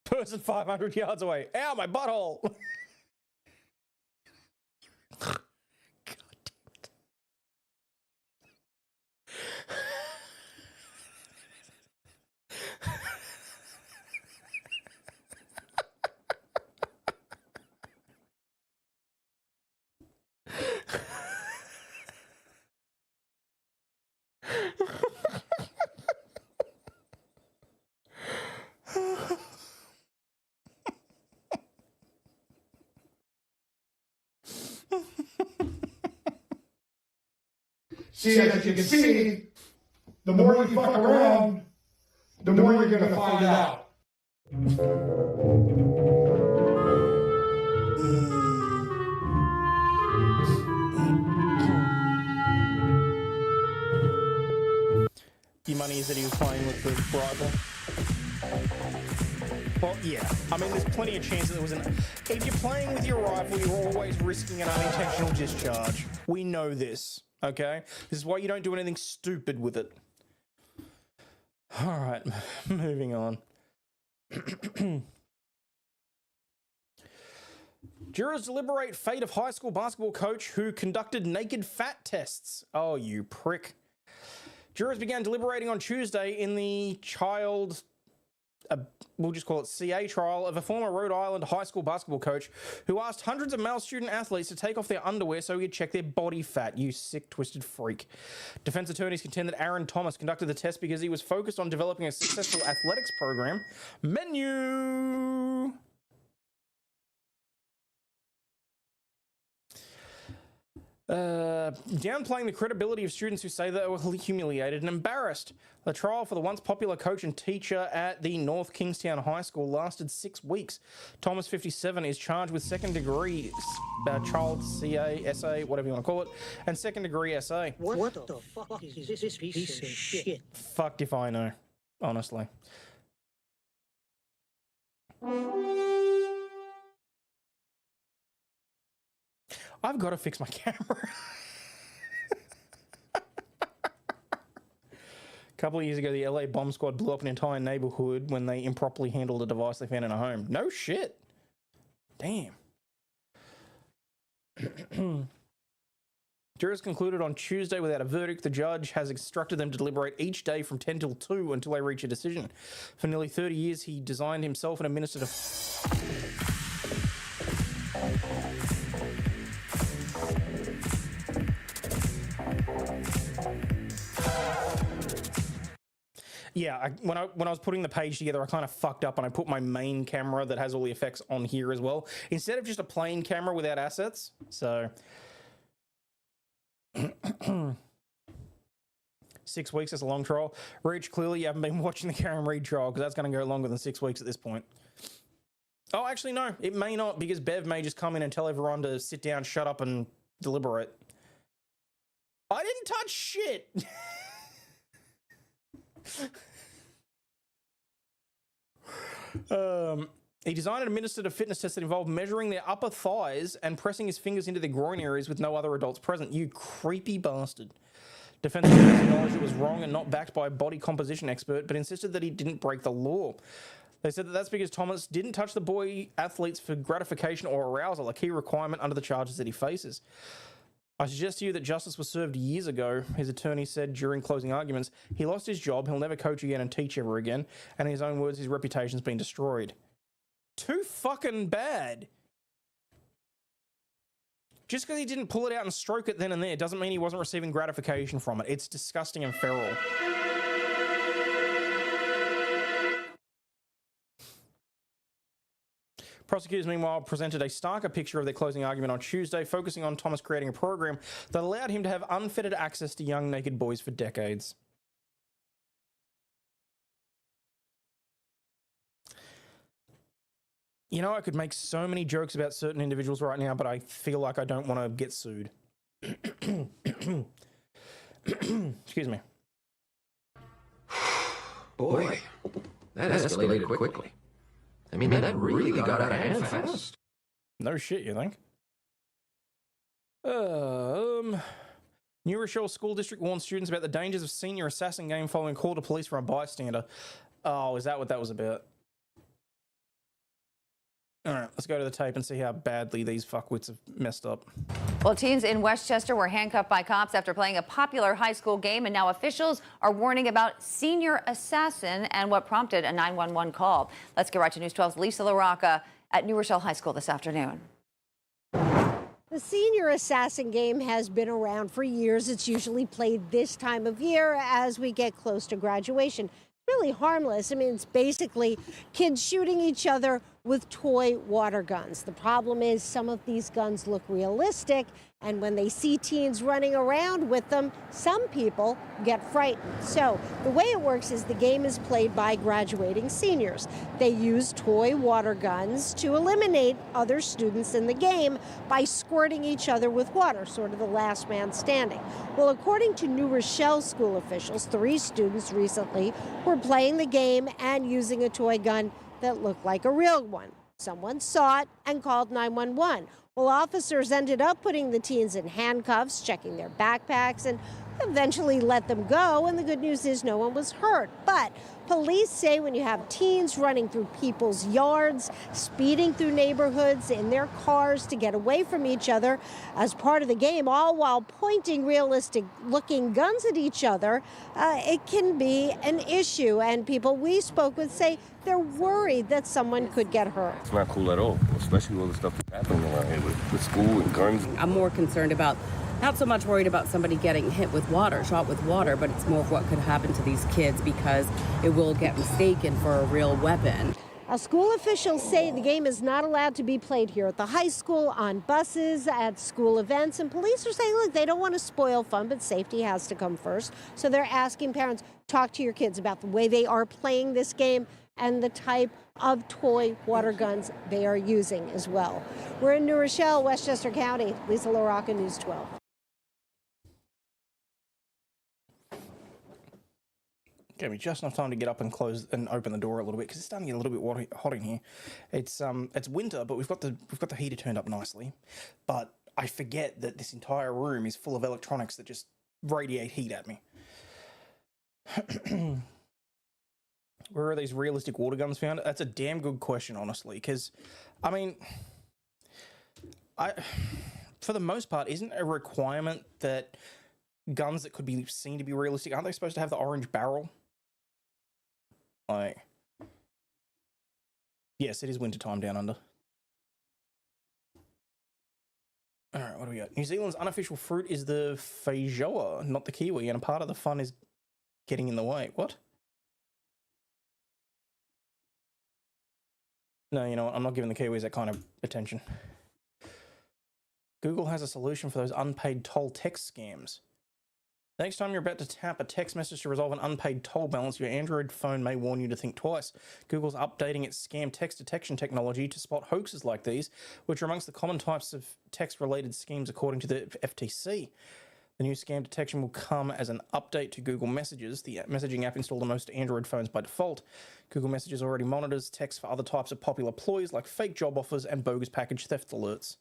Person 500 yards away. Ow, my butthole. God damn it. See, as you can see, the more you fuck around, the more you're going to find out. Your money is that he was playing with the rifle. Well, yeah. I mean, there's plenty of chance that there was an... If you're playing with your rifle, you're always risking an unintentional discharge. We know this, okay? This is why you don't do anything stupid with it. All right, moving on. Jurors deliberate fate of high school basketball coach who conducted naked fat tests. Oh, you prick. Jurors began deliberating on Tuesday in the we'll just call it CA trial of a former Rhode Island high school basketball coach who asked hundreds of male student athletes to take off their underwear so he could check their body fat. You sick, twisted freak. Defense attorneys contend that Aaron Thomas conducted the test because he was focused on developing a successful athletics program. Menu! Downplaying the credibility of students who say they were humiliated and embarrassed. The trial for the once popular coach and teacher at the North Kingstown High School lasted 6 weeks. Thomas, 57, is charged with second degree child CA, SA, whatever you want to call it, and second degree SA. What the fuck is this piece of shit? Fucked if I know, honestly. I've got to fix my camera. A couple of years ago, the LA bomb squad blew up an entire neighborhood when they improperly handled a device they found in a home. No shit. Damn. Jurors concluded on Tuesday without a verdict. The judge has instructed them to deliberate each day from 10 till 2 until they reach a decision. For nearly 30 years, he designed himself and administered a... Yeah, when I was putting the page together, I kind of fucked up and I put my main camera that has all the effects on here as well, instead of just a plain camera without assets. So 6 weeks is a long trial. Reach, clearly you haven't been watching the Karen Reid trial because that's going to go longer than 6 weeks at this point. Oh, actually, no, it may not, because Bev may just come in and tell everyone to sit down, shut up, and deliberate. I didn't touch shit. He designed and administered a fitness test that involved measuring their upper thighs and pressing his fingers into their groin areas with no other adults present. You creepy bastard. Defense attorneys acknowledged it was wrong and not backed by a body composition expert, but insisted that he didn't break the law. They said that that's because Thomas didn't touch the boy athletes for gratification or arousal, a key requirement under the charges that he faces. I suggest to you that justice was served years ago, his attorney said during closing arguments. He lost his job, he'll never coach again and teach ever again, and in his own words, his reputation's been destroyed. too fucking bad. Just because he didn't pull it out and stroke it then and there doesn't mean he wasn't receiving gratification from it. It's disgusting and feral. Prosecutors, meanwhile, presented a starker picture of their closing argument on Tuesday, focusing on Thomas creating a program that allowed him to have unfettered access to young naked boys for decades. You know, I could make so many jokes about certain individuals right now, but I feel like I don't want to get sued. Excuse me. Boy, that escalated quickly. I mean, that really got out of hand fast. No shit, you think? New Rochelle School District warns students about the dangers of senior assassin game following call to police from a bystander. Oh, is that what that was about? All right, let's go to the tape and see how badly these fuckwits have messed up. Well, teens in Westchester were handcuffed by cops after playing a popular high school game, and now officials are warning about senior assassin and what prompted a 911 call. Let's get right to News 12's Lisa LaRocca at New Rochelle High School this afternoon. The senior assassin game has been around for years. It's usually played this time of year as we get close to graduation. Really harmless. I mean, it's basically kids shooting each other with toy water guns. The problem is some of these guns look realistic, and when they see teens running around with them, some people get frightened. So the way it works is the game is played by graduating seniors. They use toy water guns to eliminate other students in the game by squirting each other with water, sort of the last man standing. Well, according to New Rochelle school officials, 3 students recently were playing the game and using a toy gun that looked like a real one. Someone saw it and called 911. Well, officers ended up putting the teens in handcuffs, checking their backpacks, and eventually let them go. And the good news is no one was hurt. But police say when you have teens running through people's yards, speeding through neighborhoods in their cars to get away from each other as part of the game, all while pointing realistic-looking guns at each other, it can be an issue. And people we spoke with say they're worried that someone could get hurt. It's not cool at all, especially all the stuff that's happening around here with school and guns. I'm more concerned about, not so much worried about somebody getting hit with water, shot with water, but it's more of what could happen to these kids because it will get mistaken for a real weapon. School officials say the game is not allowed to be played here at the high school, on buses, at school events, and police are saying, look, they don't want to spoil fun, but safety has to come first. So they're asking parents, talk to your kids about the way they are playing this game and the type of toy water guns they are using as well. We're in New Rochelle, Westchester County. Lisa LaRocca, News 12. Gave me just enough time to get up and close and open the door a little bit because it's starting to get a little bit hot in here. It's winter, but we've got the heater turned up nicely. But I forget that this entire room is full of electronics that just radiate heat at me. Where are these realistic water guns found? That's a damn good question, honestly, because, I mean, for the most part, isn't a requirement that guns that could be seen to be realistic, aren't they supposed to have the orange barrel? Like, yes, it is wintertime down under. All right, what do we got? New Zealand's unofficial fruit is the feijoa, not the kiwi, and a part of the fun is getting in the way. What? No, you know what? I'm not giving the Kiwis that kind of attention. Google has a solution for those unpaid toll text scams. The next time you're about to tap a text message to resolve an unpaid toll balance, your Android phone may warn you to think twice. Google's updating its scam text detection technology to spot hoaxes like these, which are amongst the common types of text-related schemes according to the FTC. The new scam detection will come as an update to Google Messages, the messaging app installed on most Android phones by default. Google Messages already monitors text for other types of popular ploys like fake job offers and bogus package theft alerts.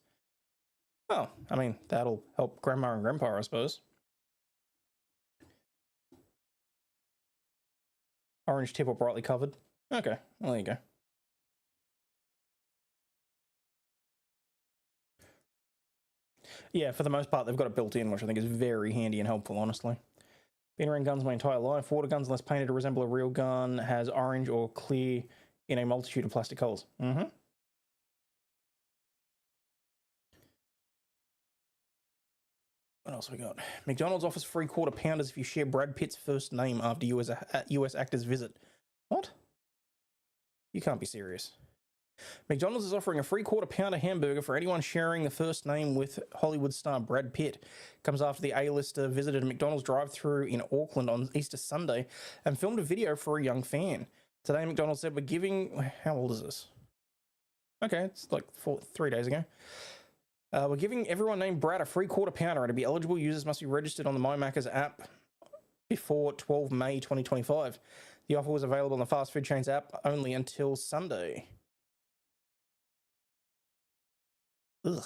Well, I mean, that'll help Grandma and Grandpa, I suppose. Orange tip or brightly covered. Okay, well, there you go. Yeah, for the most part, they've got it built in, which I think is very handy and helpful, honestly. Been around guns my entire life. Water guns, unless painted to resemble a real gun, has orange or clear in a multitude of plastic colours. What else we got? McDonald's offers free quarter pounders if you share Brad Pitt's first name after US actor's visit. What? You can't be serious. McDonald's is offering a free quarter pounder hamburger for anyone sharing the first name with Hollywood star Brad Pitt. Comes after the A-lister visited a McDonald's drive-thru in Auckland on Easter Sunday and filmed a video for a young fan. Today, McDonald's said, we're giving... How old is this? Okay, it's like 3 days ago. We're giving everyone named Brad a free quarter pounder, and to be eligible, users must be registered on the MyMaccas app before 12 May 2025. The offer was available on the fast food chain's app only until Sunday. Ugh.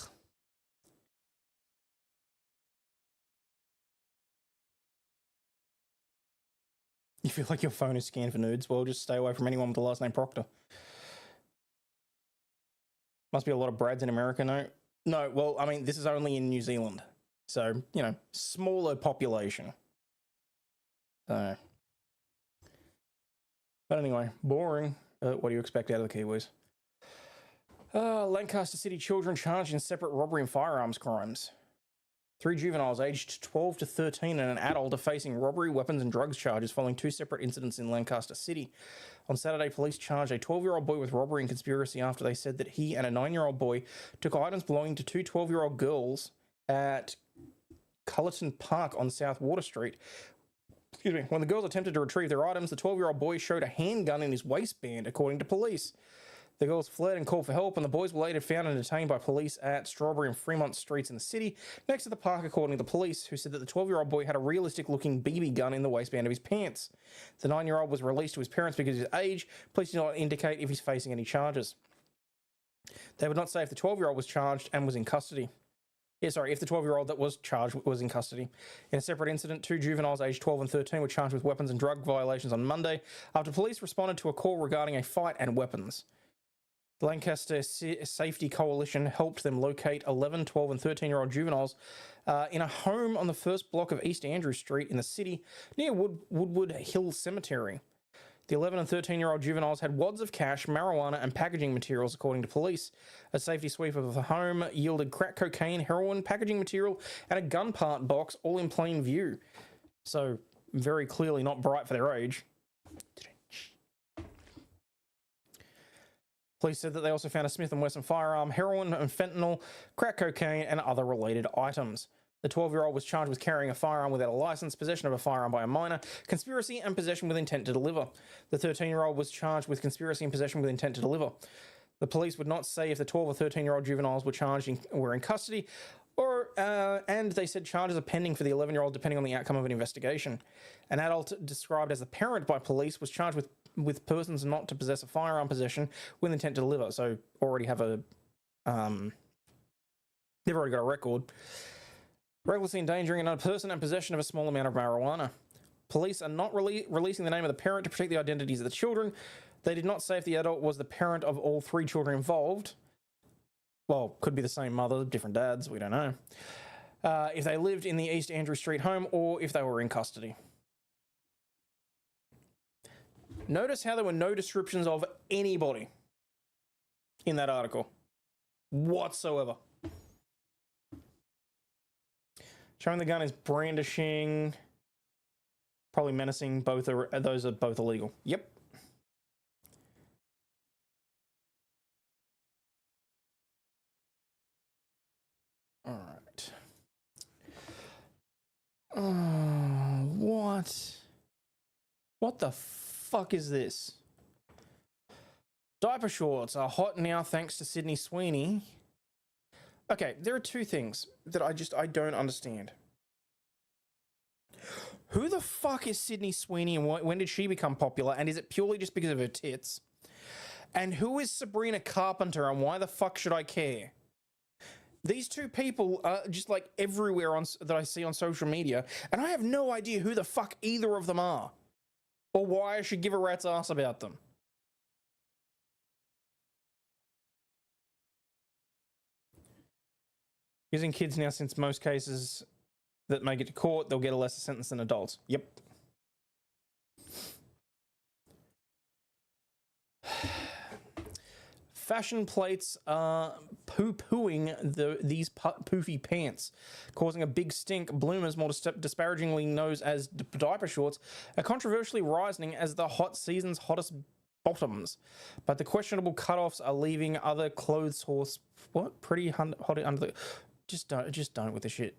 You feel like your phone is scanned for nudes? Well, just stay away from anyone with the last name Proctor. Must be a lot of Brads in America, no? No, well, I mean, this is only in New Zealand. So, you know, smaller population. So. But anyway, boring. What do you expect out of the Kiwis? Lancaster City children charged in separate robbery and firearms crimes. 3 juveniles aged 12 to 13 and an adult are facing robbery, weapons and drugs charges following 2 separate incidents in Lancaster City. On Saturday, police charged a 12-year-old boy with robbery and conspiracy after they said that he and a 9-year-old boy took items belonging to 2 12-year-old girls at Cullerton Park on South Water Street. Excuse me. When the girls attempted to retrieve their items, the 12-year-old boy showed a handgun in his waistband, according to police. The girls fled and called for help, and the boys were later found and detained by police at Strawberry and Fremont Streets in the city, next to the park, according to the police, who said that the 12-year-old boy had a realistic-looking BB gun in the waistband of his pants. The 9-year-old was released to his parents because of his age. Police do not indicate if he's facing any charges. They would not say if the 12-year-old was charged and was in custody. If the 12-year-old that was charged was in custody. In a separate incident, 2 juveniles aged 12 and 13 were charged with weapons and drug violations on Monday after police responded to a call regarding a fight and weapons. The Lancaster Safety Coalition helped them locate 11, 12 and 13-year-old juveniles in a home on the first block of East Andrew Street in the city near Woodward Hill Cemetery. The 11 and 13-year-old juveniles had wads of cash, marijuana and packaging materials, according to police. A safety sweep of the home yielded crack cocaine, heroin, packaging material and a gun part box, all in plain view. So, very clearly not bright for their age. Police said that they also found a Smith & Wesson firearm, heroin and fentanyl, crack cocaine and other related items. The 12-year-old was charged with carrying a firearm without a license, possession of a firearm by a minor, conspiracy and possession with intent to deliver. The 13-year-old was charged with conspiracy and possession with intent to deliver. The police would not say if the 12 or 13-year-old juveniles were in custody, and they said charges are pending for the 11-year-old depending on the outcome of an investigation. An adult described as a parent by police was charged with persons not to possess a firearm possession with intent to deliver. So already have a, they've already got a record. Recklessly endangering another person and possession of a small amount of marijuana. Police are not releasing the name of the parent to protect the identities of the children. They did not say if the adult was the parent of all 3 children involved. Well, could be the same mother, different dads, we don't know. If they lived in the East Andrew Street home or if they were in custody. Notice how there were no descriptions of anybody in that article whatsoever. Showing the gun is brandishing, probably menacing. Those are both illegal. Yep. All right. What? What the fuck is this? Diaper shorts are hot now thanks to Sydney Sweeney. Okay, there are 2 things that I don't understand. Who the fuck is Sydney Sweeney and when did she become popular? And is it purely just because of her tits? And who is Sabrina Carpenter and why the fuck should I care? These 2 people are just like everywhere that I see on social media, and I have no idea who the fuck either of them are. Or why I should give a rat's ass about them. Using kids now, since most cases that make it to court, they'll get a lesser sentence than adults. Yep. Fashion plates are poo-pooing these poofy pants, causing a big stink. Bloomers, more disparagingly known as diaper shorts, are controversially rising as the hot season's hottest bottoms. But the questionable cutoffs are leaving other clothes horse pretty hot under the... Just don't with the shit.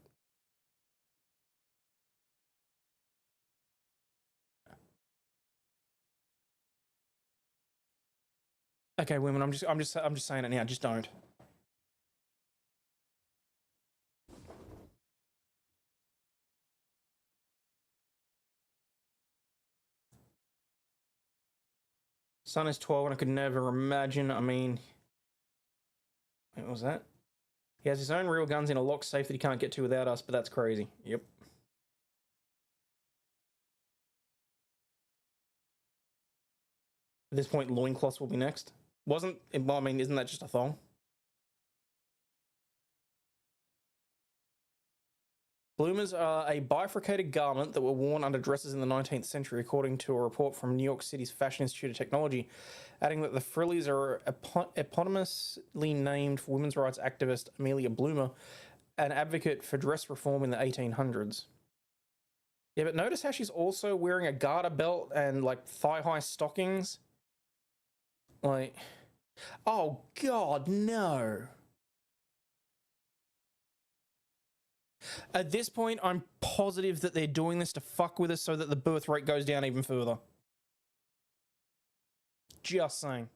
Okay, women, I'm just saying it now. Just don't. Son is 12, and I could never imagine. I mean, what was that? He has his own real guns in a locked safe that he can't get to without us, but that's crazy. Yep. At this point, loincloths will be next. Well, I mean, isn't that just a thong? Bloomers are a bifurcated garment that were worn under dresses in the 19th century, according to a report from New York City's Fashion Institute of Technology, adding that the frillies are eponymously named for women's rights activist Amelia Bloomer, an advocate for dress reform in the 1800s. Yeah, but notice how she's also wearing a garter belt and, like, thigh-high stockings? Like, oh, God, no. At this point, I'm positive that they're doing this to fuck with us so that the birth rate goes down even further. Just saying.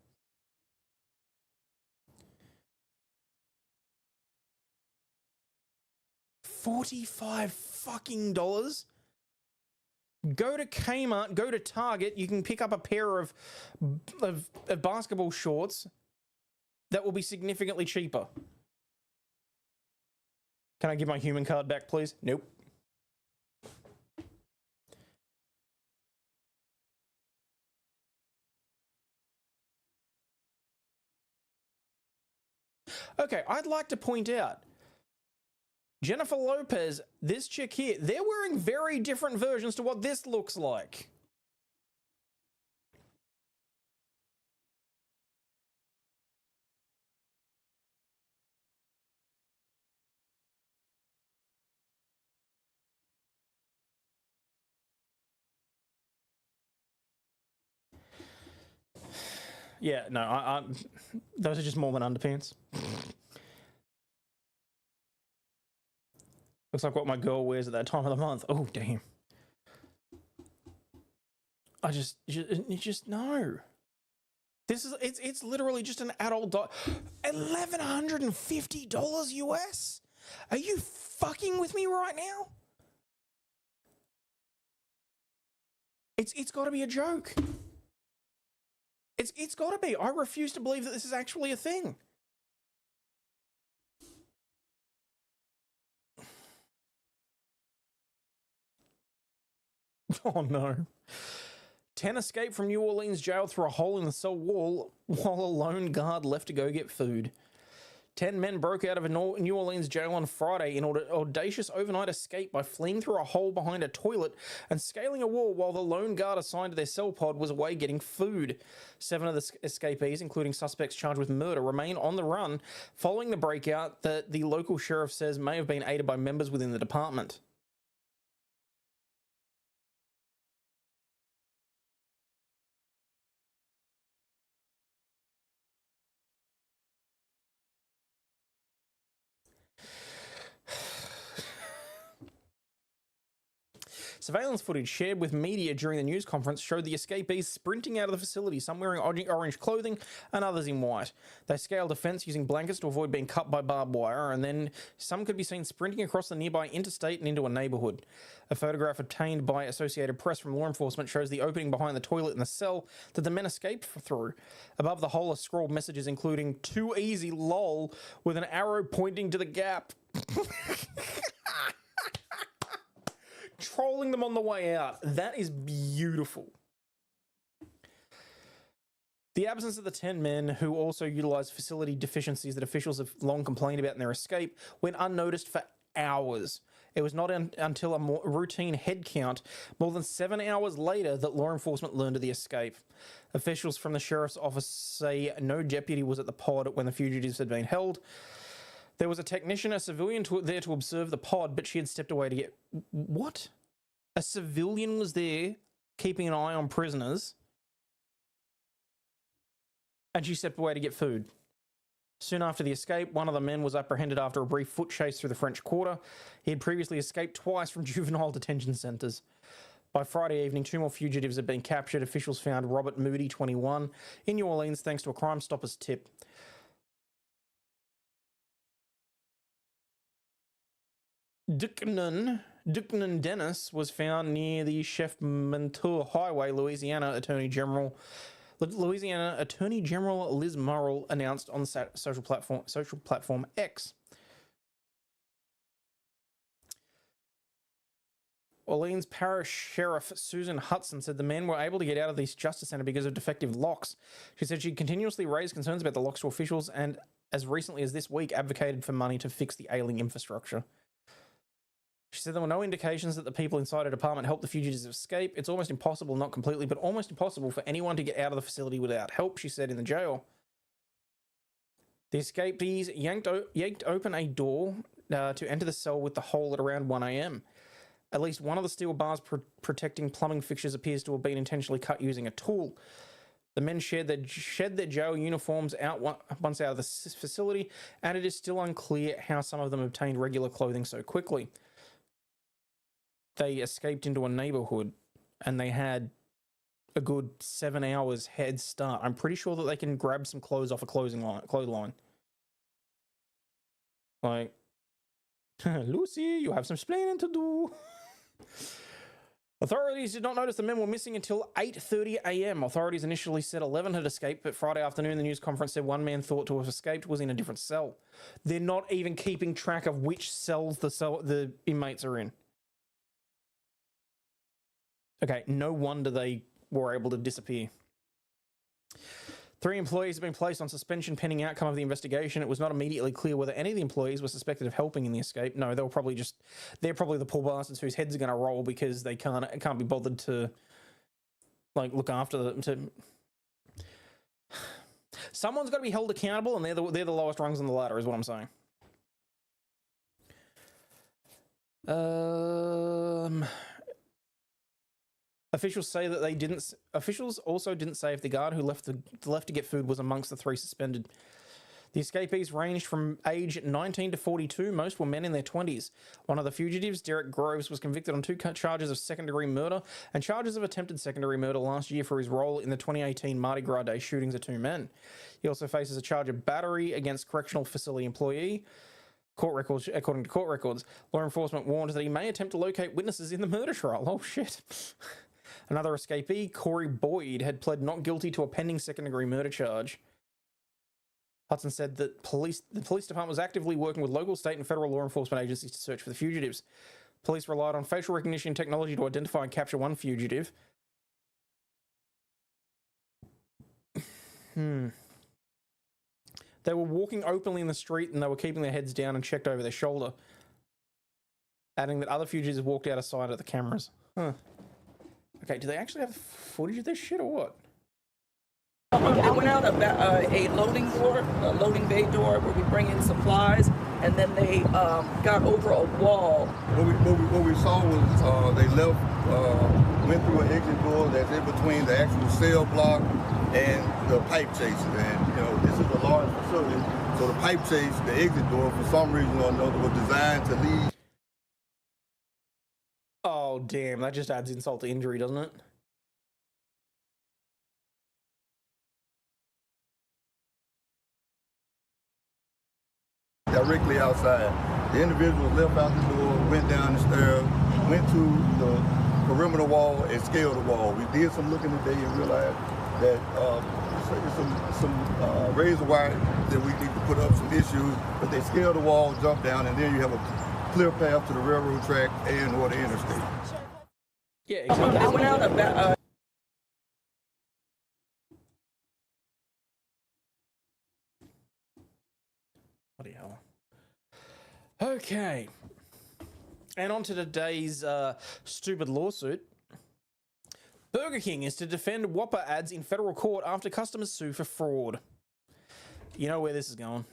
$45 fucking dollars? Go to Kmart, go to Target, you can pick up a pair of basketball shorts that will be significantly cheaper. Can I give my human card back, please? Nope. Okay, I'd like to point out, Jennifer Lopez, this chick here, they're wearing very different versions to what this looks like. Yeah, no, those are just Mormon underpants. Looks like what my girl wears at that time of the month. Oh, damn. You just no. This is, it's literally just an adult $1,150 US? Are you fucking with me right now? It's got to be a joke. It's got to be. I refuse to believe that this is actually a thing. Oh no. 10 escaped from New Orleans jail through a hole in the cell wall while a lone guard left to go get food. 10 men broke out of a New Orleans jail on Friday in an audacious overnight escape by fleeing through a hole behind a toilet and scaling a wall while the lone guard assigned to their cell pod was away getting food. 7 of the escapees, including suspects charged with murder, remain on the run following the breakout that the local sheriff says may have been aided by members within the department. Surveillance footage shared with media during the news conference showed the escapees sprinting out of the facility, some wearing orange clothing and others in white. They scaled a fence using blankets to avoid being cut by barbed wire, and then some could be seen sprinting across the nearby interstate and into a neighborhood. A photograph obtained by Associated Press from law enforcement shows the opening behind the toilet in the cell that the men escaped through. Above the hole are scrawled messages including "Too easy, lol," with an arrow pointing to the gap. Trolling them on the way out. That is beautiful. The absence of the 10 men, who also utilised facility deficiencies that officials have long complained about in their escape, went unnoticed for hours. It was not until a more routine head count more than 7 hours later that law enforcement learned of the escape. Officials from the sheriff's office say no deputy was at the pod when the fugitives had been held. There was a technician, a civilian there to observe the pod, but she had stepped away to get... What? A civilian was there keeping an eye on prisoners, and she stepped away to get food. Soon after the escape, one of the men was apprehended after a brief foot chase through the French Quarter. He had previously escaped twice from juvenile detention centres. By Friday evening, 2 more fugitives had been captured. Officials found Robert Moody, 21, in New Orleans thanks to a Crime Stoppers tip. Duquesne Dennis was found near the Chef Mentor Highway. Louisiana Attorney General Liz Murrill announced on the social platform X. Orleans Parish Sheriff Susan Hudson said the men were able to get out of the Justice Center because of defective locks. She said she continuously raised concerns about the locks to officials and, as recently as this week, advocated for money to fix the ailing infrastructure. She said there were no indications that the people inside her department helped the fugitives escape. It's almost impossible, not completely, but almost impossible for anyone to get out of the facility without help, she said in the jail. The escapees yanked open a door to enter the cell with the hole at around 1 a.m. At least one of the steel bars protecting plumbing fixtures appears to have been intentionally cut using a tool. The men shed their jail uniforms once out of the facility, and it is still unclear how some of them obtained regular clothing so quickly. They escaped into a neighborhood and they had a good 7 hours head start. I'm pretty sure that they can grab some clothes off a clothesline. Like, Lucy, you have some splaining to do. Authorities did not notice the men were missing until 8:30 a.m. Authorities initially said 11 had escaped, but Friday afternoon the news conference said one man thought to have escaped was in a different cell. They're not even keeping track of which cells the inmates are in. Okay, no wonder they were able to disappear. 3 employees have been placed on suspension pending outcome of the investigation. It was not immediately clear whether any of the employees were suspected of helping in the escape. No, they're probably the poor bastards whose heads are going to roll because they can't be bothered to like look after them. Someone's got to be held accountable, and they're the lowest rungs on the ladder, is what I'm saying. Officials also didn't say if the guard who left to get food was amongst the 3 suspended. The escapees ranged from age 19 to 42. Most were men in their 20s. One of the fugitives, Derek Groves, was convicted on 2 charges of second-degree murder and charges of attempted secondary murder last year for his role in the 2018 Mardi Gras Day shootings of 2 men. He also faces a charge of battery against correctional facility employee. According to court records, law enforcement warned that he may attempt to locate witnesses in the murder trial. Oh, shit. Another escapee, Corey Boyd, had pled not guilty to a pending second-degree murder charge. Hudson said that the police department was actively working with local, state, and federal law enforcement agencies to search for the fugitives. Police relied on facial recognition technology to identify and capture one fugitive. They were walking openly in the street and they were keeping their heads down and checked over their shoulder, adding that other fugitives walked out of sight of the cameras. Okay, do they actually have footage of this shit or what? I went out a loading bay door where we bring in supplies, and then they got over a wall. What we saw was they went through an exit door that's in between the actual cell block and the pipe chase. And this is a large facility, so the pipe chase, the exit door, for some reason or another, was designed to lead. Oh, damn, that just adds insult to injury, doesn't it? Directly outside. The individual left out the door, went down the stairs, went to the perimeter wall and scaled the wall. We did some looking today and realized that some razor wire that we need to put up, some issues, but they scaled the wall, jumped down, and then you have a clear path to the railroad track and or the interstate. Yeah, exactly. I went out Bloody hell. Okay. And on to today's stupid lawsuit. Burger King is to defend Whopper ads in federal court after customers sue for fraud. You know where this is going.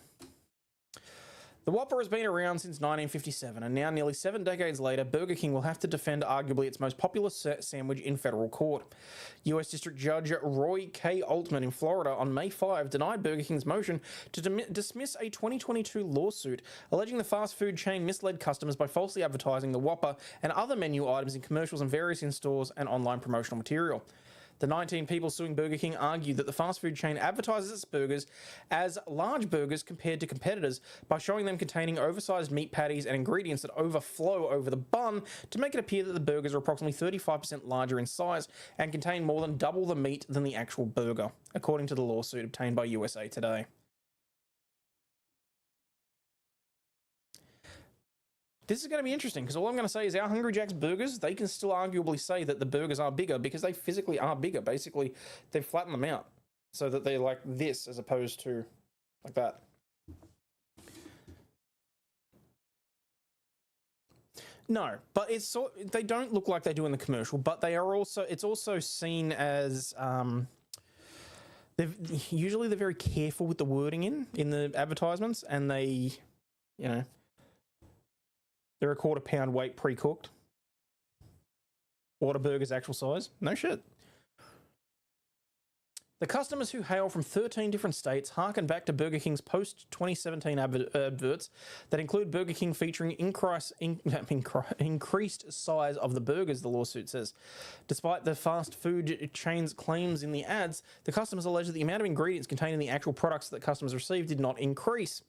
The Whopper has been around since 1957, and now nearly 7 decades later, Burger King will have to defend arguably its most popular sandwich in federal court. US District Judge Roy K. Altman in Florida on May 5 denied Burger King's motion to dismiss a 2022 lawsuit alleging the fast food chain misled customers by falsely advertising the Whopper and other menu items in commercials and various in-stores and online promotional material. The 19 people suing Burger King argued that the fast food chain advertises its burgers as large burgers compared to competitors by showing them containing oversized meat patties and ingredients that overflow over the bun to make it appear that the burgers are approximately 35% larger in size and contain more than double the meat than the actual burger, according to the lawsuit obtained by USA Today. This is going to be interesting because all I'm going to say is our Hungry Jack's burgers, they can still arguably say that the burgers are bigger because they physically are bigger. Basically, they've flattened them out so that they're like this as opposed to like that. No, but they don't look like they do in the commercial, but they are also, it's also seen as, they're very careful with the wording in the advertisements, and they, you know, they're a quarter-pound weight pre-cooked. Whataburger's actual size. No shit. The customers who hail from 13 different states harken back to Burger King's post-2017 adverts that include Burger King featuring increased size of the burgers, the lawsuit says. Despite the fast food chain's claims in the ads, the customers allege that the amount of ingredients contained in the actual products that customers received did not increase.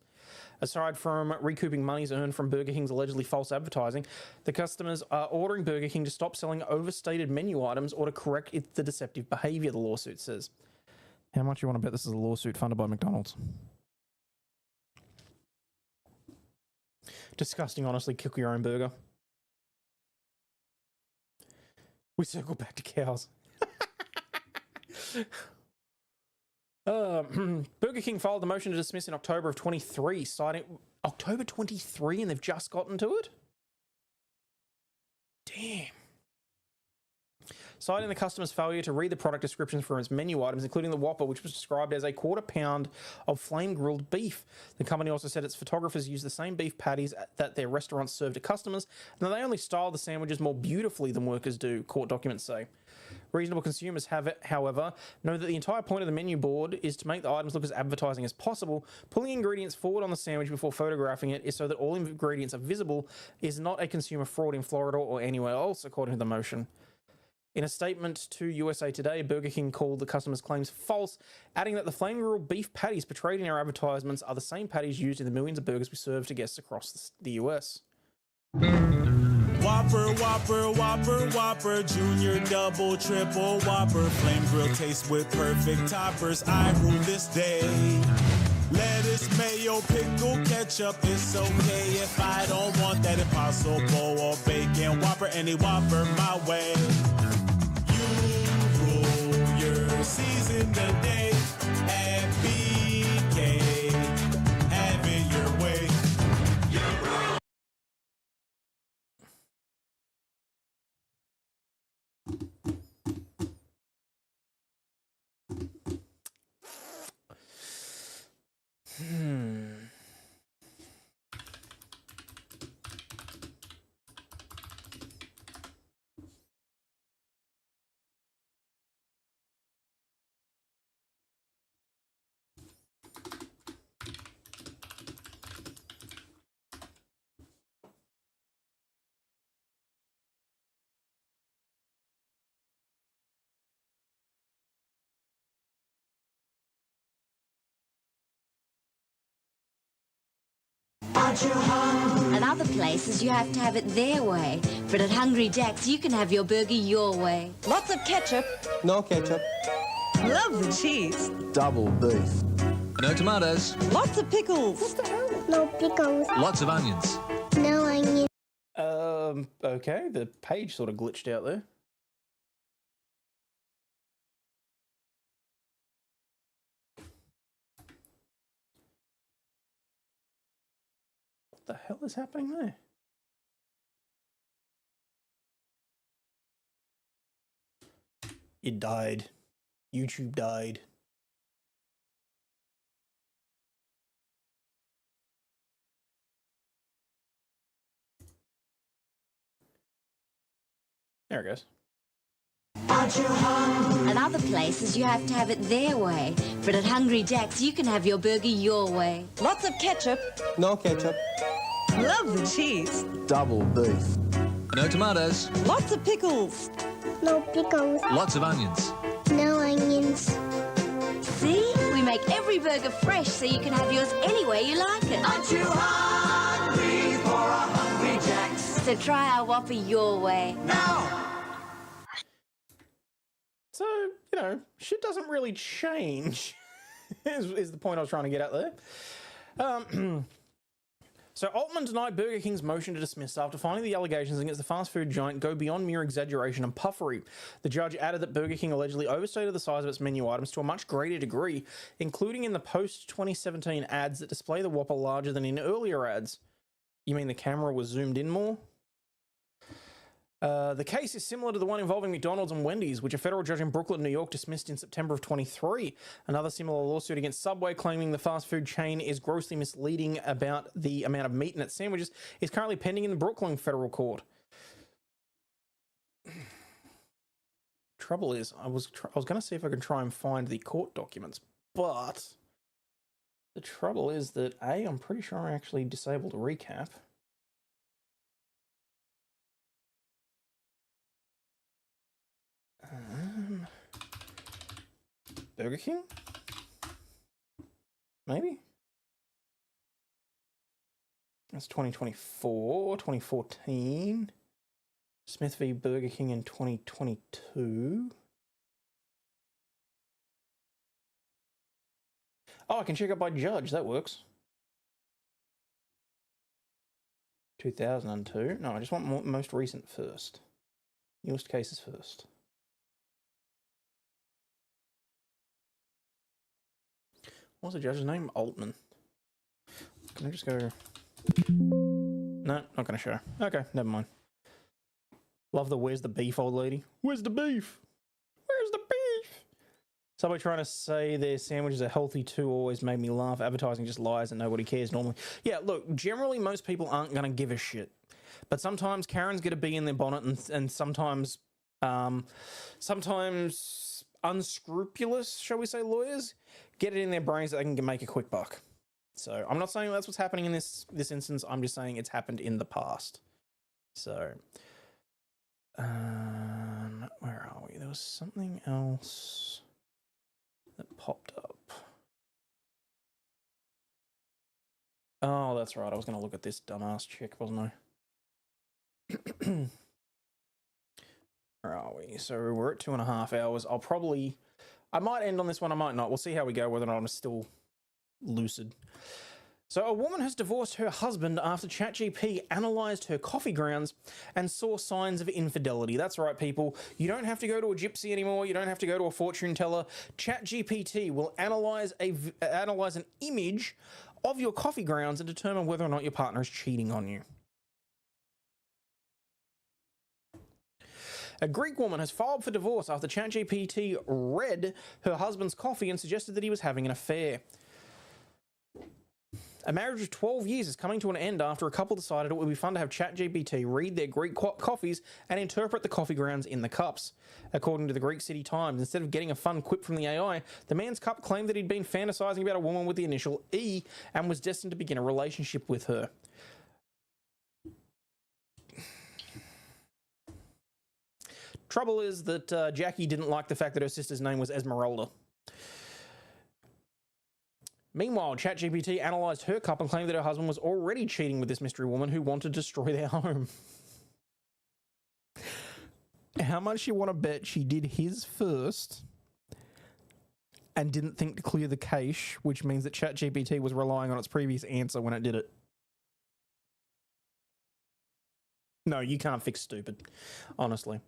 Aside from recouping monies earned from Burger King's allegedly false advertising, the customers are ordering Burger King to stop selling overstated menu items or to correct the deceptive behaviour, the lawsuit says. How much you want to bet this is a lawsuit funded by McDonald's? Disgusting, honestly. Cook your own burger. We circle back to cows. Burger King filed the motion to dismiss in October of 23, citing October 23, and they've just gotten to it? Damn. Citing the customer's failure to read the product descriptions for its menu items, including the Whopper, which was described as a quarter pound of flame-grilled beef. The company also said its photographers used the same beef patties that their restaurants served to customers, and that they only styled the sandwiches more beautifully than workers do, court documents say. Reasonable consumers however, know that the entire point of the menu board is to make the items look as advertising as possible. Pulling ingredients forward on the sandwich before photographing it is so that all ingredients are visible, is not a consumer fraud in Florida or anywhere else, according to the motion. In a statement to USA Today, Burger King called the customer's claims false, adding that the flame-grilled beef patties portrayed in our advertisements are the same patties used in the millions of burgers we serve to guests across the US. Whopper, Whopper, Whopper, Whopper, Junior, Double, Triple, Whopper, Flame Grill taste with perfect toppers. I rule this day. Lettuce, mayo, pickle, ketchup, it's okay if I don't want that Impossible or bacon Whopper, any Whopper my way. You rule your season today at BK, have it your way. You rule. At other places, you have to have it their way. But at Hungry Jack's, you can have your burger your way. Lots of ketchup. No ketchup. Love the cheese. Double beef. No tomatoes. Lots of pickles. No pickles. Lots of onions. No onions. Okay, the page sort of glitched out there. What the hell is happening there? It died. YouTube died. There it goes. At other places, you have to have it their way. But at Hungry Jack's, you can have your burger your way. Lots of ketchup. No ketchup. Love the cheese. Double beef. No tomatoes. Lots of pickles. No pickles. Lots of onions. No onions. See? We make every burger fresh so you can have yours any way you like it. Aren't you hungry for a Hungry Jack's? So try our Whopper your way. Now! So, you know, shit doesn't really change, is the point I was trying to get at there. So Altman denied Burger King's motion to dismiss after finding the allegations against the fast food giant go beyond mere exaggeration and puffery. The judge added that Burger King allegedly overstated the size of its menu items to a much greater degree, including in the post-2017 ads that display the Whopper larger than in earlier ads. You mean the camera was zoomed in more? The case is similar to the one involving McDonald's and Wendy's, which a federal judge in Brooklyn, New York dismissed in September of 23. Another similar lawsuit against Subway claiming the fast food chain is grossly misleading about the amount of meat in its sandwiches is currently pending in the Brooklyn federal court. Trouble is, I was going to see if I could try and find the court documents, but the trouble is that I'm pretty sure I actually disabled a recap. Burger King? Maybe? That's 2024, 2014. Smith v. Burger King in 2022. Oh, I can check it by judge. That works. 2002. No, I just want most recent first. Newest cases first. What's the judge's name? Altman. Can I just go... No, not going to show. Okay, never mind. Love the where's the beef, old lady. Where's the beef? Where's the beef? Somebody trying to say their sandwiches are healthy too always made me laugh. Advertising just lies and nobody cares normally. Yeah, look, generally most people aren't going to give a shit. But sometimes Karens get a bee in their bonnet and sometimes... sometimes unscrupulous, shall we say, lawyers get it in their brains that they can make a quick buck. So I'm not saying that's what's happening in this instance. I'm just saying it's happened in the past. So, where are we? There was something else that popped up. Oh, that's right. I was going to look at this dumbass chick, wasn't I? Where are we? So we're at 2.5 hours. I might end on this one, I might not. We'll see how we go, whether or not I'm still lucid. So a woman has divorced her husband after ChatGPT analysed her coffee grounds and saw signs of infidelity. That's right, people. You don't have to go to a gypsy anymore. You don't have to go to a fortune teller. ChatGPT will analyse an image of your coffee grounds and determine whether or not your partner is cheating on you. A Greek woman has filed for divorce after ChatGPT read her husband's coffee and suggested that he was having an affair. A marriage of 12 years is coming to an end after a couple decided it would be fun to have ChatGPT read their Greek coffees and interpret the coffee grounds in the cups. According to the Greek City Times, instead of getting a fun quip from the AI, the man's cup claimed that he'd been fantasizing about a woman with the initial E and was destined to begin a relationship with her. Trouble is that Jackie didn't like the fact that her sister's name was Esmeralda. Meanwhile, ChatGPT analysed her cup and claimed that her husband was already cheating with this mystery woman who wanted to destroy their home. How much you want to bet she did his first and didn't think to clear the cache, which means that ChatGPT was relying on its previous answer when it did it? No, you can't fix stupid, honestly.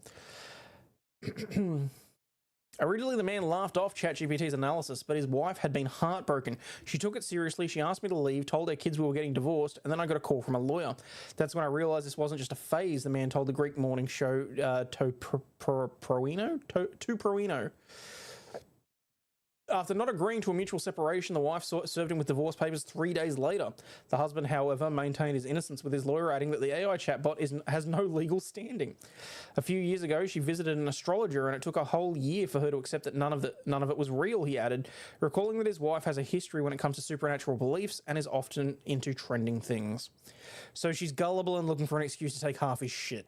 Originally, the man laughed off ChatGPT's analysis, but his wife had been heartbroken. She took it seriously. She asked me to leave, told her kids we were getting divorced, and then I got a call from a lawyer. That's when I realised this wasn't just a phase, the man told the Greek morning show To Proino. After not agreeing to a mutual separation, the wife served him with divorce papers 3 days later. The husband, however, maintained his innocence with his lawyer, adding that the AI chatbot has no legal standing. A few years ago, she visited an astrologer, and it took a whole year for her to accept that none of it was real, he added, recalling that his wife has a history when it comes to supernatural beliefs and is often into trending things. So she's gullible and looking for an excuse to take half his shit.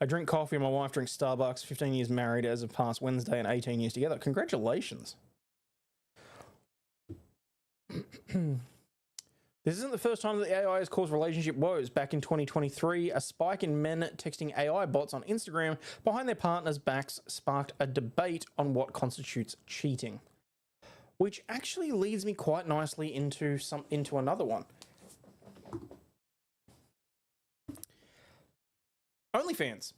I drink coffee and my wife drinks Starbucks. 15 years married as of past Wednesday and 18 years together. Congratulations. This isn't the first time that the AI has caused relationship woes. Back in 2023, a spike in men texting AI bots on Instagram behind their partners' backs sparked a debate on what constitutes cheating. Which actually leads me quite nicely into another one. OnlyFans.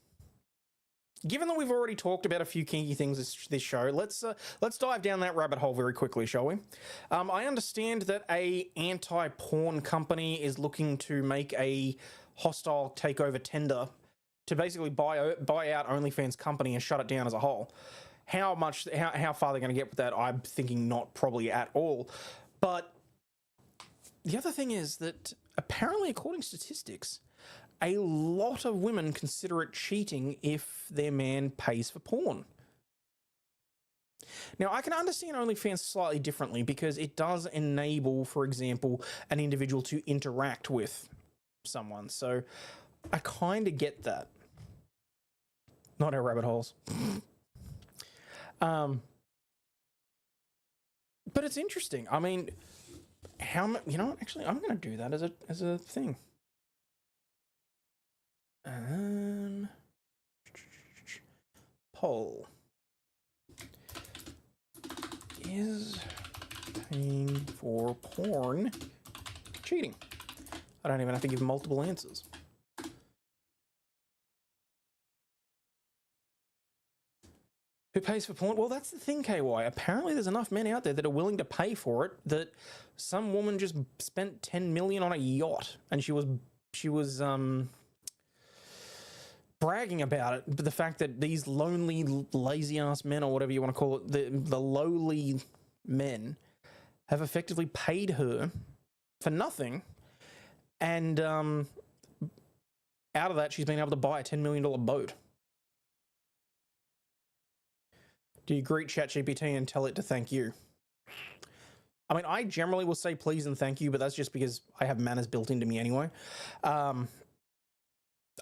Given that we've already talked about a few kinky things this show, let's dive down that rabbit hole very quickly, shall we? I understand that a anti-porn company is looking to make a hostile takeover tender to basically buy out OnlyFans company and shut it down as a whole. How far they're going to get with that, I'm thinking not probably at all. But the other thing is that apparently, according to statistics, a lot of women consider it cheating if their man pays for porn. Now, I can understand OnlyFans slightly differently because it does enable, for example, an individual to interact with someone. So I kind of get that. Not our rabbit holes. But it's interesting. I mean, you know what? Actually, I'm going to do that as a thing. Poll. Is paying for porn cheating? I don't even have to give multiple answers. Who pays for porn? Well, that's the thing, KY. Apparently there's enough men out there that are willing to pay for it that some woman just spent 10 million on a yacht, and she was bragging about it, but the fact that these lonely, lazy-ass men, or whatever you want to call it, the lowly men, have effectively paid her for nothing, and out of that, she's been able to buy a $10 million boat. Do you greet ChatGPT and tell it to thank you? I mean, I generally will say please and thank you, but that's just because I have manners built into me anyway.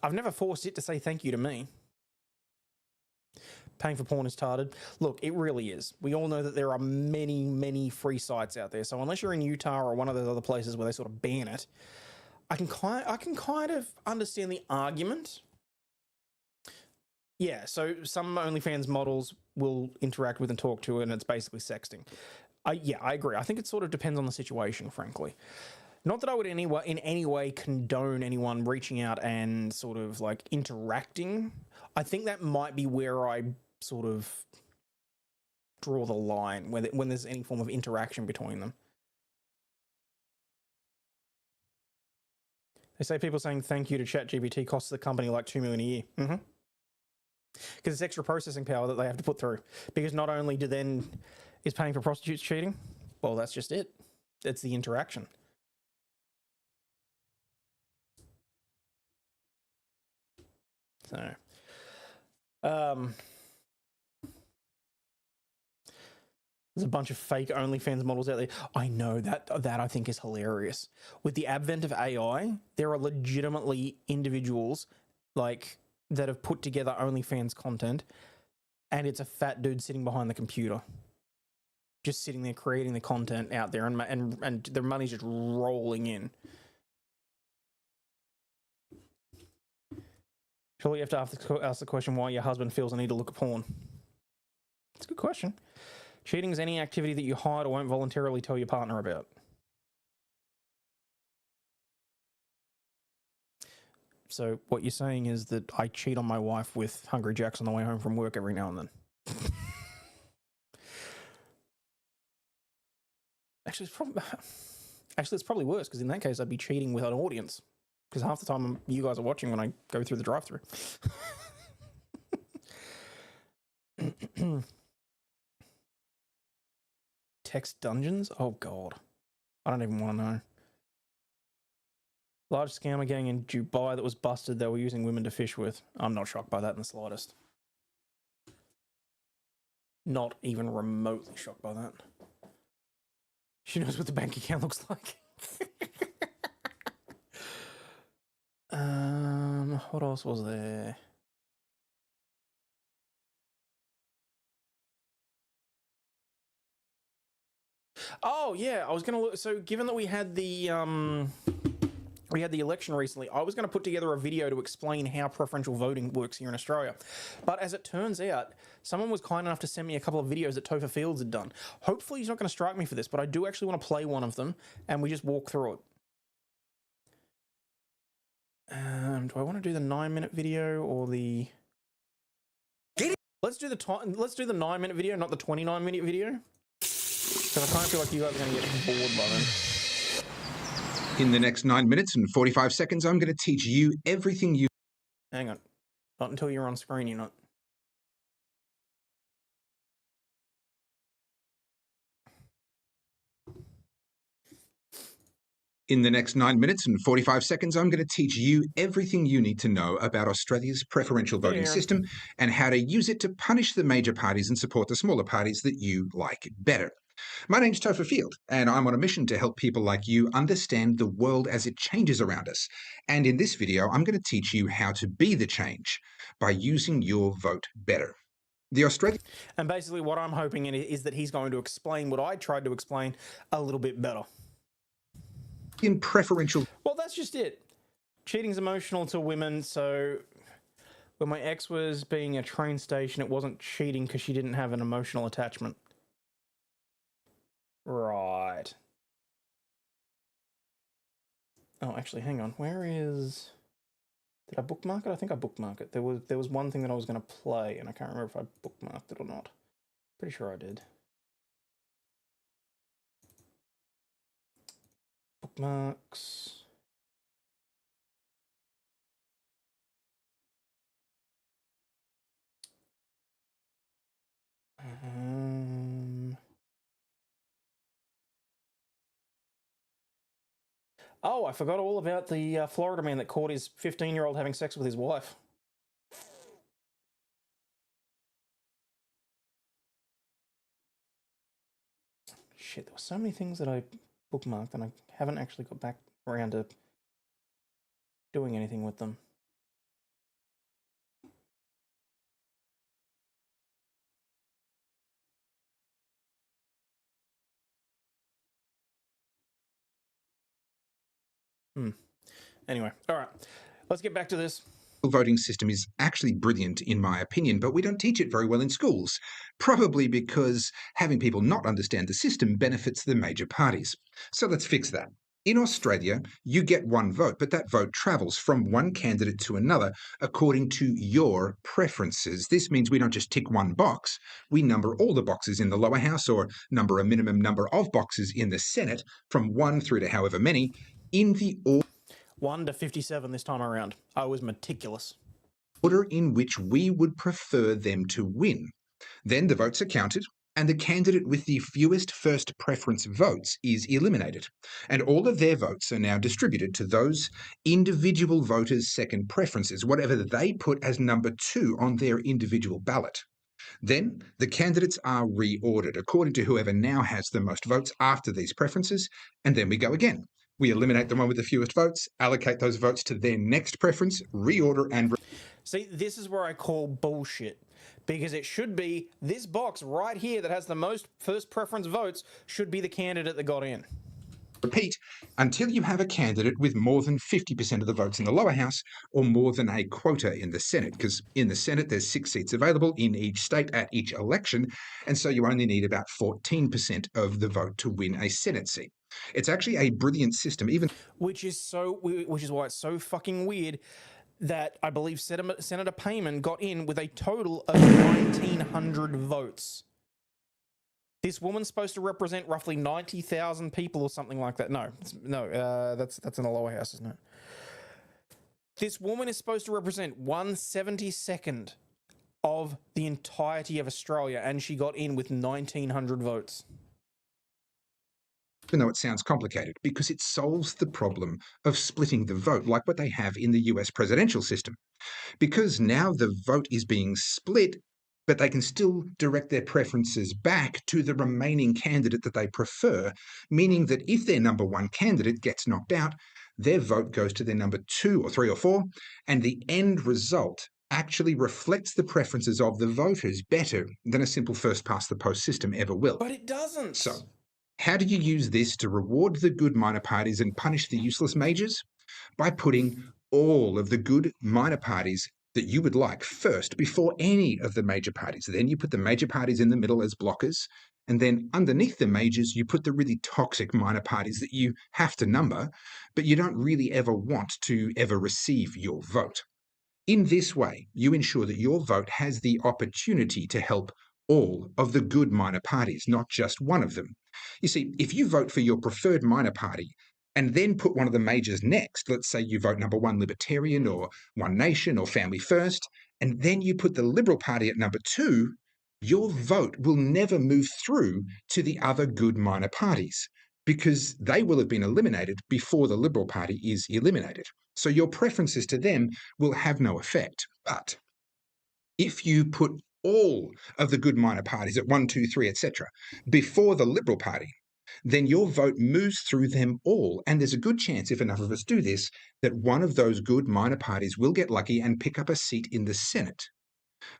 I've never forced it to say thank you to me. Paying for porn is tarded. Look, it really is. We all know that there are many, many free sites out there. So unless you're in Utah or one of those other places where they sort of ban it, I can kind of understand the argument. Yeah, so some OnlyFans models will interact with and talk to, and it's basically sexting. Yeah, I agree. I think it sort of depends on the situation, frankly. Not that I would in any way condone anyone reaching out and sort of like interacting. I think that might be where I sort of draw the line, when there's any form of interaction between them. They say people saying thank you to ChatGPT costs the company like $2 million a year. Mm-hmm. Because it's extra processing power that they have to put through. Because not only is paying for prostitutes cheating, well, that's just it. It's the interaction. So, there's a bunch of fake OnlyFans models out there. I know that I think is hilarious. With the advent of AI, there are legitimately individuals like that have put together OnlyFans content, and it's a fat dude sitting behind the computer, just sitting there creating the content out there, and their money's just rolling in. Surely you have to ask the question why your husband feels the need to look at porn. It's a good question. Cheating is any activity that you hide or won't voluntarily tell your partner about. So what you're saying is that I cheat on my wife with Hungry Jacks on the way home from work every now and then. Actually, it's probably worse, because in that case I'd be cheating with an audience, because half the time you guys are watching when I go through the drive-thru. Text dungeons? Oh god, I don't even want to know. Large scammer gang in Dubai that was busted. They were using women to fish with. I'm not shocked by that in the slightest. Not even remotely shocked by that. She knows what the bank account looks like. What else was there? Oh yeah, I was gonna look. So given that we had the election recently, I was going to put together a video to explain how preferential voting works here in Australia. But as it turns out, someone was kind enough to send me a couple of videos that Topher Fields had done. Hopefully he's not going to strike me for this, but I do actually want to play one of them, and we just walk through it. Do I want to do the 9-minute video or the... Let's do the 9-minute video, not the 29-minute video. Because I kind of feel like you guys are going to get bored by then. In the next 9 minutes and 45 seconds, I'm going to teach you everything you... Hang on. Not until you're on screen, you're not. In the next 9 minutes and 45 seconds, I'm going to teach you everything you need to know about Australia's preferential voting system and how to use it to punish the major parties and support the smaller parties that you like better. My name's Topher Field, and I'm on a mission to help people like you understand the world as it changes around us. And in this video, I'm going to teach you how to be the change by using your vote better. The Australian... And basically what I'm hoping is that he's going to explain what I tried to explain a little bit better. In preferential... Well, that's just it. Cheating's emotional to women, so when my ex was being a train station, it wasn't cheating because she didn't have an emotional attachment. Right. Oh, actually, hang on. Where is... Did I bookmark it? I think I bookmarked it. There was one thing that I was going to play, and I can't remember if I bookmarked it or not. Pretty sure I did. Bookmarks. Oh, I forgot all about the Florida man that caught his 15-year-old having sex with his wife. Shit, there were so many things that I bookmarked and I haven't actually got back around to doing anything with them. Anyway, all right, let's get back to this. The voting system is actually brilliant in my opinion, but we don't teach it very well in schools, probably because having people not understand the system benefits the major parties. So let's fix that. In Australia, you get one vote, but that vote travels from one candidate to another according to your preferences. This means we don't just tick one box, we number all the boxes in the lower house or number a minimum number of boxes in the Senate from 1 through to however many in the order 1 to 57 this time around. I was meticulous. Order in which we would prefer them to win. Then the votes are counted, and the candidate with the fewest first preference votes is eliminated. And all of their votes are now distributed to those individual voters' second preferences, whatever they put as number 2 on their individual ballot. Then the candidates are reordered according to whoever now has the most votes after these preferences, and then we go again. We eliminate the one with the fewest votes, allocate those votes to their next preference, reorder and... See, this is where I call bullshit. Because it should be, this box right here that has the most first preference votes should be the candidate that got in. Repeat until you have a candidate with more than 50% of the votes in the lower house or more than a quota in the Senate, because in the Senate there's 6 seats available in each state at each election, and so you only need about 14% of the vote to win a Senate seat. It's actually a brilliant system, even... Which is why it's so fucking weird that I believe Senator Payman got in with a total of 1,900 votes. This woman's supposed to represent roughly 90,000 people or something like that. No, that's in the lower house, isn't it? This woman is supposed to represent 1/72nd of the entirety of Australia, and she got in with 1,900 votes. Even though it sounds complicated, because it solves the problem of splitting the vote, like what they have in the US presidential system. Because now the vote is being split, but they can still direct their preferences back to the remaining candidate that they prefer, meaning that if their number one candidate gets knocked out, their vote goes to their number 2 or 3 or 4, and the end result actually reflects the preferences of the voters better than a simple first-past-the-post system ever will. But it doesn't. So, how do you use this to reward the good minor parties and punish the useless majors? By putting all of the good minor parties that you would like first before any of the major parties. Then you put the major parties in the middle as blockers, and then underneath the majors, you put the really toxic minor parties that you have to number, but you don't really ever want to ever receive your vote. In this way, you ensure that your vote has the opportunity to help all of the good minor parties, not just one of them. You see, if you vote for your preferred minor party and then put one of the majors next, let's say you vote number 1 Libertarian or One Nation or Family First, and then you put the Liberal Party at number 2, your vote will never move through to the other good minor parties because they will have been eliminated before the Liberal Party is eliminated. So your preferences to them will have no effect. But if you put all of the good minor parties at 1, 2, 3, etc., before the Liberal Party, then your vote moves through them all. And there's a good chance, if enough of us do this, that one of those good minor parties will get lucky and pick up a seat in the Senate.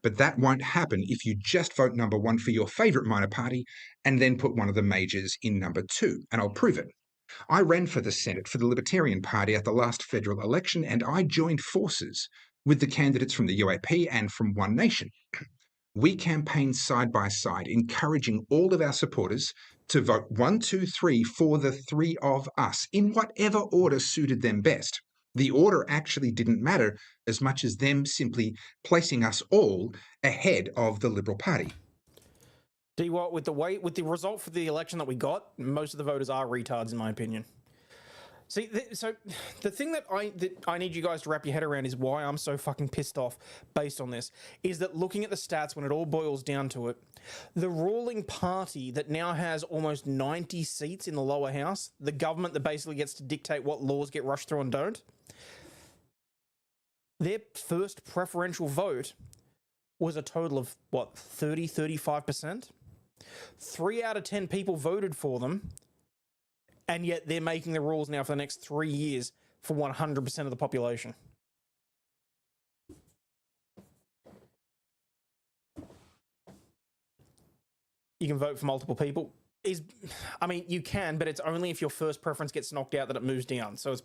But that won't happen if you just vote number 1 for your favourite minor party and then put one of the majors in number 2. And I'll prove it. I ran for the Senate for the Libertarian Party at the last federal election, and I joined forces with the candidates from the UAP and from One Nation. We campaigned side by side, encouraging all of our supporters to vote 1, 2, 3 for the 3 of us, in whatever order suited them best. The order actually didn't matter as much as them simply placing us all ahead of the Liberal Party. Do you what, with the result for the election that we got, most of the voters are retards, in my opinion. See, so the thing that I need you guys to wrap your head around is why I'm so fucking pissed off based on this, is that looking at the stats when it all boils down to it, the ruling party that now has almost 90 seats in the lower house, the government that basically gets to dictate what laws get rushed through and don't, their first preferential vote was a total of, 35%? 3 out of 10 people voted for them, and yet they're making the rules now for the next 3 years for 100% of the population. You can vote for multiple people. You can, but it's only if your first preference gets knocked out that it moves down. So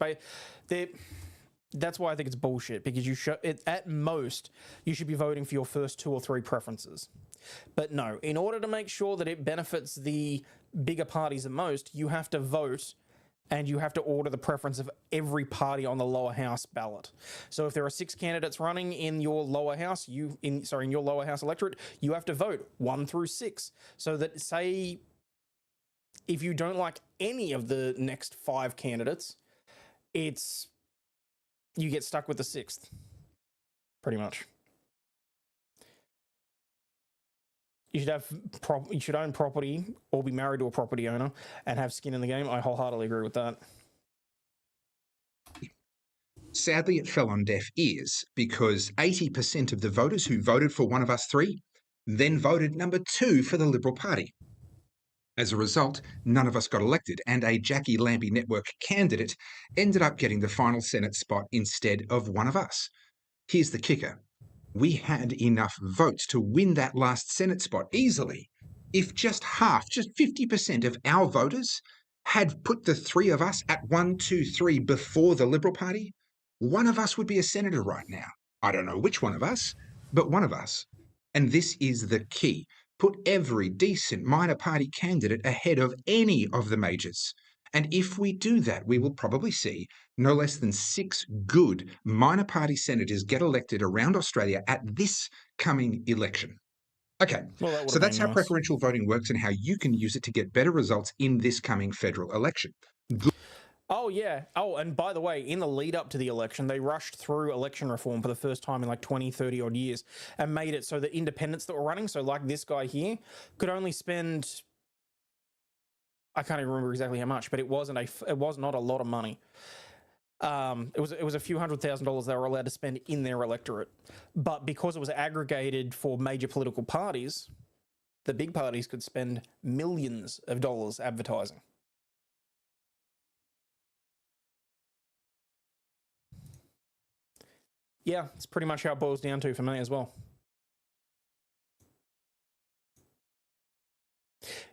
that's why I think it's bullshit, because at most, you should be voting for your first 2 or 3 preferences. But no, in order to make sure that it benefits the bigger parties the most, you have to vote and you have to order the preference of every party on the lower house ballot. So if there are 6 candidates running in your lower house, in your lower house electorate, you have to vote 1 through 6. So that, say, if you don't like any of the next 5 candidates, you get stuck with the 6th, pretty much. You should own property or be married to a property owner and have skin in the game. I wholeheartedly agree with that. Sadly, it fell on deaf ears because 80% of the voters who voted for one of us 3 then voted number 2 for the Liberal Party. As a result, none of us got elected, and a Jackie Lambie Network candidate ended up getting the final Senate spot instead of one of us. Here's the kicker. We had enough votes to win that last Senate spot easily. If just 50% of our voters had put the 3 of us at 1, 2, 3 before the Liberal Party, one of us would be a senator right now. I don't know which one of us, but one of us. And this is the key. Put every decent minor party candidate ahead of any of the majors. And if we do that, we will probably see no less than 6 good minor party senators get elected around Australia at this coming election. Okay, Well, that would so have that's been how nice. preferential voting works and how you can use it to get better results in this coming federal election. Oh, yeah. Oh, and by the way, in the lead up to the election, they rushed through election reform for the first time in like 20, 30 odd years and made it so that independents that were running, so like this guy here, could only spend, I can't even remember exactly how much, but it was not a lot of money. It was a few $100,000 they were allowed to spend in their electorate. But because it was aggregated for major political parties, the big parties could spend millions of dollars advertising. Yeah, it's pretty much how it boils down to for me as well.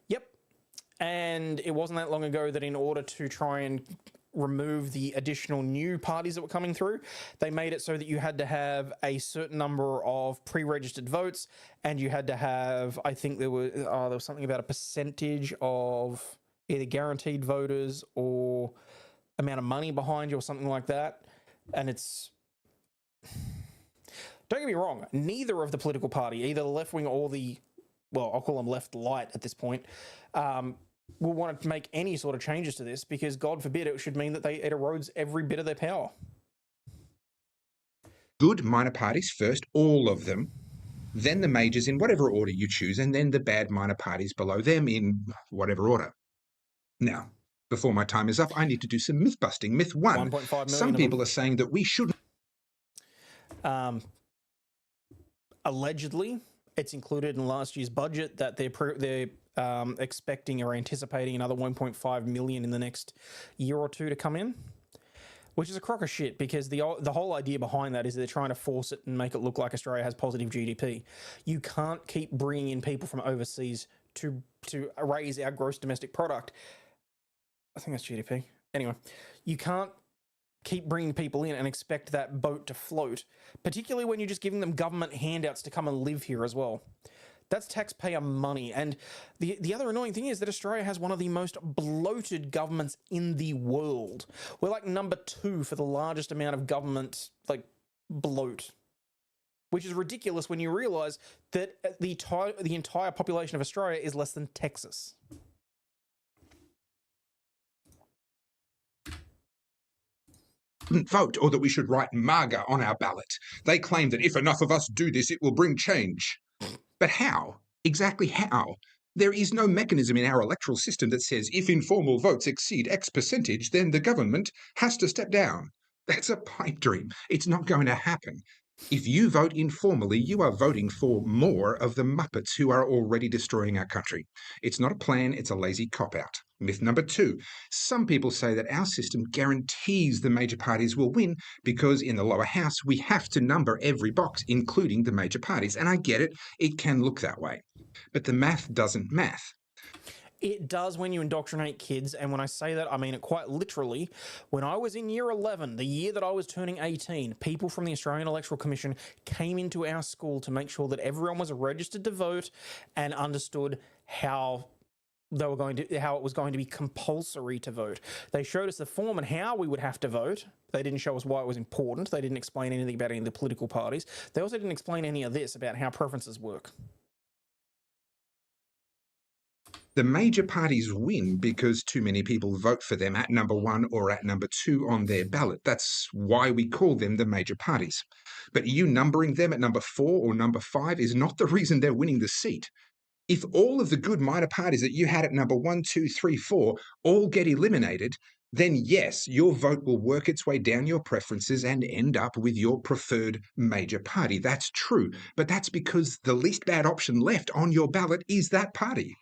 Yep. And it wasn't that long ago that in order to try and remove the additional new parties that were coming through, they made it so that you had to have a certain number of pre-registered votes, and you had to have, I think there was something about a percentage of either guaranteed voters or amount of money behind you or something like that. And it's... Don't get me wrong, neither of the political party, either the left wing or the, well, I'll call them left light at this point, will want to make any sort of changes to this because, God forbid, it should mean that it erodes every bit of their power. Good minor parties first, all of them, then the majors in whatever order you choose, and then the bad minor parties below them in whatever order. Now, before my time is up, I need to do some myth busting. Myth 1. 1.5 million Some people are saying that we shouldn't. Allegedly, it's included in last year's budget that they're expecting or anticipating another 1.5 million in the next year or two to come in, which is a crock of shit because the whole idea behind that is they're trying to force it and make it look like Australia has positive GDP. You can't keep bringing in people from overseas to raise our gross domestic product. I think that's GDP. Anyway, you can't keep bringing people in and expect that boat to float, particularly when you're just giving them government handouts to come and live here as well. That's taxpayer money. And the other annoying thing is that Australia has one of the most bloated governments in the world. We're like number 2 for the largest amount of government, like, bloat, which is ridiculous when you realise that the entire population of Australia is less than Texas. Vote or that we should write MAGA on our ballot. They claim that if enough of us do this, it will bring change. But how? Exactly how? There is no mechanism in our electoral system that says if informal votes exceed X percentage, then the government has to step down. That's a pipe dream. It's not going to happen. If you vote informally, you are voting for more of the Muppets who are already destroying our country. It's not a plan, it's a lazy cop-out. Myth number 2. Some people say that our system guarantees the major parties will win because in the lower house we have to number every box, including the major parties. And I get it, it can look that way. But the math doesn't math. It does when you indoctrinate kids, and when I say that, I mean it quite literally. When I was in year 11, the year that I was turning 18, people from the Australian Electoral Commission came into our school to make sure that everyone was registered to vote and understood how it was going to be compulsory to vote. They showed us the form and how we would have to vote. They didn't show us why it was important. They didn't explain anything about any of the political parties. They also didn't explain any of this about how preferences work. The major parties win because too many people vote for them at number 1 or at number 2 on their ballot. That's why we call them the major parties. But you numbering them at number 4 or number 5 is not the reason they're winning the seat. If all of the good minor parties that you had at number 1, 2, 3, 4 all get eliminated, then yes, your vote will work its way down your preferences and end up with your preferred major party. That's true, but that's because the least bad option left on your ballot is that party.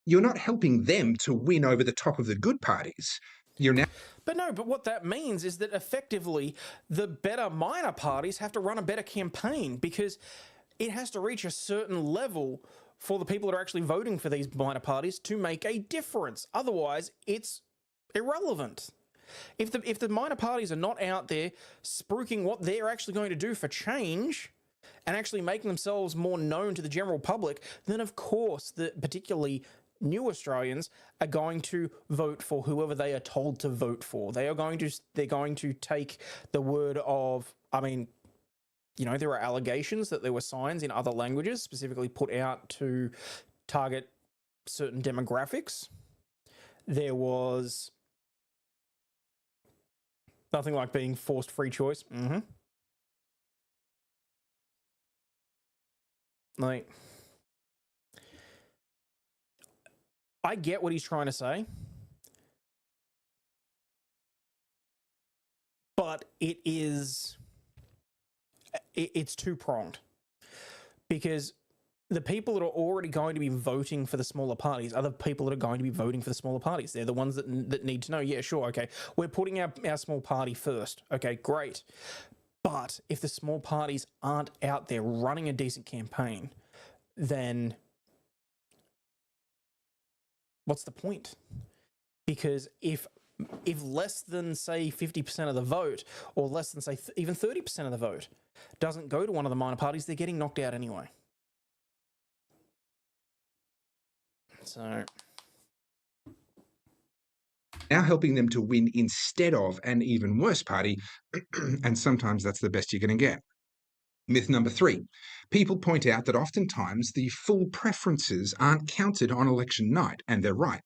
You're not helping them to win over the top of the good parties. You're now... But what that means is that effectively the better minor parties have to run a better campaign because it has to reach a certain level for the people that are actually voting for these minor parties to make a difference. Otherwise, it's irrelevant. If the minor parties are not out there spruiking what they're actually going to do for change and actually making themselves more known to the general public, then of course, particularly new Australians are going to vote for whoever they are told to vote for. They're going to take the word of, I mean, you know, there are allegations that there were signs in other languages specifically put out to target certain demographics. There was nothing like being forced free choice. Like, I get what he's trying to say, but it's two-pronged, because the people that are already going to be voting for the smaller parties are the people that are going to be voting for the smaller parties. They're the ones that need to know, yeah, sure, okay, we're putting our small party first. Okay, great. But if the small parties aren't out there running a decent campaign, then what's the point? Because if less than, say, 50% of the vote, or less than, say, even 30% of the vote doesn't go to one of the minor parties, they're getting knocked out anyway. So now helping them to win instead of an even worse party, and sometimes that's the best you're going to get. Myth number 3. People point out that oftentimes the full preferences aren't counted on election night, and they're right.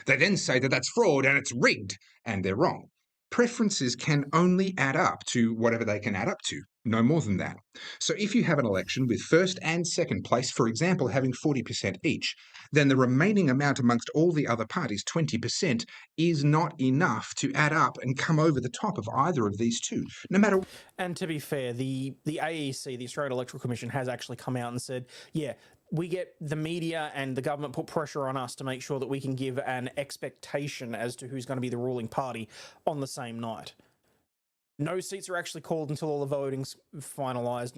They then say that that's fraud and it's rigged, and they're wrong. Preferences can only add up to whatever they can add up to, no more than that. So if you have an election with first and second place, for example, having 40% each, then the remaining amount amongst all the other parties, 20%, is not enough to add up and come over the top of either of these two, no matter... And to be fair, the AEC, the Australian Electoral Commission, has actually come out and said, yeah, we get the media and the government put pressure on us to make sure that we can give an expectation as to who's going to be the ruling party on the same night. No seats are actually called until all the voting's finalised.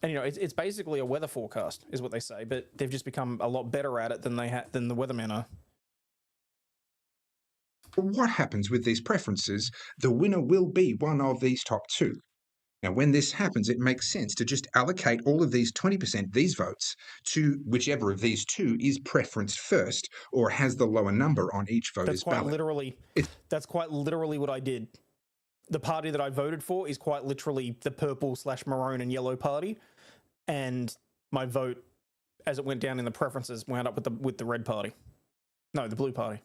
And, you know, it's basically a weather forecast, is what they say, but they've just become a lot better at it than the weathermen are. What happens with these preferences? The winner will be one of these top two. Now, when this happens, it makes sense to just allocate all of these 20%, these votes, to whichever of these two is preferenced first or has the lower number on each voter's ballot. That's quite literally what I did. The party that I voted for is quite literally the purple/maroon and yellow party, and my vote, as it went down in the preferences, wound up with the red party. No, the blue party.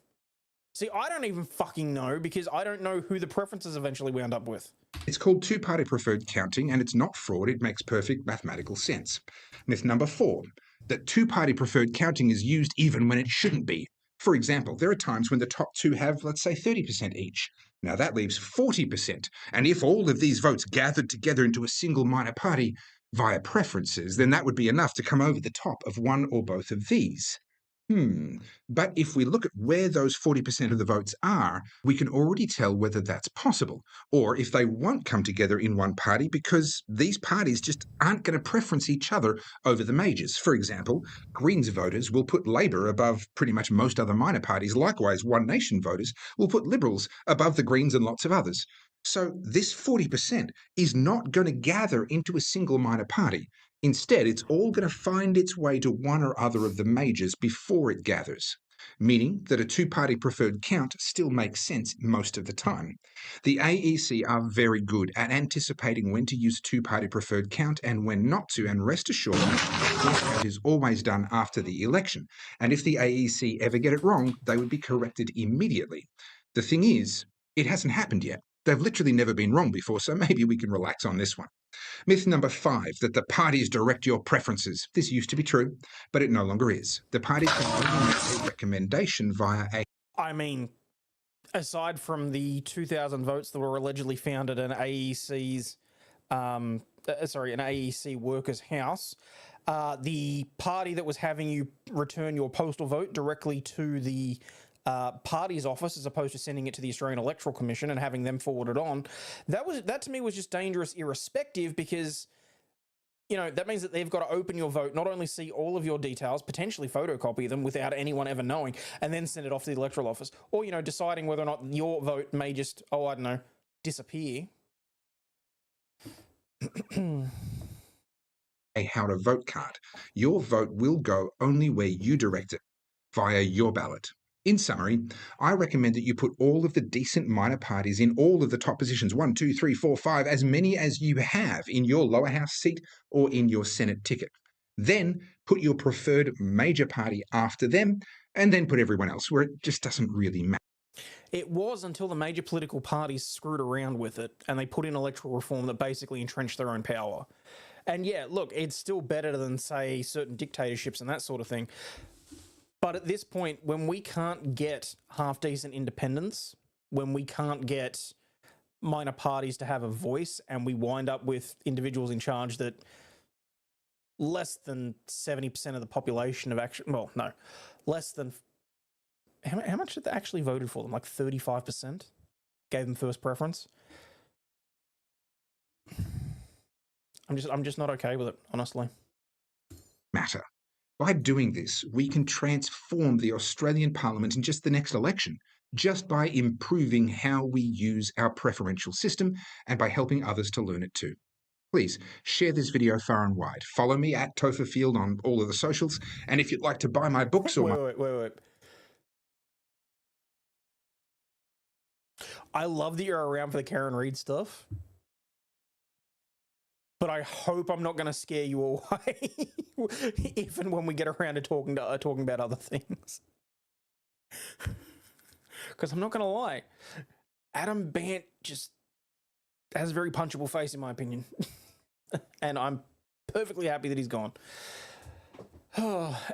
See, I don't even fucking know, because I don't know who the preferences eventually wound up with. It's called two-party preferred counting, and it's not fraud. It makes perfect mathematical sense. Myth number 4, that two-party preferred counting is used even when it shouldn't be. For example, there are times when the top two have, let's say, 30% each. Now that leaves 40%, and if all of these votes gathered together into a single minor party via preferences, then that would be enough to come over the top of one or both of these. But if we look at where those 40% of the votes are, we can already tell whether that's possible, or if they won't come together in one party because these parties just aren't going to preference each other over the majors. For example, Greens voters will put Labor above pretty much most other minor parties. Likewise, One Nation voters will put Liberals above the Greens and lots of others. So this 40% is not going to gather into a single minor party. Instead, it's all going to find its way to one or other of the majors before it gathers, meaning that a two-party preferred count still makes sense most of the time. The AEC are very good at anticipating when to use a two-party preferred count and when not to, and rest assured, this count is always done after the election, and if the AEC ever get it wrong, they would be corrected immediately. The thing is, it hasn't happened yet. They've literally never been wrong before, so maybe we can relax on this one. Myth number 5, that the parties direct your preferences. This used to be true, but it no longer is. The parties can only make a recommendation via a... I mean, aside from the 2,000 votes that were allegedly found at an AEC's, an AEC worker's house, the party that was having you return your postal vote directly to the party's office as opposed to sending it to the Australian Electoral Commission and having them forward it on, that to me was just dangerous irrespective, because, you know, that means that they've got to open your vote, not only see all of your details, potentially photocopy them without anyone ever knowing, and then send it off to the electoral office, or, you know, deciding whether or not your vote may just, I don't know, disappear. a how to vote card. Your vote will go only where you direct it, via your ballot. In summary, I recommend that you put all of the decent minor parties in all of the top positions, 1, 2, 3, 4, 5, as many as you have in your lower house seat or in your Senate ticket. Then put your preferred major party after them, and then put everyone else where it just doesn't really matter. It was until the major political parties screwed around with it and they put in electoral reform that basically entrenched their own power. And yeah, look, it's still better than, say, certain dictatorships and that sort of thing. But at this point, when we can't get half-decent independence, when we can't get minor parties to have a voice, and we wind up with individuals in charge that less than 70% of the population have actually... Well, no. Less than... How much did they actually voted for them? Like 35% gave them first preference? I'm just not okay with it, honestly. Matter. By doing this, we can transform the Australian Parliament in just the next election, just by improving how we use our preferential system and by helping others to learn it too. Please share this video far and wide. Follow me at Topherfield on all of the socials, and if you'd like to buy my books or Wait. I love that you're around for the Karen Reid stuff, but I hope I'm not going to scare you away, even when we get around to talking about other things. Because I'm not going to lie, Adam Bant just has a very punchable face, in my opinion, and I'm perfectly happy that he's gone.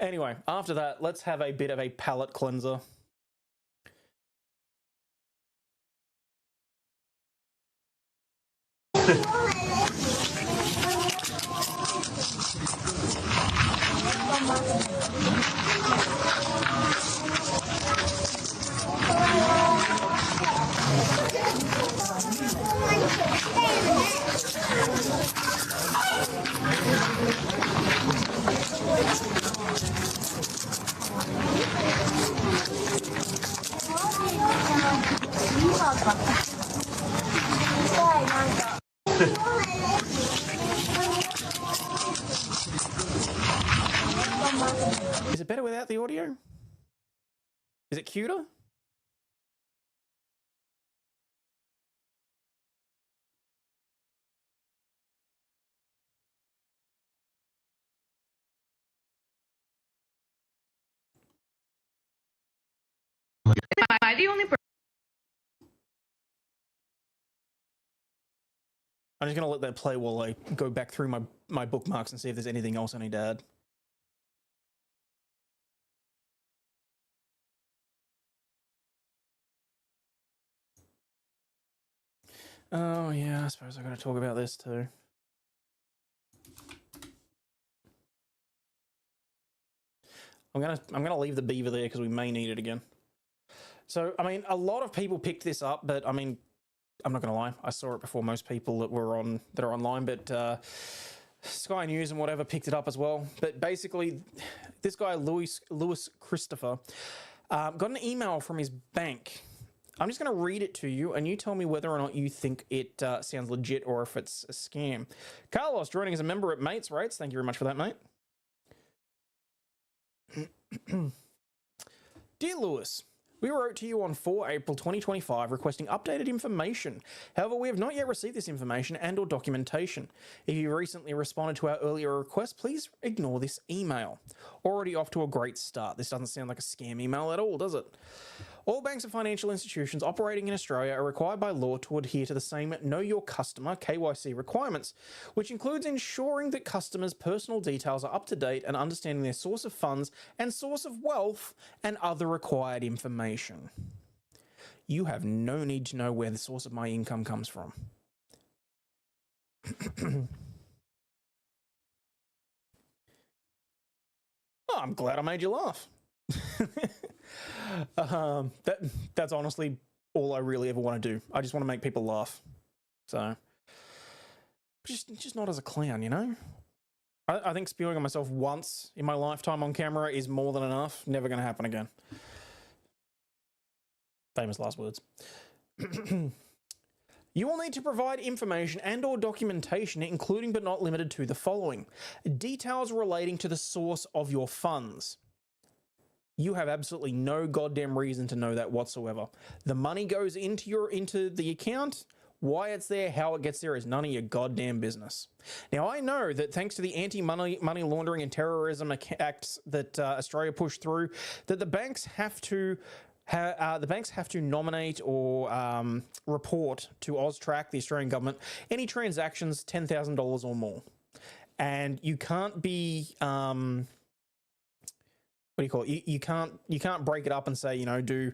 Anyway, after that, let's have a bit of a palate cleanser. Is it better without the audio? Is it cuter? Am I the only person? I'm just going to let that play while I go back through my bookmarks and see if there's anything else I need to add. Oh yeah, I suppose I got to talk about this too. I'm gonna leave the beaver there because we may need it again. So I mean, a lot of people picked this up, but I mean, I'm not gonna lie, I saw it before most people that are online. But Sky News and whatever picked it up as well. But basically, this guy Lewis Christopher got an email from his bank. I'm just going to read it to you, and you tell me whether or not you think it sounds legit or if it's a scam. Carlos joining as a member at Mates Rates. Thank you very much for that, mate. Dear Lewis, we wrote to you on 4 April 2025 requesting updated information. However, we have not yet received this information and or documentation. If you recently responded to our earlier request, please ignore this email. Already off to a great start. This doesn't sound like a scam email at all, does it? All banks and financial institutions operating in Australia are required by law to adhere to the same Know Your Customer (KYC) requirements, which includes ensuring that customers' personal details are up to date and understanding their source of funds and source of wealth and other required information. You have no need to know where the source of my income comes from. Oh, I'm glad I made you laugh. That's honestly all I really ever want to do. I just want to make people laugh. So, just not as a clown, you know? I think spewing on myself once in my lifetime on camera is more than enough. Never going to happen again. Famous last words. You will need to provide information and or documentation, including but not limited to the following. Details relating to the source of your funds. You have absolutely no goddamn reason to know that whatsoever. The money goes into the account. Why it's there, how it gets there is none of your goddamn business. Now, I know that thanks to the anti-money laundering and terrorism acts that Australia pushed through, that the banks have to nominate or report to AUSTRAC, the Australian government, any transactions $10,000 or more, and you can't be what do you call it? You can't break it up and say, you know, do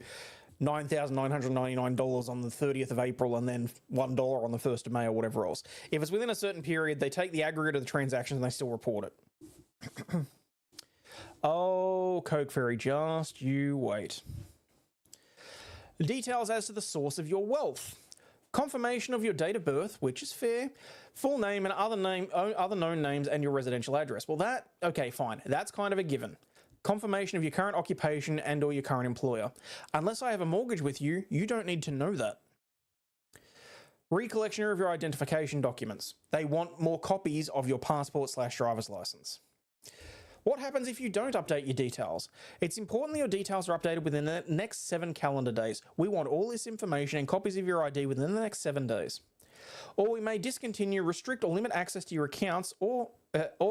$9,999 on the 30th of April and then $1 on the 1st of May or whatever else. If it's within a certain period, they take the aggregate of the transactions and they still report it. Oh, Coke Fairy, just you wait. Details as to the source of your wealth. Confirmation of your date of birth, which is fair, full name and other known names and your residential address. Well, okay, fine. That's kind of a given. Confirmation of your current occupation and or your current employer. Unless I have a mortgage with you, you don't need to know that. Recollection of your identification documents. They want more copies of your passport/driver's license. What happens if you don't update your details? It's important that your details are updated within the next 7 calendar days. We want all this information and copies of your ID within the next 7 days. Or we may discontinue, restrict or limit access to your accounts or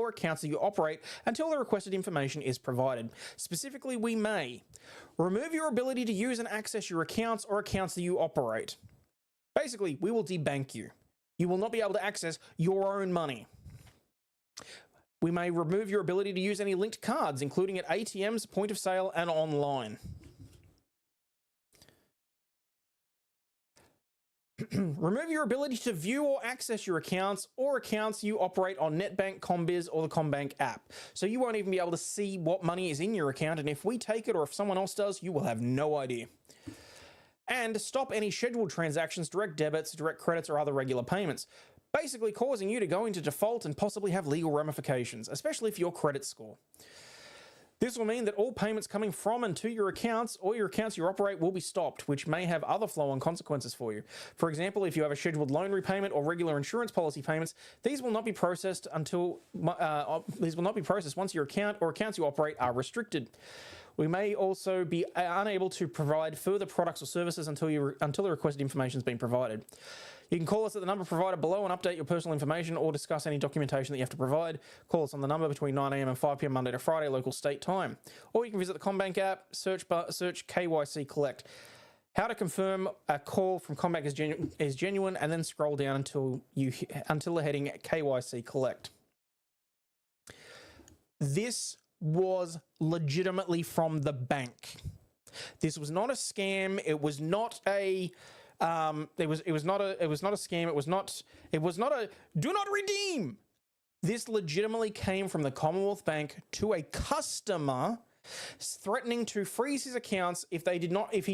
accounts that you operate until the requested information is provided. Specifically, we may remove your ability to use and access your accounts or accounts that you operate. Basically, we will debank you. You will not be able to access your own money. We may remove your ability to use any linked cards, including at ATMs, point of sale, and online. Remove your ability to view or access your accounts or accounts you operate on NetBank, Combiz, or the CommBank app. So you won't even be able to see what money is in your account, and if we take it or if someone else does, you will have no idea. And stop any scheduled transactions, direct debits, direct credits, or other regular payments, basically causing you to go into default and possibly have legal ramifications, especially for your credit score. This will mean that all payments coming from and to your accounts or your accounts you operate will be stopped, which may have other flow-on consequences for you. For example, if you have a scheduled loan repayment or regular insurance policy payments, these will not be processed once your account or accounts you operate are restricted. We may also be unable to provide further products or services until the requested information has been provided. You can call us at the number provided below and update your personal information or discuss any documentation that you have to provide. Call us on the number between 9 a.m. and 5 p.m. Monday to Friday, local state time. Or you can visit the CommBank app, search KYC Collect. How to confirm a call from CommBank is genuine, and then scroll down until the heading KYC Collect. This was legitimately from the bank. This was not a scam. It was not a it was not a scam. It was not a do not redeem. This legitimately came from the Commonwealth Bank to a customer, threatening to freeze his accounts if he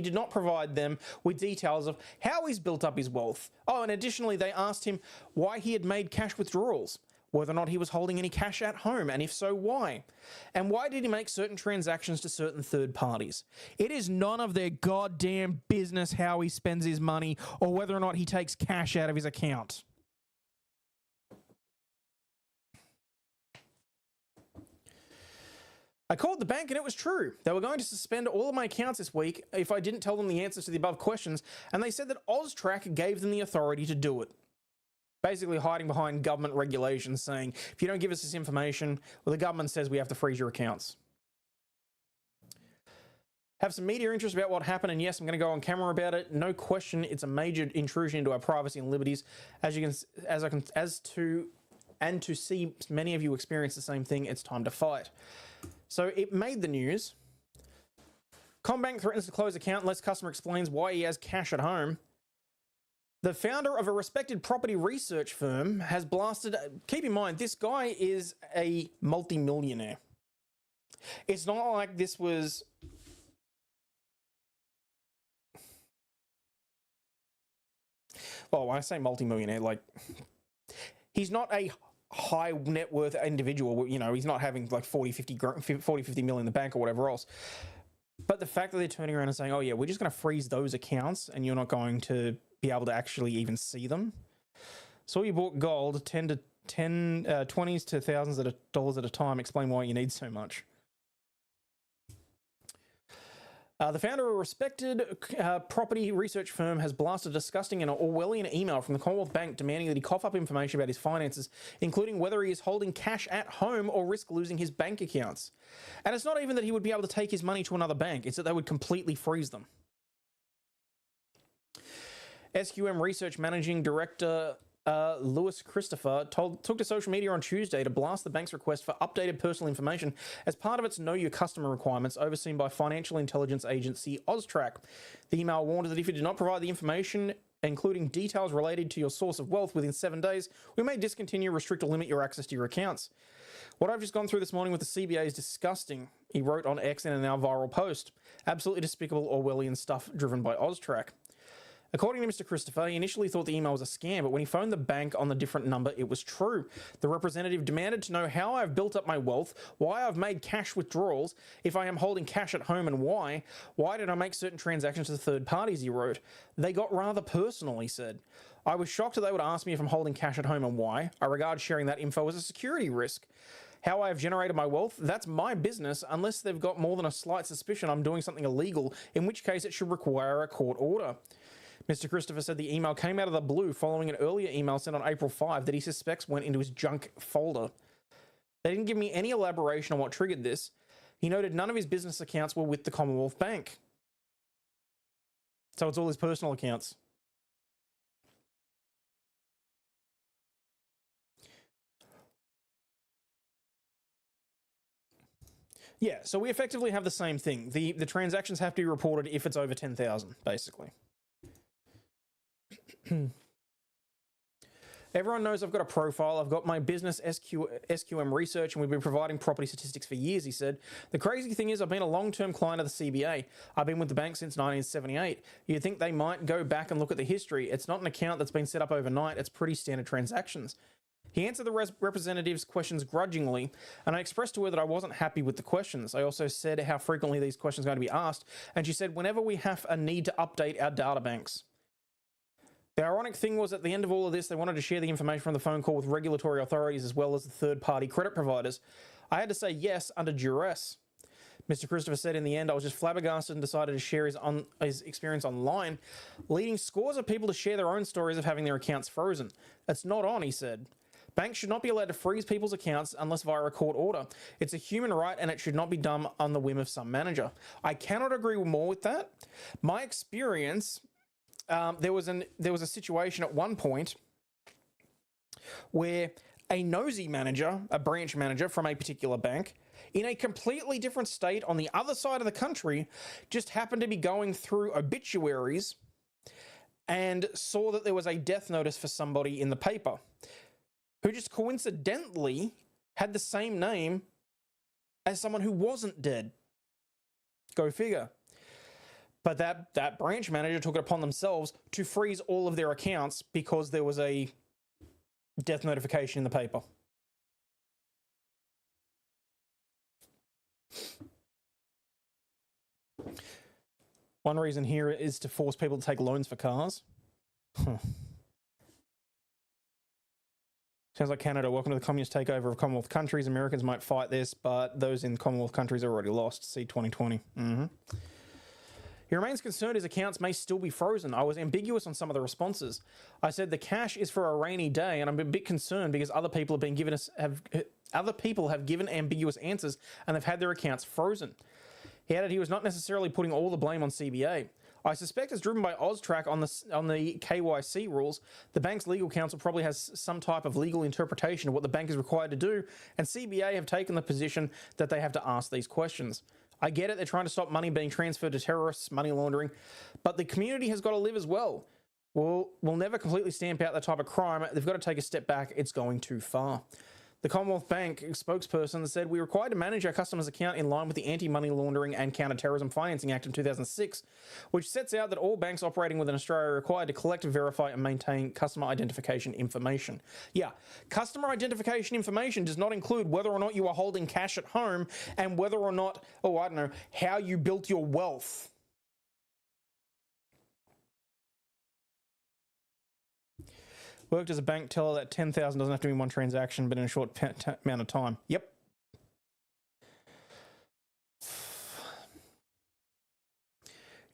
did not provide them with details of how he's built up his wealth. Oh, and additionally, they asked him why he had made cash withdrawals, whether or not he was holding any cash at home, and if so, why? And why did he make certain transactions to certain third parties? It is none of their goddamn business how he spends his money or whether or not he takes cash out of his account. I called the bank and it was true. They were going to suspend all of my accounts this week if I didn't tell them the answers to the above questions, and they said that AUSTRAC gave them the authority to do it. Basically hiding behind government regulations saying, if you don't give us this information, well, the government says we have to freeze your accounts. Have some media interest about what happened, and yes, I'm going to go on camera about it. No question, it's a major intrusion into our privacy and liberties. To see many of you experience the same thing, it's time to fight. So it made the news. CommBank threatens to close account unless customer explains why he has cash at home. The founder of a respected property research firm has blasted. Keep in mind, this guy is a multi-millionaire. It's not like this was. Well, when I say multi-millionaire, like, he's not a high net worth individual. You know, he's not having like 40, 50 million in the bank or whatever else. But the fact that they're turning around and saying, oh yeah, we're just going to freeze those accounts and you're not going to be able to actually even see them. So you bought gold 20s to thousands of dollars at a time. Explain why you need so much. The founder of a respected property research firm has blasted a disgusting and Orwellian email from the Commonwealth Bank demanding that he cough up information about his finances, including whether he is holding cash at home or risk losing his bank accounts. And it's not even that he would be able to take his money to another bank, it's that they would completely freeze them. SQM Research Managing Director Lewis Christopher took to social media on Tuesday to blast the bank's request for updated personal information as part of its Know Your Customer requirements overseen by financial intelligence agency Austrac. The email warned that if you do not provide the information, including details related to your source of wealth, within 7 days, we may discontinue, restrict, or limit your access to your accounts. What I've just gone through this morning with the CBA is disgusting, he wrote on X in a now viral post. Absolutely despicable Orwellian stuff driven by Austrac. According to Mr. Christopher, he initially thought the email was a scam, but when he phoned the bank on the different number, it was true. The representative demanded to know how I've built up my wealth, why I've made cash withdrawals, if I am holding cash at home and why did I make certain transactions to third parties, he wrote. They got rather personal, he said. I was shocked that they would ask me if I'm holding cash at home and why. I regard sharing that info as a security risk. How I have generated my wealth, that's my business, unless they've got more than a slight suspicion I'm doing something illegal, in which case it should require a court order. Mr. Christopher said the email came out of the blue following an earlier email sent on April 5 that he suspects went into his junk folder. They didn't give me any elaboration on what triggered this. He noted none of his business accounts were with the Commonwealth Bank. So it's all his personal accounts. Yeah, so we effectively have the same thing. The transactions have to be reported if it's over 10,000, basically. Everyone knows I've got a profile. I've got my business SQM Research, and we've been providing property statistics for years, he said. The crazy thing is I've been a long-term client of the CBA. I've been with the bank since 1978. You'd think they might go back and look at the history. It's not an account that's been set up overnight. It's pretty standard transactions. He answered the representative's questions grudgingly, and I expressed to her that I wasn't happy with the questions. I also said how frequently these questions are going to be asked, and she said whenever we have a need to update our data banks. The ironic thing was at the end of all of this, they wanted to share the information from the phone call with regulatory authorities as well as the third-party credit providers. I had to say yes under duress. Mr. Christopher said in the end, I was just flabbergasted and decided to share his experience online, leading scores of people to share their own stories of having their accounts frozen. It's not on, he said. Banks should not be allowed to freeze people's accounts unless via a court order. It's a human right and it should not be done on the whim of some manager. I cannot agree more with that. My experience... there was a situation at one point where a nosy manager, a branch manager from a particular bank, in a completely different state on the other side of the country, just happened to be going through obituaries and saw that there was a death notice for somebody in the paper who just coincidentally had the same name as someone who wasn't dead. Go figure. But that branch manager took it upon themselves to freeze all of their accounts because there was a death notification in the paper. One reason here is to force people to take loans for cars. Sounds like Canada. Welcome to the communist takeover of Commonwealth countries. Americans might fight this, but those in Commonwealth countries are already lost. See 2020. He remains concerned his accounts may still be frozen. I was ambiguous on some of the responses. I said the cash is for a rainy day, and I'm a bit concerned because other people have given ambiguous answers and they've had their accounts frozen. He added he was not necessarily putting all the blame on CBA. I suspect it's driven by Austrac on the KYC rules. The bank's legal counsel probably has some type of legal interpretation of what the bank is required to do, and CBA have taken the position that they have to ask these questions. I get it, they're trying to stop money being transferred to terrorists, money laundering, but the community has got to live as well. We'll never completely stamp out that type of crime. They've got to take a step back. It's going too far. The Commonwealth Bank spokesperson said, we're required to manage our customers' account in line with the Anti-Money Laundering and Counter-Terrorism Financing Act of 2006, which sets out that all banks operating within Australia are required to collect, verify and maintain customer identification information. Yeah, customer identification information does not include whether or not you are holding cash at home and whether or not, how you built your wealth. Worked as a bank teller that 10,000 doesn't have to be one transaction, but in a short amount of time. Yep.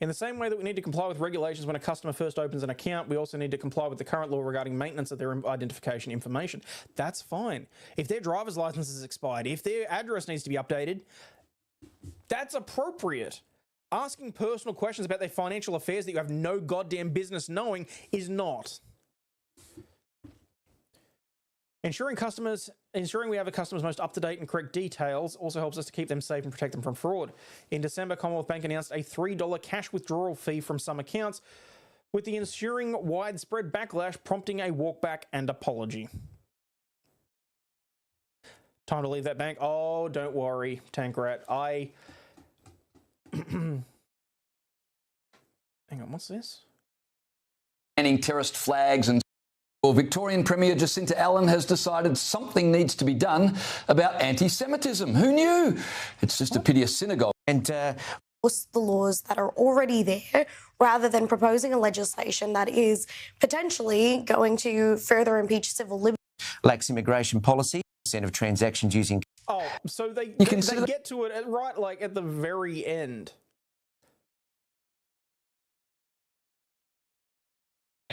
In the same way that we need to comply with regulations when a customer first opens an account, we also need to comply with the current law regarding maintenance of their identification information. That's fine. If their driver's license is expired, if their address needs to be updated, that's appropriate. Asking personal questions about their financial affairs that you have no goddamn business knowing is not. Ensuring we have the customers' most up-to-date and correct details also helps us to keep them safe and protect them from fraud. In December, Commonwealth Bank announced a $3 cash withdrawal fee from some accounts, with the ensuing widespread backlash prompting a walkback and apology. Time to leave that bank. Oh, don't worry, Tankrat. Hang on, what's this? Banning terrorist flags and... Well, Victorian Premier Jacinta Allen has decided something needs to be done about anti-Semitism. Who knew? It's just a pity a synagogue. And the laws that are already there, rather than proposing a legislation that is potentially going to further impeach civil liberties. Lax immigration policy, % of transactions using... Oh, so they get to it right like at the very end.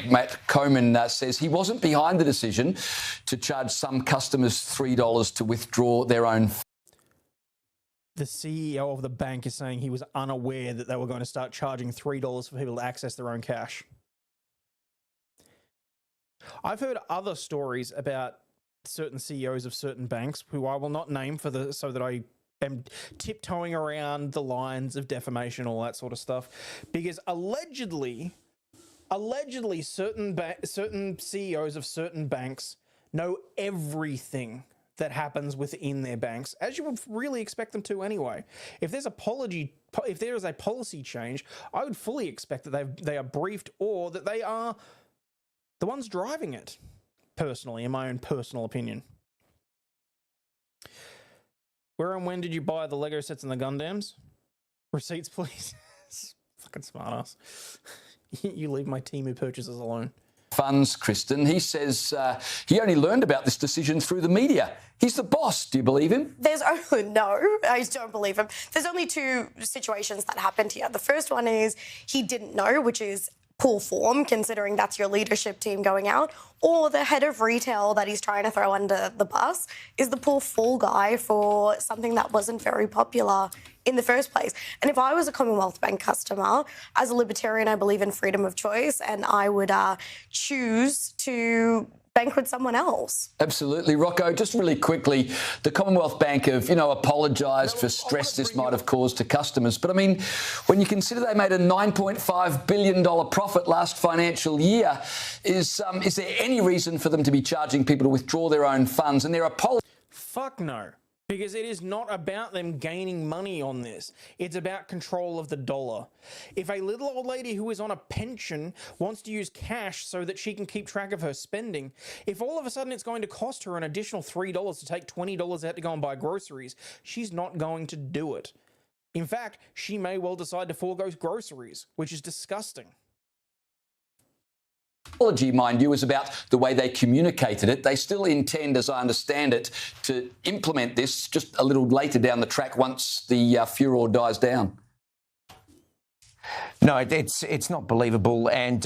Matt Coman says he wasn't behind the decision to charge some customers $3 to withdraw their own. The CEO of the bank is saying he was unaware that they were going to start charging $3 for people to access their own cash. I've heard other stories about certain CEOs of certain banks who I will not name so that I am tiptoeing around the lines of defamation, all that sort of stuff, because allegedly certain CEOs of certain banks know everything that happens within their banks, as you would really expect them to anyway. If there is a policy change, I would fully expect that they are briefed or that they are the ones driving it, personally, in my own personal opinion. Where and when did you buy the Lego sets and the Gundams? Receipts, please. Fucking smartass. You leave my Temu purchases alone. Funds, Kristen. He says he only learned about this decision through the media. He's the boss. Do you believe him? No, I don't believe him. There's only two situations that happened here. The first one is he didn't know, which is poor form, considering that's your leadership team going out, or the head of retail that he's trying to throw under the bus is the poor fall guy for something that wasn't very popular in the first place. And if I was a Commonwealth Bank customer, as a libertarian, I believe in freedom of choice, and I would choose to bank with someone else. Absolutely. Rocco, just really quickly, the Commonwealth Bank have, apologised for stress this might have caused to customers. But, I mean, when you consider they made a $9.5 billion profit last financial year, is there any reason for them to be charging people to withdraw their own funds? And their apology... Fuck no. Because it is not about them gaining money on this. It's about control of the dollar. If a little old lady who is on a pension wants to use cash so that she can keep track of her spending, if all of a sudden it's going to cost her an additional $3 to take $20 out to go and buy groceries, she's not going to do it. In fact, she may well decide to forego groceries, which is disgusting. Apology, mind you, is about the way they communicated it. They still intend, as I understand it, to implement this just a little later down the track once the furor dies down. No, it's not believable, and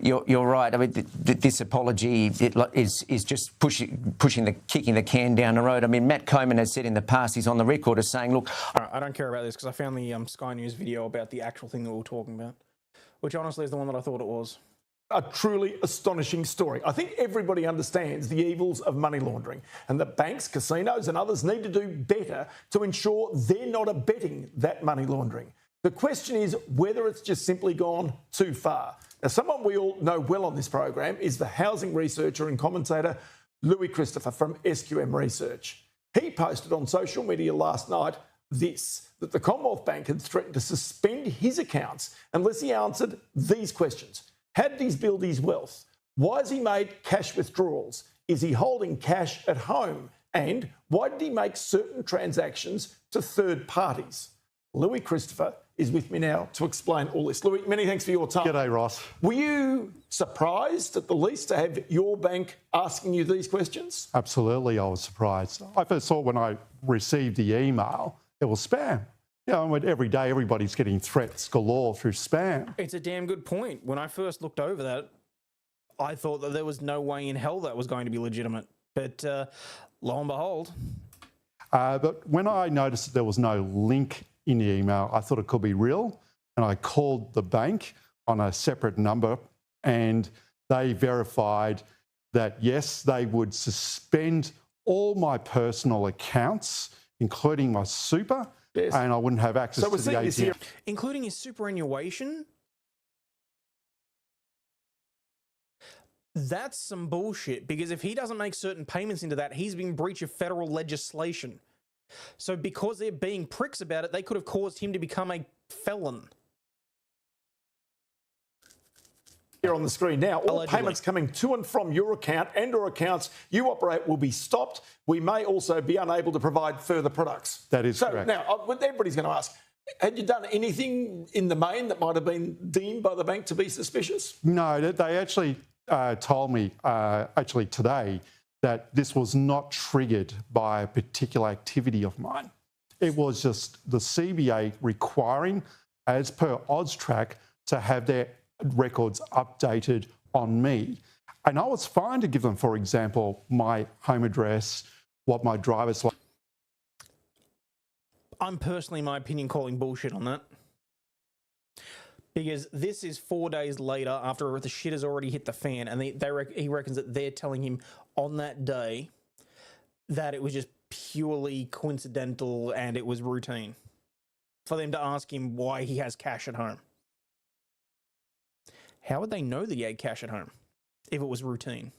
you're right. I mean, this apology is just kicking the can down the road. I mean, Matt Coman has said in the past, he's on the record as saying, "Look, I don't care about this because I found the Sky News video about the actual thing that we were talking about, which honestly is the one that I thought it was." A truly astonishing story. I think everybody understands the evils of money laundering and that banks, casinos and others need to do better to ensure they're not abetting that money laundering. The question is whether it's just simply gone too far. Now, someone we all know well on this program is the housing researcher and commentator Louis Christopher from SQM Research. He posted on social media last night that the Commonwealth Bank had threatened to suspend his accounts unless he answered these questions. How did he build his wealth? Why has he made cash withdrawals? Is he holding cash at home? And why did he make certain transactions to third parties? Louis Christopher is with me now to explain all this. Louis, many thanks for your time. G'day, Ross. Were you surprised, at the least, to have your bank asking you these questions? Absolutely, I was surprised. I first thought when I received the email, it was spam. You know, every day everybody's getting threats galore through spam. It's a damn good point. When I first looked over that, I thought that there was no way in hell that was going to be legitimate. But lo and behold. But when I noticed that there was no link in the email, I thought it could be real. And I called the bank on a separate number and they verified that, yes, they would suspend all my personal accounts, including my super, and I wouldn't have access to the ATM. Including his superannuation? That's some bullshit, because if he doesn't make certain payments into that, he's in breach of federal legislation. So because they're being pricks about it, they could have caused him to become a felon. Here on the screen now, all Allegedly. payments coming to and from your account and or accounts you operate will be stopped. We may also be unable to provide further products. That is correct. Now, everybody's going to ask, had you done anything in the main that might have been deemed by the bank to be suspicious? No, they actually told me actually today that this was not triggered by a particular activity of mine. It was just the CBA requiring, as per AUSTRAC, to have their records updated on me. And I was fine to give them, for example, my home address, what my driver's license. I'm personally, in my opinion, calling bullshit on that. Because this is 4 days later after the shit has already hit the fan, and he reckons that they're telling him on that day that it was just purely coincidental and it was routine for them to ask him why he has cash at home. How would they know that he had cash at home if it was routine?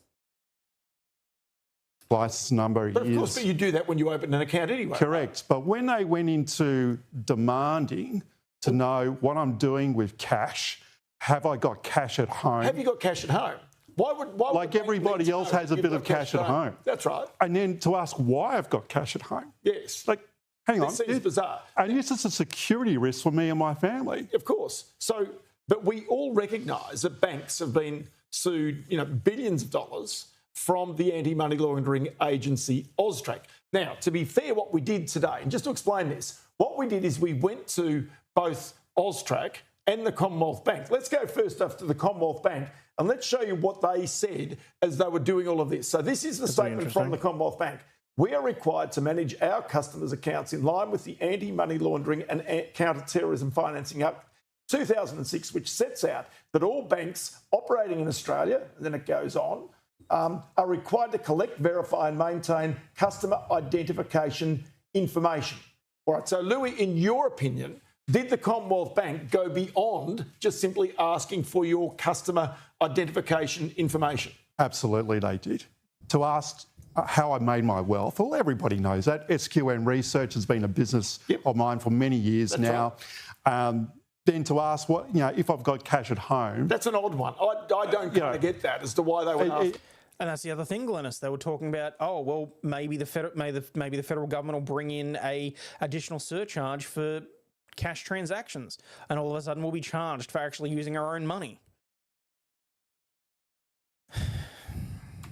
License number But of course, you do that when you open an account anyway. Correct. But when they went into demanding to know what I'm doing with cash, have I got cash at home? Have you got cash at home? Why like everybody else has a bit of cash at home. That's right. And then to ask why I've got cash at home. Yes. Like, hang on. This seems bizarre. And this is a security risk for me and my family. Of course. So, but we all recognise that banks have been sued, billions of dollars from the anti-money laundering agency AUSTRAC. Now, to be fair, what we did today, and just to explain this, what we did is we went to both AUSTRAC and the Commonwealth Bank. Let's go first off to the Commonwealth Bank and let's show you what they said as they were doing all of this. So this is the statement from the Commonwealth Bank. We are required to manage our customers' accounts in line with the Anti-Money Laundering and Counter-Terrorism Financing Act 2006, which sets out that all banks operating in Australia, and then it goes on, are required to collect, verify and maintain customer identification information. All right, so Louis, in your opinion, did the Commonwealth Bank go beyond just simply asking for your customer identification information? Absolutely, they did. To ask how I made my wealth, well, everybody knows that. SQN Research has been a business of mine for many years now. Right. Then to ask what, if I've got cash at home. That's an odd one. I don't kind of get that as to why they would ask. And that's the other thing, Glennis. They were talking about, maybe the federal government will bring in a additional surcharge for cash transactions, and all of a sudden we'll be charged for actually using our own money.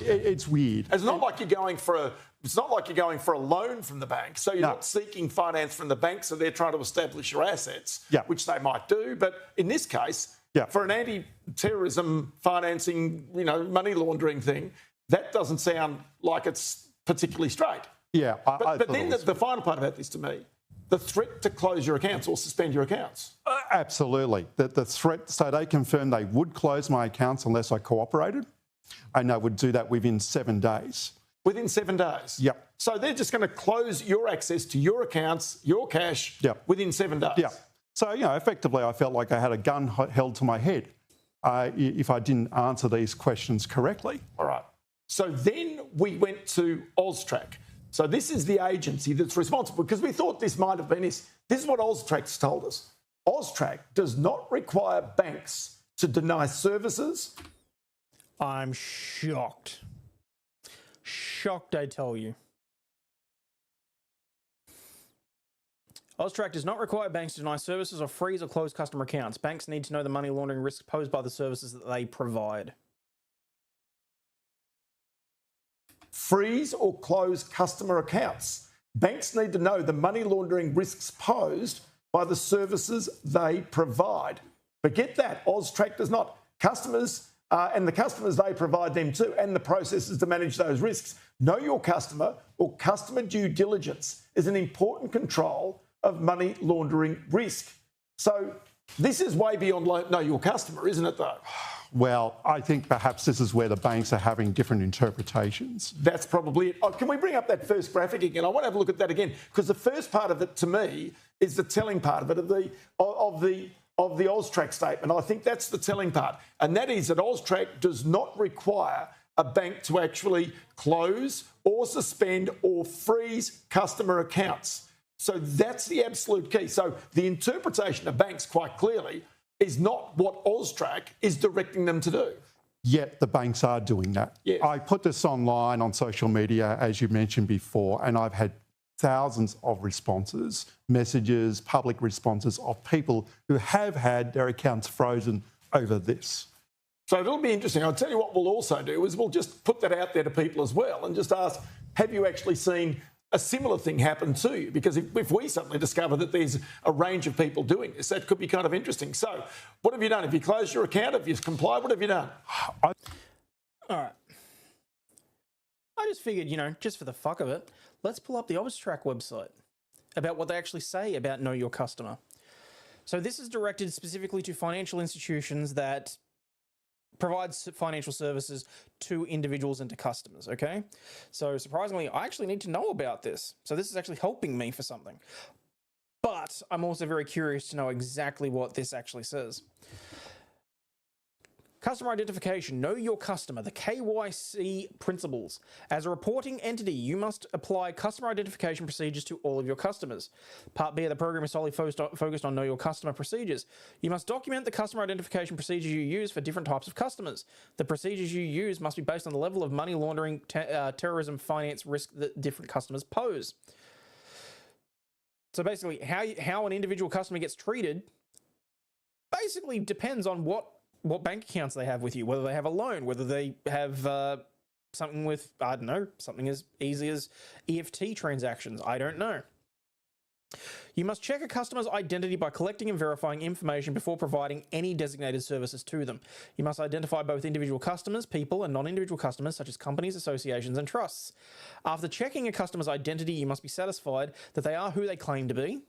It's weird. It's not like you're going for a loan from the bank, so you're not seeking finance from the bank, so they're trying to establish your assets, which they might do. But in this case, for an anti-terrorism financing, money laundering thing, that doesn't sound like it's particularly straight. Yeah, but then the final part about this to me, the threat to close your accounts or suspend your accounts. Absolutely. The threat, so they confirmed they would close my accounts unless I cooperated, and they would do that within 7 days. Within 7 days? Yep. So they're just going to close your access to your accounts, your cash, within 7 days? Yeah. So, effectively I felt like I had a gun held to my head if I didn't answer these questions correctly. All right. So then we went to AUSTRAC. So this is the agency that's responsible, because we thought this might have been this. This is what AUSTRAC's told us. AUSTRAC does not require banks to deny services. I'm shocked. Shocked, I tell you. Austrac does not require banks to deny services or freeze or close customer accounts. Banks need to know the money laundering risks posed by the services that they provide. Freeze or close customer accounts. Banks need to know the money laundering risks posed by the services they provide. But get that, Austrac does not. Customers and the customers they provide them to, and the processes to manage those risks. Know your customer or customer due diligence is an important control of money laundering risk. So this is way beyond know your customer, isn't it though? Well, I think perhaps this is where the banks are having different interpretations. That's probably it. Oh, can we bring up that first graphic again? I want to have a look at that again, because the first part of it, to me, is the telling part of it, of the Austrac statement. I think that's the telling part, and that is that Austrac does not require a bank to actually close or suspend or freeze customer accounts. So that's the absolute key. So the interpretation of banks, quite clearly, is not what Austrac is directing them to do. Yet the banks are doing that. Yes. I put this online on social media, as you mentioned before, and I've had thousands of responses, messages, public responses of people who have had their accounts frozen over this. So it'll be interesting. I'll tell you what we'll also do is we'll just put that out there to people as well and just ask, have you actually seen a similar thing happen to you? Because if we suddenly discover that there's a range of people doing this, that could be kind of interesting. So what have you done? Have you closed your account? Have you complied? What have you done? All right. I just figured, just for the fuck of it, let's pull up the Austrac website about what they actually say about Know Your Customer. So this is directed specifically to financial institutions that provides financial services to individuals and to customers, okay? So surprisingly, I actually need to know about this. So this is actually helping me for something. But I'm also very curious to know exactly what this actually says. Customer identification, know your customer, the KYC principles. As a reporting entity, you must apply customer identification procedures to all of your customers. Part B of the program is solely focused on know your customer procedures. You must document the customer identification procedures you use for different types of customers. The procedures you use must be based on the level of money laundering, terrorism, finance risk that different customers pose. So basically, how an individual customer gets treated basically depends on what bank accounts they have with you, whether they have a loan, whether they have something with, I don't know, something as easy as EFT transactions. I don't know. You must check a customer's identity by collecting and verifying information before providing any designated services to them. You must identify both individual customers, people, and non-individual customers, such as companies, associations, and trusts. After checking a customer's identity, you must be satisfied that they are who they claim to be,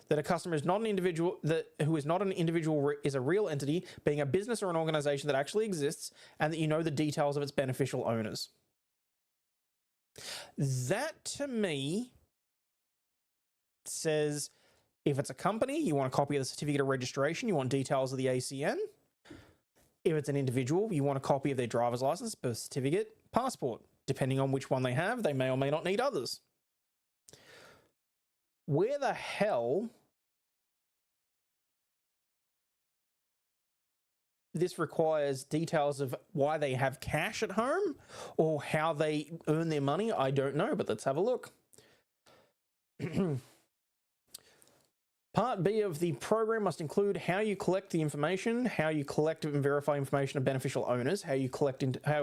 that a customer is not an individual, who is not an individual is a real entity, being a business or an organisation that actually exists, and that you know the details of its beneficial owners. That, to me, says if it's a company, you want a copy of the certificate of registration, you want details of the ACN. If it's an individual, you want a copy of their driver's license, birth certificate, passport. Depending on which one they have, they may or may not need others. Where the hell this requires details of why they have cash at home or how they earn their money, I don't know, but let's have a look. Part B of the program must include how you collect the information, how you collect and verify information of beneficial owners, how you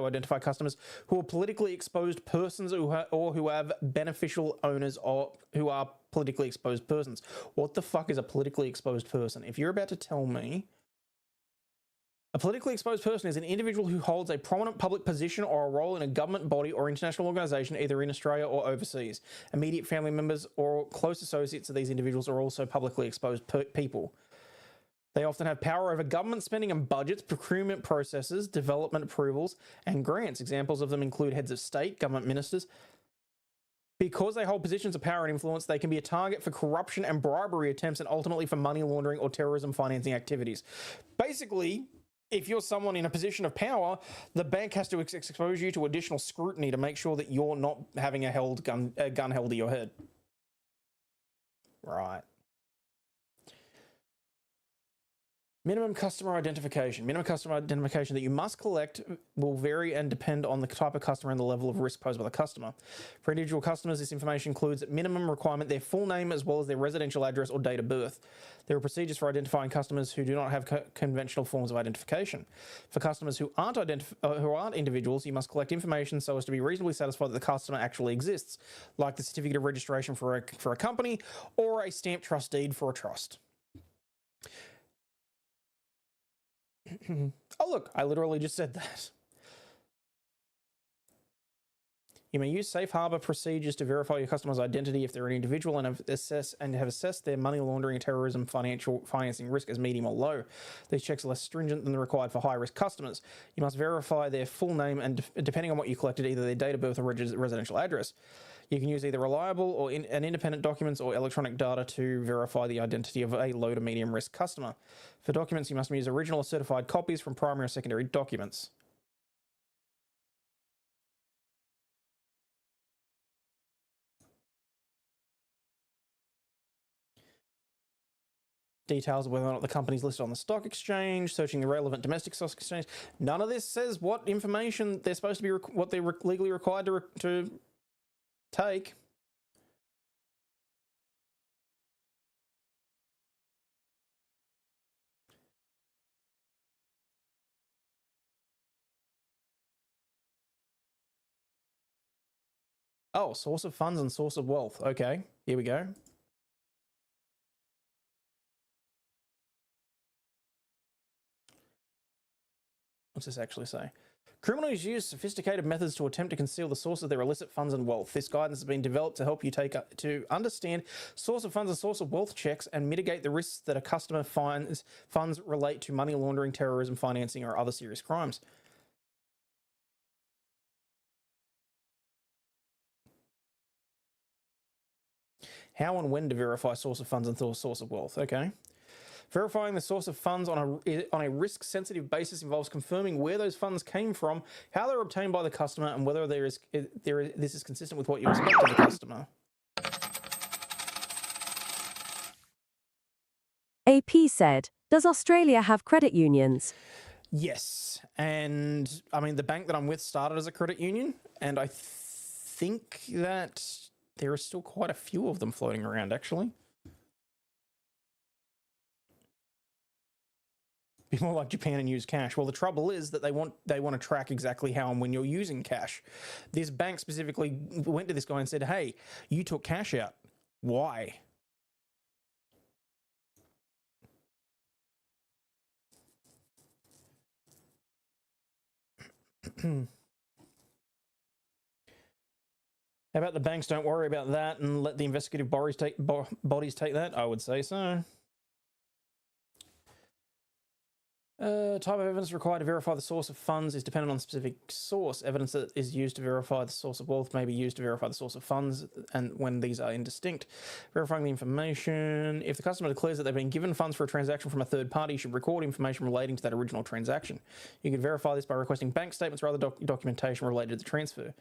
identify customers who are politically exposed persons or who have beneficial owners or who are politically exposed persons. What the fuck is a politically exposed person? If you're about to tell me a politically exposed person is an individual who holds a prominent public position or a role in a government body or international organisation, either in Australia or overseas. Immediate family members or close associates of these individuals are also publicly exposed people. They often have power over government spending and budgets, procurement processes, development approvals, and grants. Examples of them include heads of state, government ministers. Because they hold positions of power and influence, they can be a target for corruption and bribery attempts and ultimately for money laundering or terrorism financing activities. Basically, if you're someone in a position of power, the bank has to expose you to additional scrutiny to make sure that you're not having a gun held to your head. Right. Minimum customer identification. Minimum customer identification that you must collect will vary and depend on the type of customer and the level of risk posed by the customer. For individual customers, this information includes at minimum requirement their full name as well as their residential address or date of birth. There are procedures for identifying customers who do not have conventional forms of identification. For customers who aren't individuals, you must collect information so as to be reasonably satisfied that the customer actually exists, like the certificate of registration for a company or a stamped trust deed for a trust. Oh, look, I literally just said that. You may use safe harbor procedures to verify your customer's identity if they're an individual and have assessed their money laundering and terrorism financing risk as medium or low. These checks are less stringent than the required for high-risk customers. You must verify their full name and, depending on what you collected, either their date of birth or residential address. You can use either reliable or independent documents or electronic data to verify the identity of a low to medium risk customer. For documents, you must use original or certified copies from primary or secondary documents. Details of whether or not the company's listed on the stock exchange, searching the relevant domestic stock exchange. None of this says what information they're supposed to be, what they're legally required to take. Oh, source of funds and source of wealth. Okay, here we go. What's this actually say? Criminals use sophisticated methods to attempt to conceal the source of their illicit funds and wealth. This guidance has been developed to help you to understand source of funds and source of wealth checks and mitigate the risks that a customer finds funds relate to money laundering, terrorism financing, or other serious crimes. How and when to verify source of funds and source of wealth. Okay. Verifying the source of funds on a risk-sensitive basis involves confirming where those funds came from, how they were obtained by the customer, and whether this is consistent with what you expect of the customer. AP said, does Australia have credit unions? Yes. And, I mean, the bank that I'm with started as a credit union, and I think that there are still quite a few of them floating around, actually. Be more like Japan and use cash. Well, the trouble is that they want to track exactly how and when you're using cash. This bank specifically went to this guy and said, hey, you took cash out. Why? How about the banks don't worry about that and let the investigative bodies take that? I would say so. Type of evidence required to verify the source of funds is dependent on the specific source. Evidence that is used to verify the source of wealth may be used to verify the source of funds, and when these are indistinct. Verifying the information. If the customer declares that they've been given funds for a transaction from a third party, you should record information relating to that original transaction. You can verify this by requesting bank statements or other documentation related to the transfer.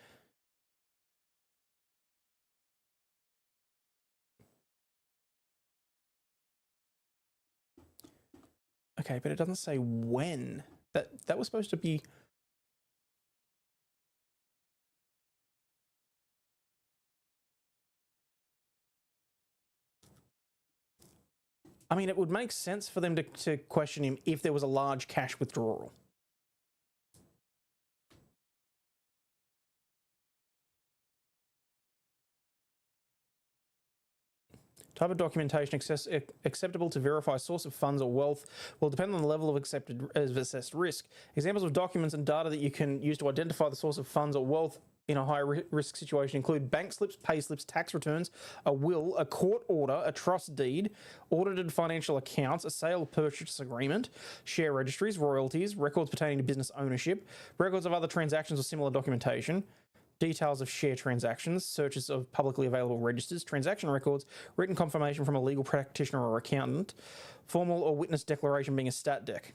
Okay, but it doesn't say when. That was supposed to be... I mean, it would make sense for them to question him if there was a large cash withdrawal. Type of documentation acceptable to verify source of funds or wealth will depend on the level of assessed risk. Examples of documents and data that you can use to identify the source of funds or wealth in a high risk situation include bank slips, pay slips, tax returns, a will, a court order, a trust deed, audited financial accounts, a sale purchase agreement, share registries, royalties, records pertaining to business ownership, records of other transactions or similar documentation, details of share transactions, searches of publicly available registers, transaction records, written confirmation from a legal practitioner or accountant, formal or witness declaration being a stat dec.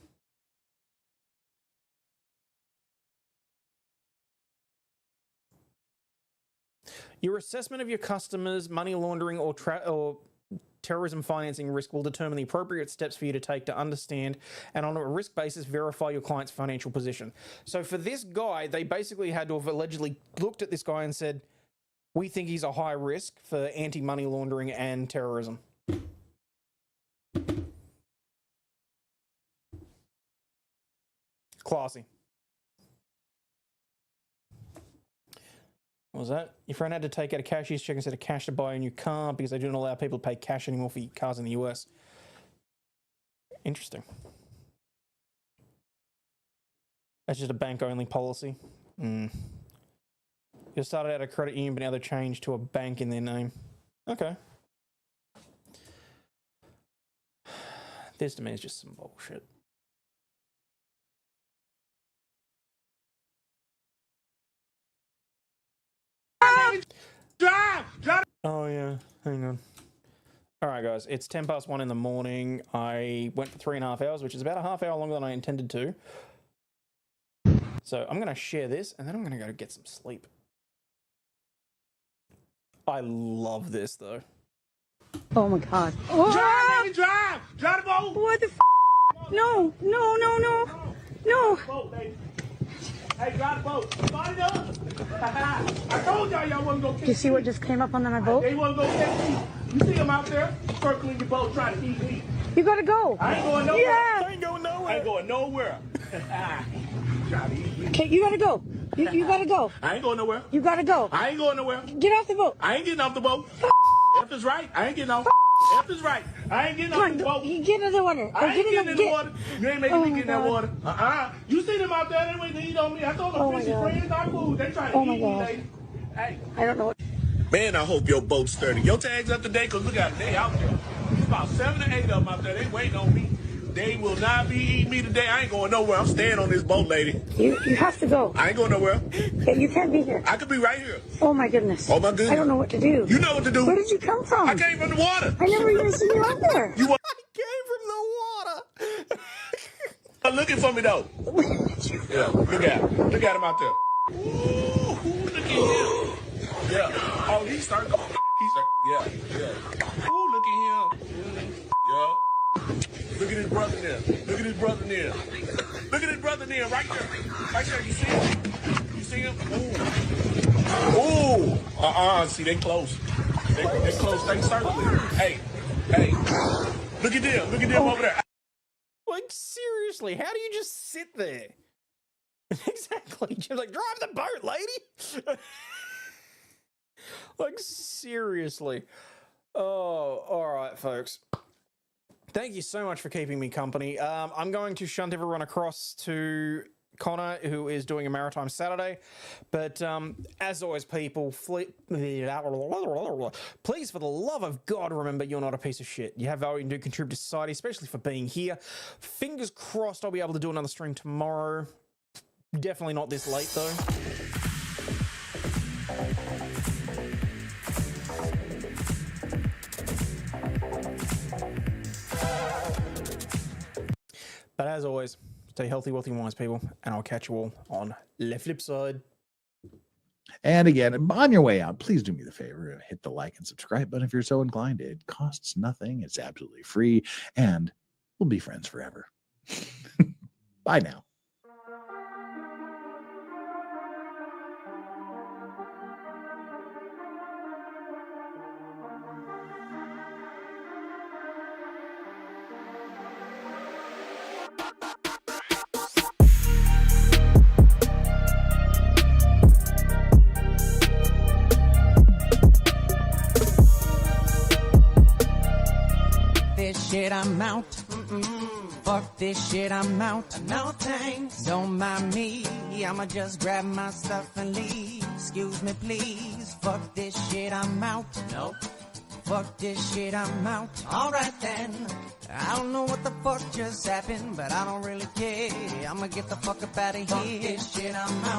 Your assessment of your customers' money laundering or terrorism financing risk will determine the appropriate steps for you to take to understand and on a risk basis verify your client's financial position. So for this guy, they basically had to have allegedly looked at this guy and said, we think he's a high risk for anti-money laundering and terrorism. Classy. What was that? Your friend had to take out a cashier's check instead of cash to buy a new car because they don't allow people to pay cash anymore for cars in the US. Interesting. That's just a bank-only policy. You started out a credit union, but now they've changed to a bank in their name. Okay. This to me is just some bullshit. Drive! Oh, yeah. Hang on. All right, guys. It's 1:10 in the morning. I went for 3.5 hours, which is about a half hour longer than I intended to. So I'm going to share this, and then I'm going to go get some sleep. I love this, though. Oh, my God. Drive, baby, drive! Drive the boat! What the f***? No. Boat, baby. Hey, drive the boat. Find up. I told y'all wasn't going to catch me. You see what just came up on my boat? They wasn't going to catch me. You see them out there circling the boat trying to eat me. You got to go. I ain't going nowhere. Yeah. I ain't going nowhere. I ain't going nowhere. Okay, you got to go. You got to go. I ain't going nowhere. You got to go. I ain't going nowhere. Get off the boat. I ain't getting off the boat. F is right. I ain't getting off. F is right. I ain't getting off the boat. You get in the water. I ain't getting in the water. You ain't making me get in that water. You see them out there, they waiting to eat on me. I told them fishy friends our food. They trying to eat me, lady. Hey. I don't know what. Man, I hope your boat's sturdy. Your tag's up to date, because look at it. They out there. There's about 7 or 8 of them out there. They waiting on me. They will not be eating me today. I ain't going nowhere. I'm staying on this boat, lady. You have to go. I ain't going nowhere. Okay, you can't be here. I could be right here. Oh, my goodness. Oh, my goodness. I don't know what to do. You know what to do. Where did you come from? I came from the water. I never even seen you out there. You were I came from the water. looking for me, though. Yeah, look at him. Look at him out there. Ooh, look at him. Yeah. Oh, he started going. Yeah. Ooh, look at him. Yeah. Look at his brother there. Look at his brother there. Look at his brother there, right there. Right there. You see him? You see him? Ooh. See, they close. They close. They circling. Hey. Look at them. Look at them over there. Like, seriously, how do you just sit there? Exactly. Just like, drive the boat, lady. Like, seriously. Oh, all right, folks. Thank you so much for keeping me company. I'm going to shunt everyone across to Connor, who is doing a Maritime Saturday. But as always, people, please, for the love of God, remember you're not a piece of shit. You have value and do contribute to society, especially for being here. Fingers crossed I'll be able to do another stream tomorrow. Definitely not this late, though. But as always, stay healthy, wealthy, and wise, people, and I'll catch you all on the flip side. And again, on your way out, please do me the favor of hit the like and subscribe button if you're so inclined. It costs nothing. It's absolutely free, and we'll be friends forever. Bye now. Shit, I'm out. Fuck this shit, I'm out. No thanks. Don't mind me. I'ma just grab my stuff and leave. Excuse me, please. Fuck this shit, I'm out. Nope. Fuck this shit, I'm out. Alright then. I don't know what the fuck just happened, but I don't really care. I'ma get the fuck up out of here. Fuck this shit, I'm out.